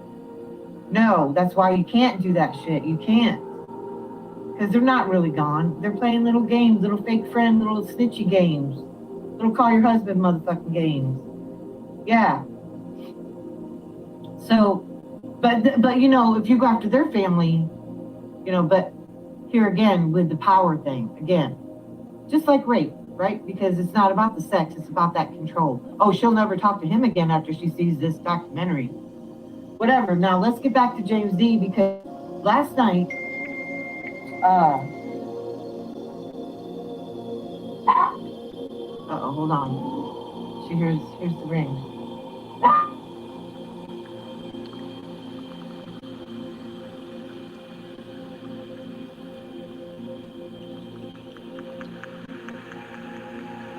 No, that's why you can't do that shit. You can't. Because they're not really gone. They're playing little games, little fake friend, little snitchy games. Little call your husband motherfucking games. Yeah. So, but you know, if you go after their family, you know, but here again with the power thing, again, just like rape, right? Because it's not about the sex, it's about that control. Oh, she'll never talk to him again after she sees this documentary. Whatever. Now let's get back to James D, because last night, hold on. Here's the ring.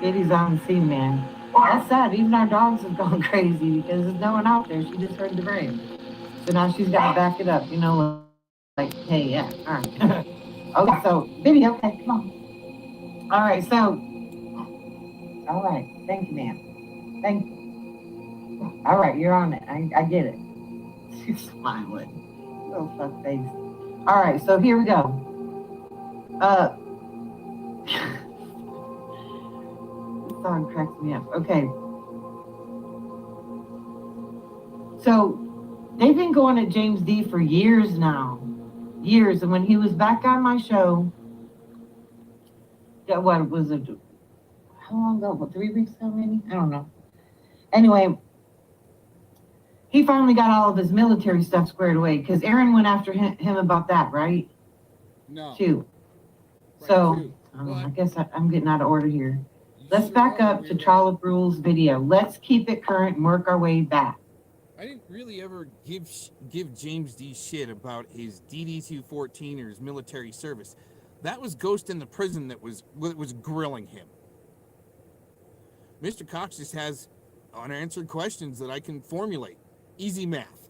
Kitty's on the scene, man. That's sad. Even our dogs have gone crazy because there's no one out there. She just heard the ring. So now she's got to back it up, you know, like, hey, yeah, all right. Okay, so, video, okay, come on. All right, so, all right, thank you, ma'am. Thank you. All right, you're on it. I get it. She's smiling. Little fuck face. All right, so here we go. This song cracks me up. Okay. So, they've been going at James D for years now. Years. And when he was back on my show, what was it? How long ago? What, 3 weeks ago, maybe? I don't know. Anyway, he finally got all of his military stuff squared away because Aaron went after him about that, right? No. Too. Right, so, I guess I'm getting out of order here. Let's back up to Trollop Rules video. Let's keep it current and work our way back. I didn't really ever give James D shit about his DD-214 or his military service. That was Ghost in the prison that was grilling him. Mr. Cox just has unanswered questions that I can formulate. Easy math.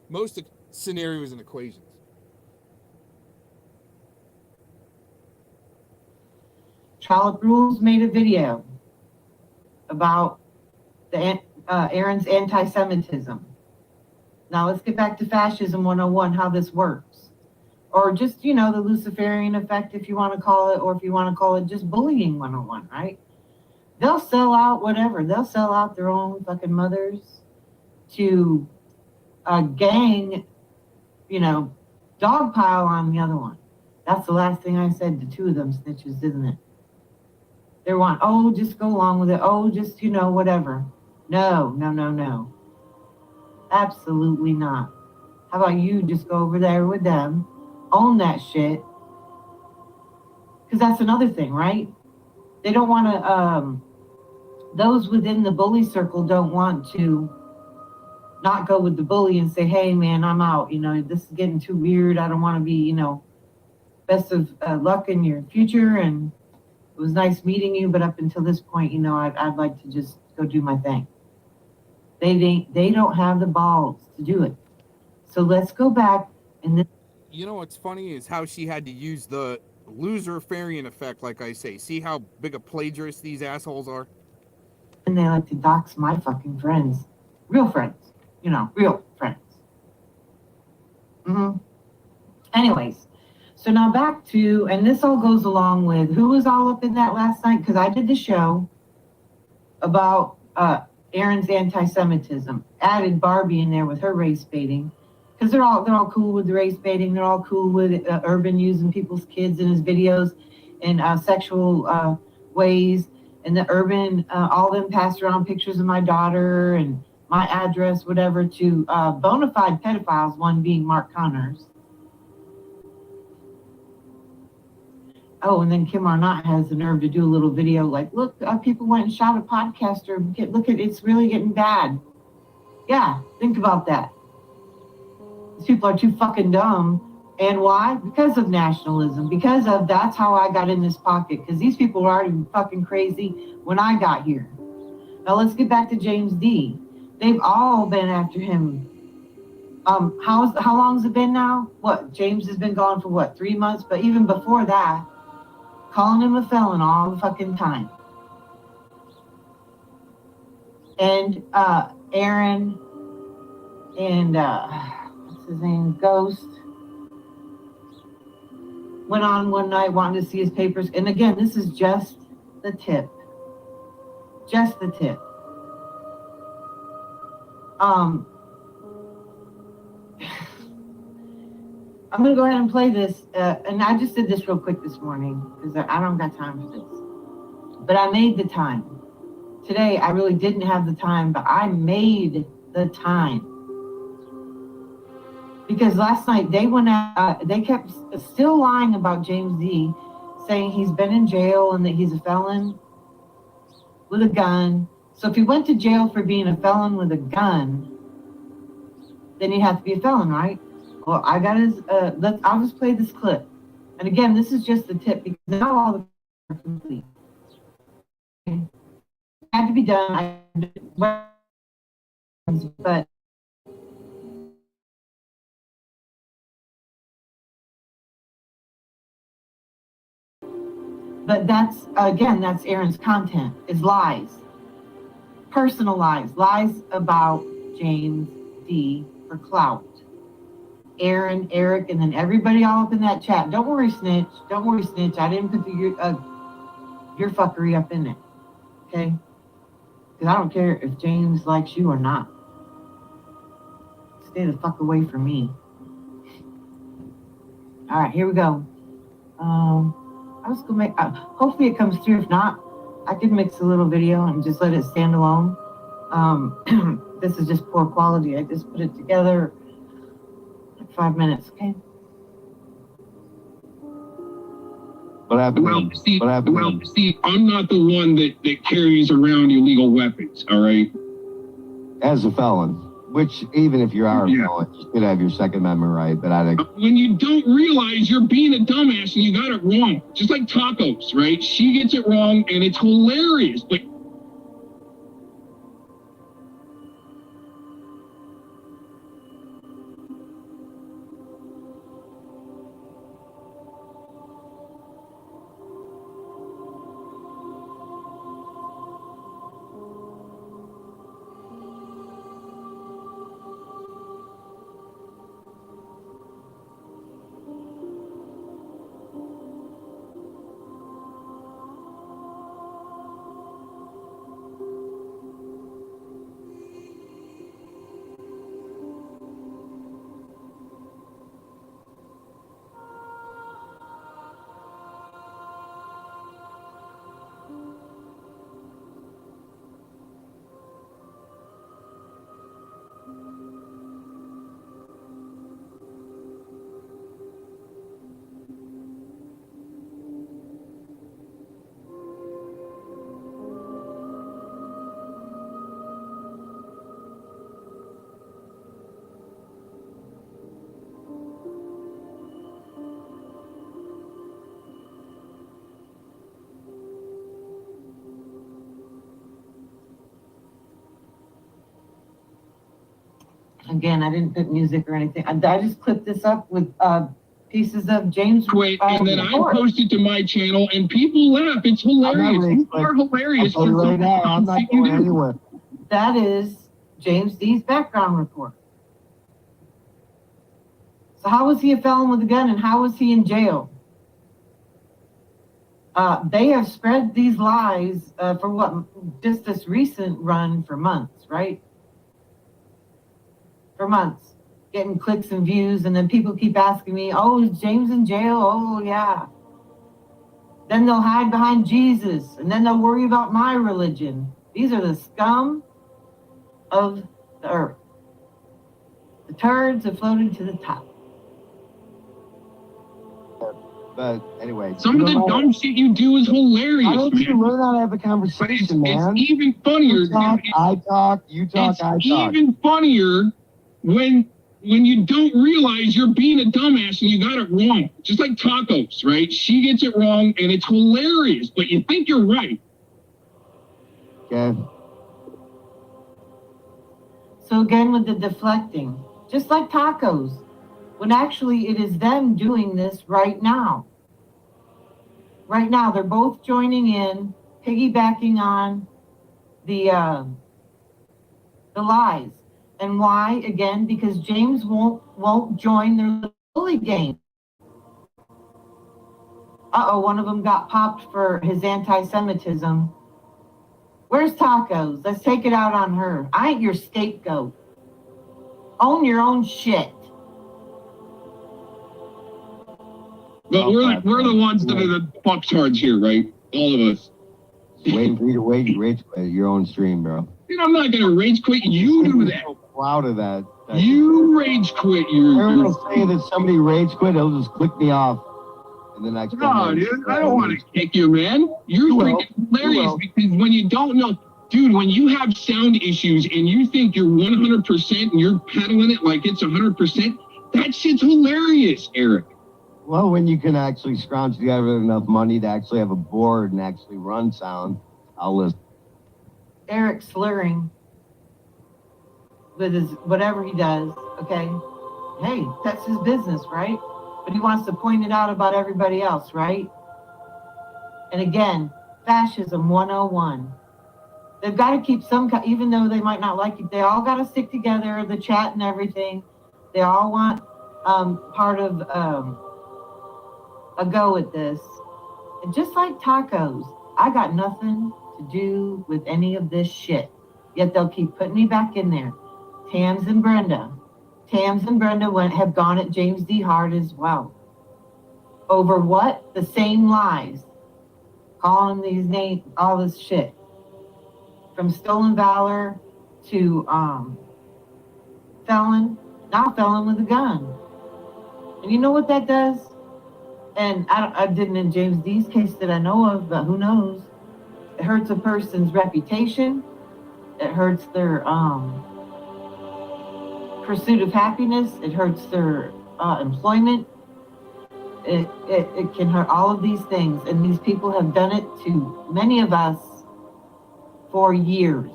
Most scenarios and equations. Trollop Rules made a video about the Aaron's anti-Semitism. Now let's get back to Fascism 101, how this works. Or just, you know, the Luciferian effect, if you want to call it, or if you want to call it just bullying 101, right? They'll sell out whatever. They'll sell out their own fucking mothers to a gang, you know, dogpile on the other one. That's the last thing I said to two of them snitches, isn't it? They want, oh, just go along with it. Oh, just, you know, whatever. No. Absolutely not. How about you just go over there with them, own that shit? Because that's another thing, right? They don't want to, those within the bully circle don't want to not go with the bully and say, hey, man, I'm out. You know, this is getting too weird. I don't want to be, you know, best of luck in your future. And it was nice meeting you. But up until this point, you know, I'd like to just go do my thing. They don't have the balls to do it. So let's go back and then. You know what's funny is how she had to use the Luciferian effect, like I say. See how big a plagiarist these assholes are? And they like to dox my fucking friends. Real friends. You know, real friends. Anyways, so now back to, and this all goes along with, who was all up in that last night? Because I did the show about Aaron's anti-Semitism. Added Barbie in there with her race baiting. Because they're all cool with the race baiting. They're all cool with Urban using people's kids in his videos in sexual ways. And the Urban, all them passed around pictures of my daughter and my address, whatever, to bona fide pedophiles, one being Mark Connors. Oh, and then Kim Arnott has the nerve to do a little video like, look, people went and shot a podcaster. Look at it's really getting bad. Yeah, think about that. These people are too fucking dumb. And why? Because of nationalism. Because of that's how I got in this pocket. Because these people were already fucking crazy when I got here. Now let's get back to James D. They've all been after him. How long's it been now? What? James has been gone for what? 3 months? But even before that, calling him a felon all the fucking time. And Aaron and what's his name? Ghost went on one night wanting to see his papers. And again, this is just the tip. Just the tip. I'm going to go ahead and play this. And I just did this real quick this morning because I don't got time for this. But I made the time. Today, I really didn't have the time, but I made the time. Because last night, they went out, they kept still lying about James D, saying he's been in jail and that he's a felon with a gun. So if he went to jail for being a felon with a gun, then he'd have to be a felon, right? Well, I got his, I'll just play this clip. And again, this is just the tip because not all the are complete. Okay. Had to be done, but that's, again, that's Aaron's content, is lies. Personal lies. Lies about James D for clout. Aaron, Eric, and then everybody all up in that chat. Don't worry, Snitch. Don't worry, Snitch. I didn't put your fuckery up in it. Okay? Because I don't care if James likes you or not. Stay the fuck away from me. All right, here we go. I was gonna make. Hopefully it comes through. If not, I could mix a little video and just let it stand alone. This is just poor quality. I just put it together. 5 minutes. Okay. What happened? Well, see, I'm not the one that carries around illegal weapons, all right? As a felon, which even if you are a felon, you should have your Second Amendment right, but I think... When you don't realize you're being a dumbass and you got it wrong, just like Tacos, right? She gets it wrong and it's hilarious, but... Again, I didn't put music or anything. I just clipped this up with pieces of James. Wait, and then I posted to my channel, and people laugh. It's hilarious. You are hilarious. Right now, I'm not going anywhere. That is James D's background report. So how was he a felon with a gun, and how was he in jail? They have spread these lies for what, just this recent run for months, right? For months, getting clicks and views, and then people keep asking me, oh, is James in jail? Oh, yeah. Then they'll hide behind Jesus, and then they'll worry about my religion. These are the scum of the earth. The turds have floated to the top. But anyway. Some of the dumb shit you do is hilarious, Why don't man. you learn how to have a conversation, man? It's even funnier. You talk, I talk, you talk, I talk. It's even funnier when when you don't realize you're being a dumbass and you got it wrong. Just like tacos, right? She gets it wrong and it's hilarious, but you think you're right. Okay. So again, with the deflecting, just like tacos, when actually it is them doing this right now. Right now, they're both joining in, piggybacking on the lies. And why? Again, because James won't join their bully game. One of them got popped for his anti-Semitism. Where's tacos? Let's take it out on her. I ain't your scapegoat. Own your own shit. But we're the ones that are the fucktards here, right? All of us. Waiting for you to rage quit your own stream, bro. Dude, I'm not gonna rage quit. You do that. So proud of that. You rage quit. You're say that somebody rage quit, he'll just click me off. And then I No, dude, I don't want to kick you, man. You're freaking hilarious because when you don't know, dude, when you have sound issues and you think you're 100% and you're peddling it like it's 100%, that shit's hilarious, Eric. Well, when you can actually scrounge together enough money to actually have a board and actually run sound, I'll listen. Eric slurring with his whatever he does, okay? Hey, that's his business, right? But he wants to point it out about everybody else, right? And again, fascism 101. They've got to keep even though they might not like it, they all got to stick together, the chat and everything. They all want part of a go at this. And just like tacos, I got nothing to do with any of this shit. Yet they'll keep putting me back in there. Tams and Brenda have gone at James D. Hart as well. Over what? The same lies. Calling him these names, all this shit. From stolen valor to felon, now felon with a gun. And you know what that does? And I didn't in James D's case that I know of, but who knows? It hurts a person's reputation. It hurts their pursuit of happiness. It hurts their employment. It can hurt all of these things. And these people have done it to many of us for years.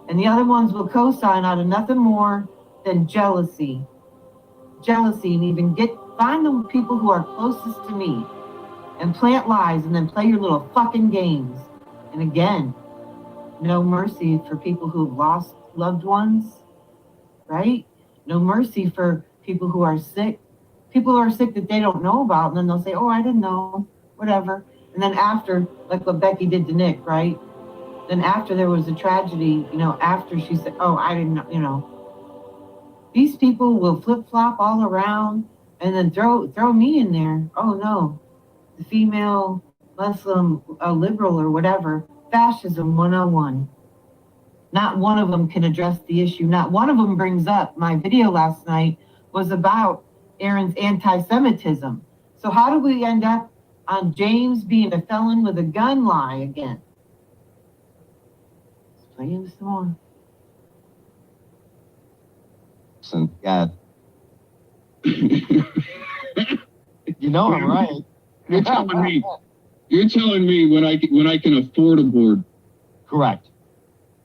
And the other ones will co-sign out of nothing more than jealousy. Jealousy, and even find the people who are closest to me and plant lies and then play your little fucking games. And again, no mercy for people who have lost loved ones, right? No mercy for people who are sick. People who are sick that they don't know about, and then they'll say, oh, I didn't know, whatever. And then after, like what Becky did to Nick, right? Then after there was a tragedy, after she said, oh, I didn't know, these people will flip-flop all around and then throw me in there. Oh, no, the female Muslim liberal or whatever, fascism 101. Not one of them can address the issue. Not one of them brings up, my video last night was about Aaron's anti-Semitism. So how do we end up on James being a felon with a gun lie again? Let's play him some more. Yeah. I'm right. You're telling me when I can afford a board. Correct.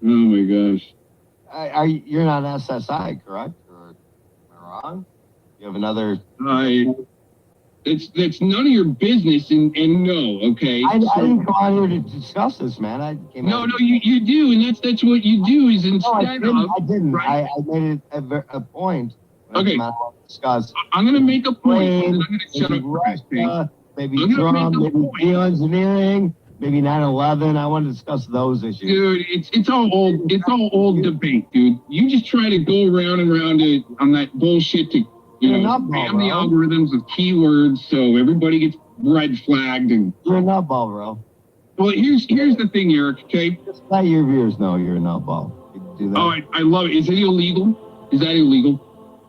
Oh my gosh. You're not SSI, correct? Or am I wrong? You have another. That's none of your business, and no, okay. I didn't come out here to discuss this, man. You do, and that's what you do is instead I didn't. Right? I made it a point. Okay. Discuss. I'm gonna make a point. I'm gonna shut up. Russia, maybe Trump, maybe geoengineering, maybe 9/11. I want to discuss those issues. Dude, it's all old. It's all old debate, dude. You just try to go around and around it on that bullshit to spam the algorithms with keywords so everybody gets red flagged and. You're a nutball, bro. Well, here's the thing, Eric. Okay. Just let your viewers know you're a nutball. You can do that. Oh, I love it. Is it illegal? Is that illegal?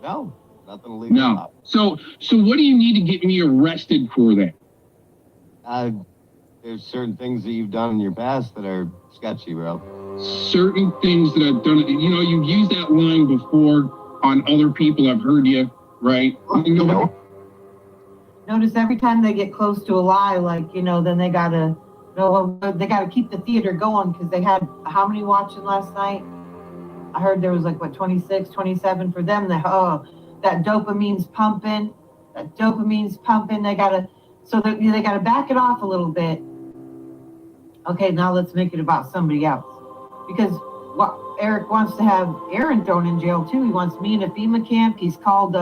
No, nothing illegal. No. So what do you need to get me arrested for that? There's certain things that you've done in your past that are sketchy, bro. Certain things that I've done. You've used that line before. on other people. I've heard you, right? You know, Notice every time they get close to a lie, like, then they gotta keep the theater going because they had how many watching last night? I heard there was 26, 27 for them. That dopamine's pumping. They gotta back it off a little bit. Okay, now let's make it about somebody else. Because Eric wants to have Aaron thrown in jail too. He wants me in a FEMA camp. He's called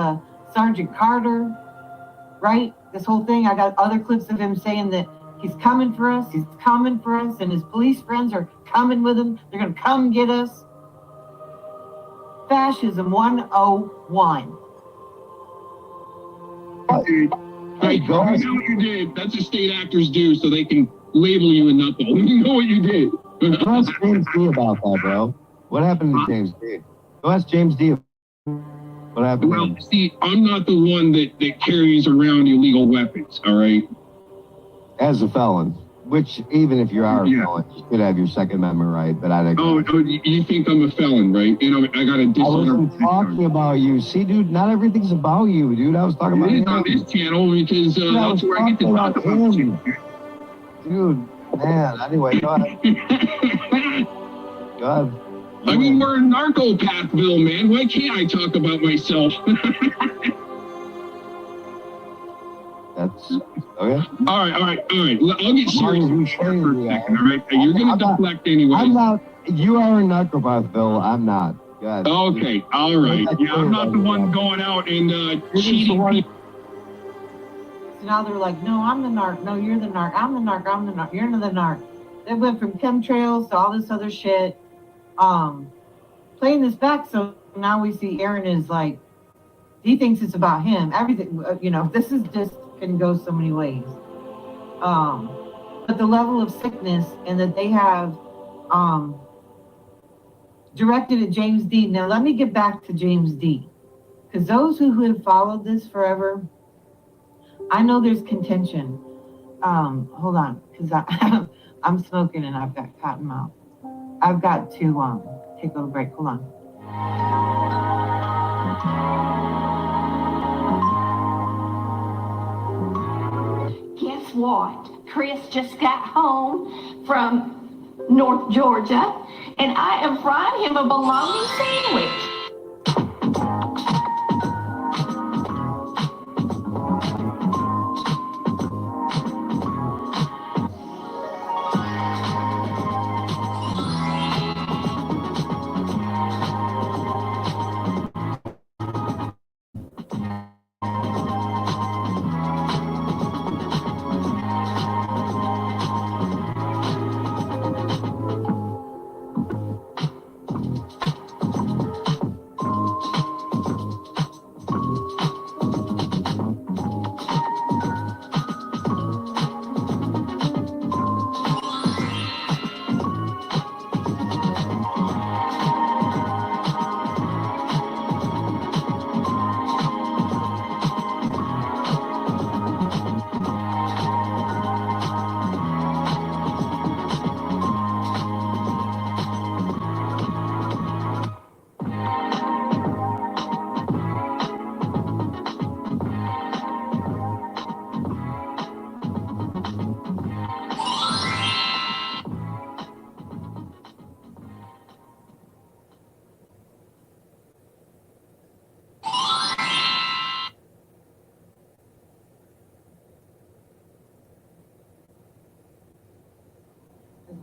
Sergeant Carter, right? This whole thing. I got other clips of him saying that he's coming for us, and his police friends are coming with him. They're gonna come get us. Fascism 101. Dude, you know what you did. That's what state actors do so they can label you a nutball. You know what you did. Ask James D about that, bro. What happened to James D? Go ask James D. What happened to him? See, I'm not the one that carries around illegal weapons, all right? As a felon, which even if you are a felon, you should have your Second Amendment right, but I think... Oh, you think I'm a felon, right? I got a dishonor. I wasn't talking about you. See, dude, not everything's about you, dude. I was talking about him. On this channel because that's where I get to talk about him. Dude, man, anyway, go ahead. Go ahead. I mean, we're in Narcopathville, man. Why can't I talk about myself? That's okay. All right. I'll get serious for a second, all right? You're going to deflect anyway. I'm not. You are in Narcopathville. I'm not. God. Okay, all right. Yeah, I'm not the one going out and cheating people. So now they're like, no, I'm the narc. No, you're the narc. I'm the narc. I'm the narc. You're the narc. They went from chemtrails to all this other shit. Playing this back, so now we see Aaron is like, he thinks it's about him. Everything, this is just can go so many ways. But the level of sickness and that they have directed at James D. Now let me get back to James D. Because those who have followed this forever, I know there's contention. Hold on, because I'm smoking and I've got cotton mouth. I've got to take a little break. Hold on. Guess what? Chris just got home from North Georgia, and I am frying him a bologna sandwich.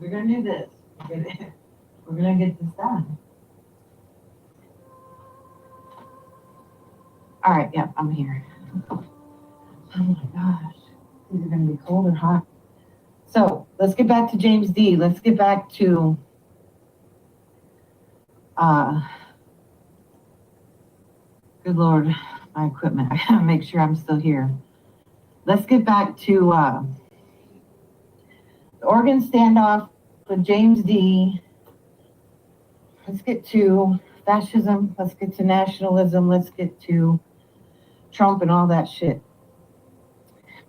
We're going to do this. We're going to get this done. All right, yeah, I'm here. Oh my gosh. These are going to be cold or hot. So let's get back to James D. Let's get back to good Lord, my equipment. I gotta make sure I'm still here. Let's get back to the Oregon standoff with James D. Let's get to fascism. Let's get to nationalism. Let's get to Trump and all that shit.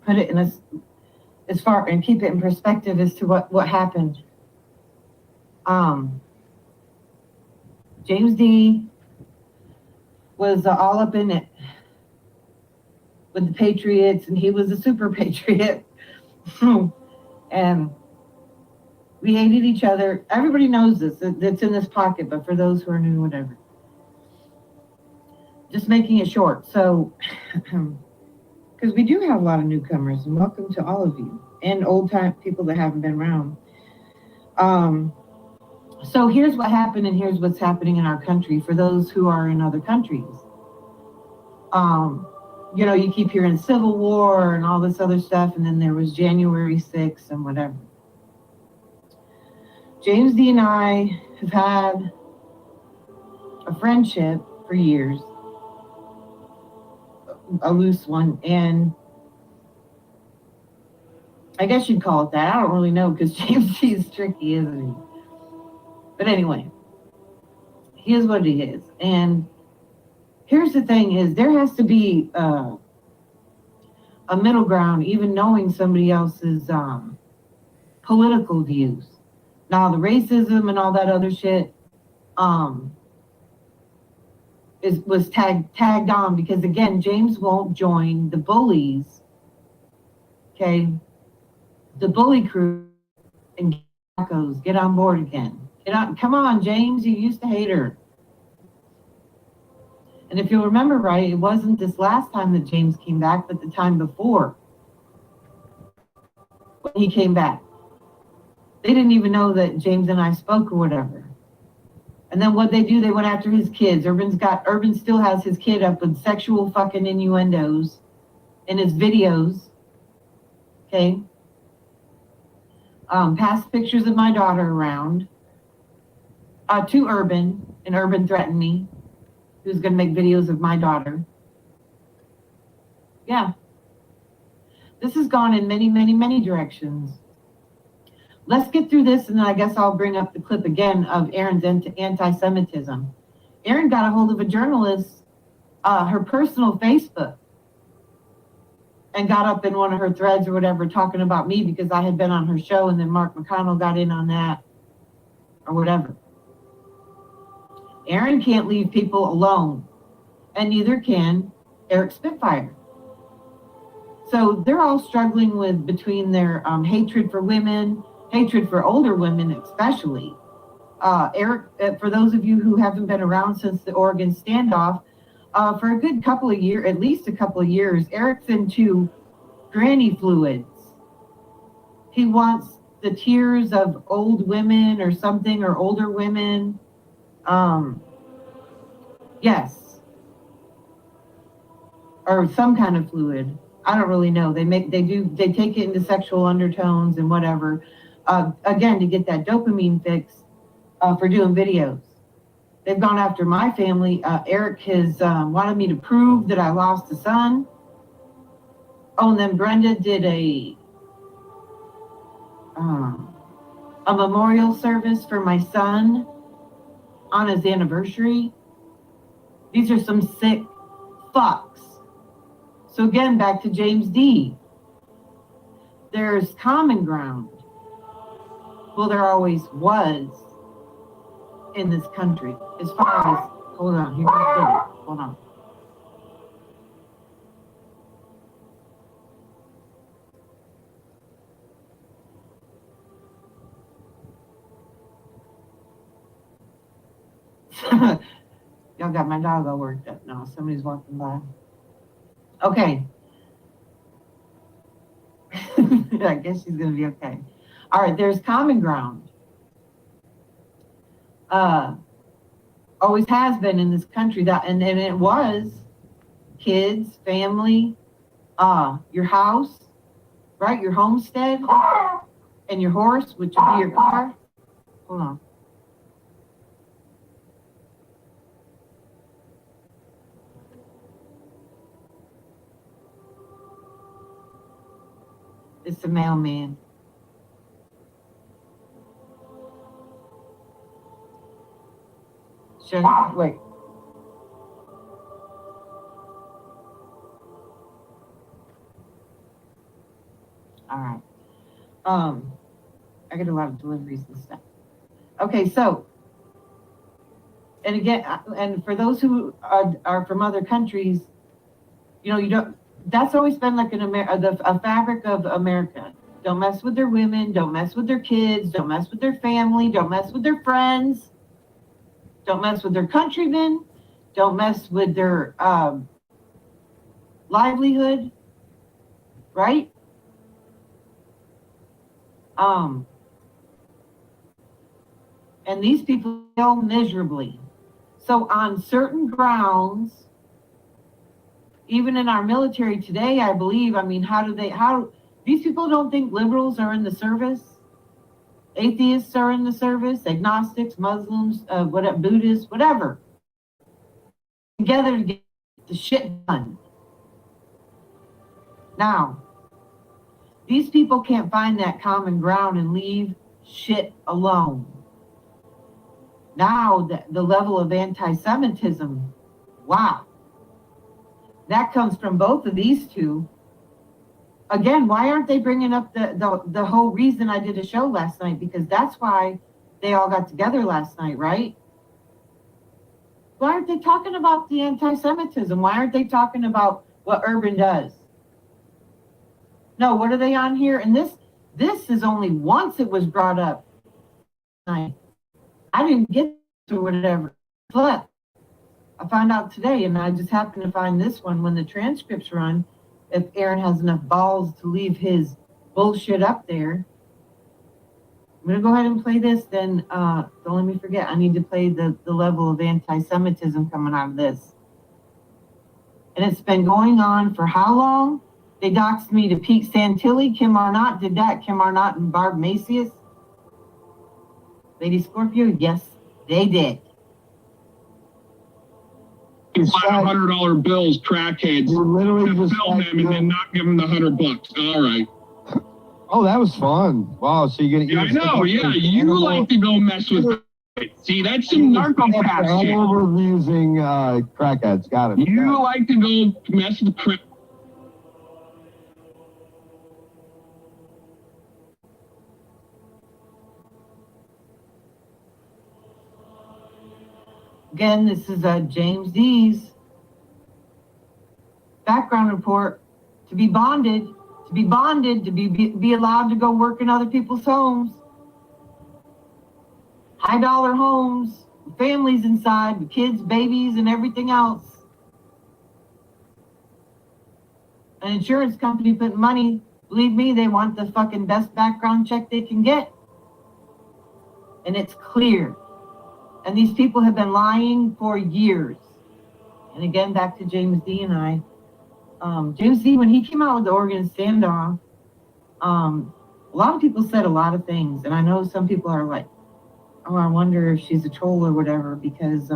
Put it in as far and keep it in perspective as to what happened. James D. was all up in it with the Patriots, and he was a super patriot. And we hated each other. Everybody knows this. It's in this pocket, but for those who are new, whatever. Just making it short. So, because we do have a lot of newcomers, and welcome to all of you, and old-time people that haven't been around. So here's what happened, and here's what's happening in our country for those who are in other countries. You know, you keep hearing Civil War and all this other stuff, and then there was January 6th and whatever. James D and I have had a friendship for years, a loose one, and I guess you'd call it that. I don't really know, because James D is tricky, isn't he? But anyway, he is what he is. And here's the thing is, there has to be a middle ground, even knowing somebody else's political views. Now, the racism and all that other shit was tagged on, because again, James won't join the bullies, okay? The bully crew, and get on board again. Come on, James, you used to hate her. And if you'll remember right, it wasn't this last time that James came back, but the time before when he came back. They didn't even know that James and I spoke or whatever. And then what they do, they went after his kids. Urban still has his kid up with sexual fucking innuendos in his videos. Okay. Passed pictures of my daughter around to Urban, and Urban threatened me. He was going to make videos of my daughter. Yeah. This has gone in many, many, many directions. Let's get through this, and then I guess I'll bring up the clip again of Erin's anti-Semitism. Erin got a hold of a journalist, her personal Facebook, and got up in one of her threads or whatever talking about me because I had been on her show, and then Mark McConnell got in on that or whatever. Erin can't leave people alone, and neither can Eric Spitfire. So they're all struggling with between their hatred for women, hatred for older women especially. Eric, for those of you who haven't been around since the Oregon standoff, for a good couple of years, at least a couple of years, Eric's into granny fluids. He wants the tears of old women or something, or older women. Yes. Or some kind of fluid. I don't really know. They take it into sexual undertones and whatever. Again, to get that dopamine fix for doing videos. They've gone after my family. Eric has wanted me to prove that I lost a son. Oh, and then Brenda did a memorial service for my son on his anniversary. These are some sick fucks. So again, back to James D. There's common ground. Well, there always was in this country. As far as, hold on, here comes Billy. Hold on. Y'all got my dog all worked up now. Somebody's walking by. Okay. I guess she's going to be okay. All right, there's common ground. Always has been in this country. And it was kids, family, your house, right? Your homestead, and your horse, which would be your car. Hold on. It's the mailman. Wait. All right. I get a lot of deliveries and stuff. Okay, so and again, and for those who are from other countries, you don't, that's always been like a fabric of America. Don't mess with their women, don't mess with their kids, don't mess with their family, don't mess with their friends, don't mess with their countrymen, don't mess with their livelihood, right? And these people fail miserably. So on certain grounds, even in our military today, I believe, I mean, these people don't think liberals are in the service. Atheists are in the service, agnostics, Muslims, whatever, Buddhists, whatever. Together to get the shit done. Now, these people can't find that common ground and leave shit alone. Now, the level of anti-Semitism, wow. That comes from both of these two. Again, why aren't they bringing up the whole reason I did a show last night? Because that's why they all got together last night, right? Why aren't they talking about the anti-Semitism? Why aren't they talking about what Urban does? No, what are they on here? And this is only once it was brought up. I didn't get to whatever. But I found out today, and I just happened to find this one when the transcripts run, if Aaron has enough balls to leave his bullshit up there. I'm going to go ahead and play this, then don't let me forget, I need to play the level of anti-Semitism coming out of this. And it's been going on for how long? They doxed me to Pete Santilli. Kim Arnott did that. Kim Arnott and Barb Macias. Lady Scorpio, yes, they did. $500 bills, crackheads. You literally to just film them and then not give them the $100. All right. Oh, that was fun. Wow. So you're Yeah, I know. Yeah, you like to go mess with. See, that's some narco pass shit. I'm overusing crackheads. Got it. You like to go mess with crack. Again, this is James D's background report. To be bonded, to be allowed to go work in other people's homes. High dollar homes, families inside, with kids, babies, and everything else. An insurance company put money, believe me, they want the fucking best background check they can get. And it's clear. And these people have been lying for years. And again, back to James D and I. James D, when he came out with the Oregon standoff, a lot of people said a lot of things. And I know some people are like, oh, I wonder if she's a troll or whatever, because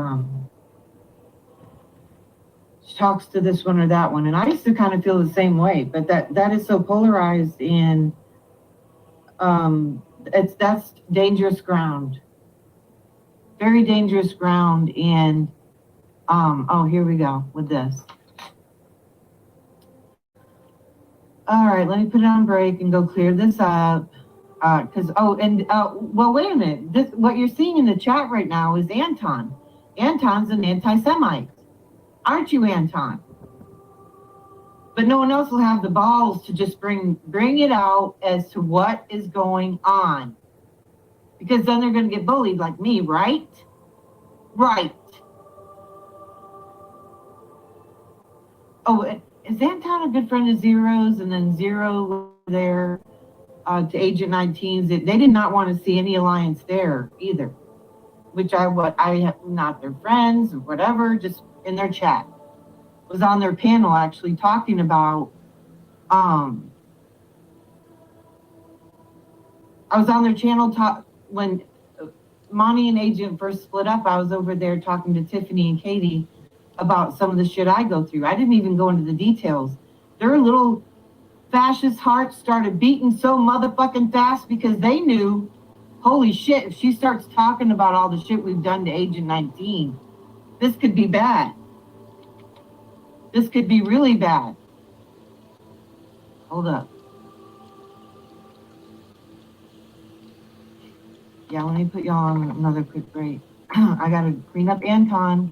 she talks to this one or that one. And I used to kind of feel the same way, but that is so polarized, and that's dangerous ground. Very dangerous ground. And oh, here we go with this. All right, let me put it on break and go clear this up. Well, wait a minute. What you're seeing in the chat right now is Anton. Anton's an anti-Semite. Aren't you, Anton? But no one else will have the balls to just bring it out as to what is going on. Because then they're going to get bullied like me, right? Right. Oh, is Anton a good friend of Zero's? And then Zero there to Agent 19's. They did not want to see any alliance there either. Which I have not their friends or whatever, just in their chat. Was on their panel actually talking about I was on their channel when Monty and Agent first split up. I was over there talking to Tiffany and Katie about some of the shit I go through. I didn't even go into the details. Their little fascist hearts started beating so motherfucking fast because they knew, holy shit, if she starts talking about all the shit we've done to Agent 19, this could be bad. This could be really bad. Hold up. Yeah, let me put y'all on another quick break. I gotta clean up Anton.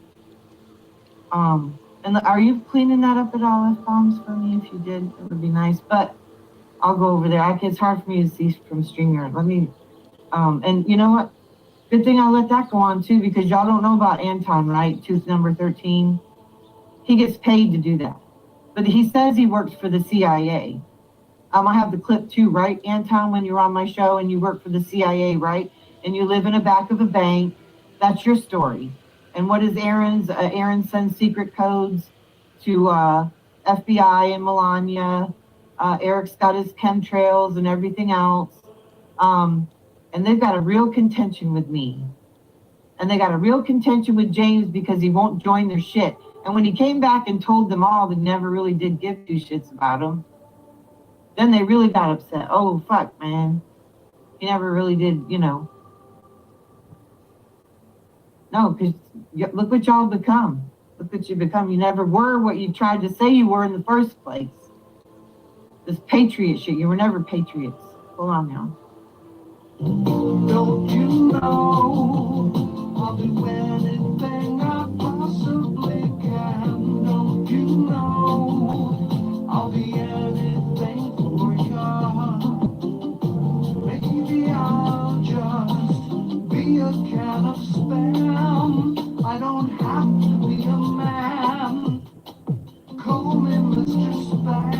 And are you cleaning that up at all, F-bombs, for me? If you did, it would be nice. But I'll go over there. It's hard for me to see from StreamYard. Let me, and you know what? Good thing I let that go on too, because y'all don't know about Anton, right? Tooth number 13. He gets paid to do that. But he says he works for the CIA. I have the clip too, right, Anton, when you're on my show and you work for the CIA, right? And you live in the back of a bank. That's your story. And what is Aaron's? Aaron sends secret codes to FBI and Melania. Eric's got his chemtrails and everything else. And they've got a real contention with me. And they got a real contention with James because he won't join their shit. And when he came back and told them all, they never really did give two shits about him. Then they really got upset. Oh, fuck, man. He never really did, you know. No, because look what y'all become. Look what you become. You never were what you tried to say you were in the first place. This patriot shit. You were never patriots. Hold on now. Don't you know I'll do anything I possibly can? Don't you know I'll be anything for you? Maybe I'll just be a can of spam. I don't have to be a man. Call me Mr. Spam.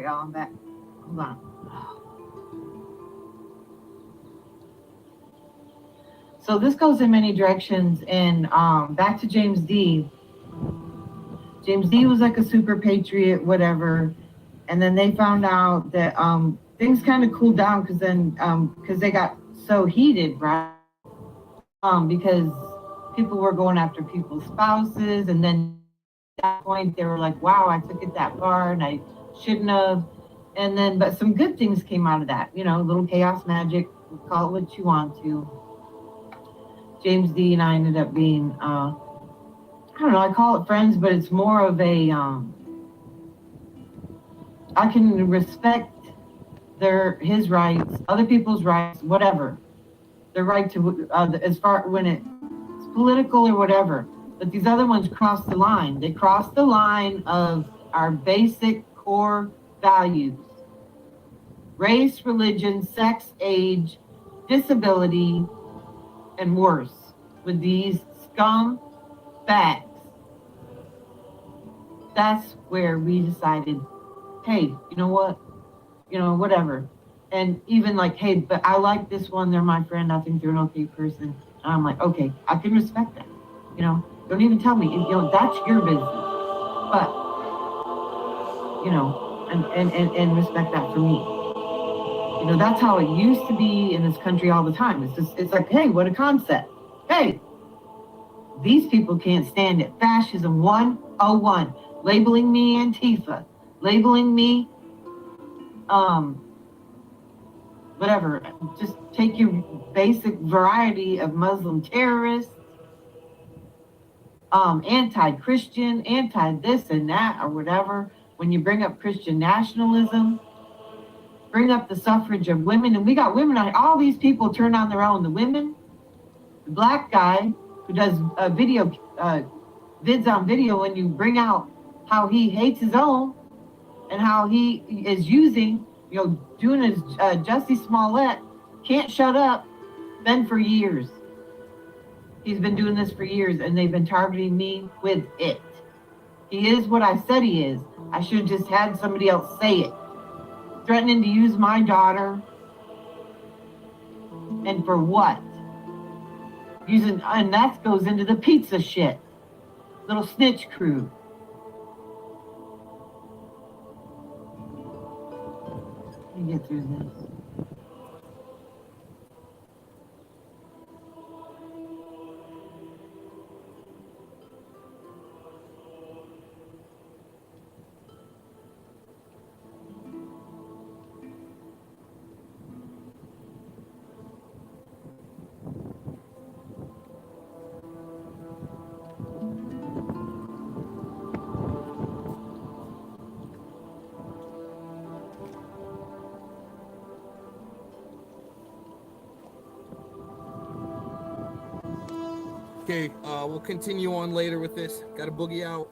I'm back. Hold on. So this goes in many directions, and back to James D. James D was like a super patriot, whatever, and then they found out that things kind of cooled down because then because they got so heated, right? Because people were going after people's spouses, and then at that point they were like, "Wow, I took it that far, and I shouldn't have." And then, but some good things came out of that, you know, little chaos magic, call it what you want to. James D and I ended up being, I don't know, I call it friends, but it's more of a, I can respect his rights, other people's rights, whatever. Their right to, as far when it's political or whatever. But these other ones cross the line. They cross the line of our basic core values. race, religion, sex, age, disability, and worse with these scum bags. That's where we decided, hey, you know what? You know, whatever. And even like, hey, but I like this one. They're my friend. I think they're an okay person. And I'm like, okay, I can respect that. You know, don't even tell me. You know, that's your business. But, you know, and respect that for me. You know, that's how it used to be in this country all the time. It's just, it's like, hey, what a concept. Hey, these people can't stand it. Fascism 101. Labeling me Antifa. Labeling me, whatever. Just take your basic variety of Muslim terrorists, anti-Christian, anti-this and that or whatever. When you bring up Christian nationalism, bring up the suffrage of women, and we got women on, all these people turn on their own. The women, the black guy who does vids on video, when you bring out how he hates his own and how he is using, you know, doing his Jussie Smollett, can't shut up, been for years. He's been doing this for years, and they've been targeting me with it. He is what I said he is. I should have just had somebody else say it. Threatening to use my daughter. And for what? Using, and that goes into the pizza shit. Little snitch crew. Let me get through this. Okay, we'll continue on later with this. Got to boogie out.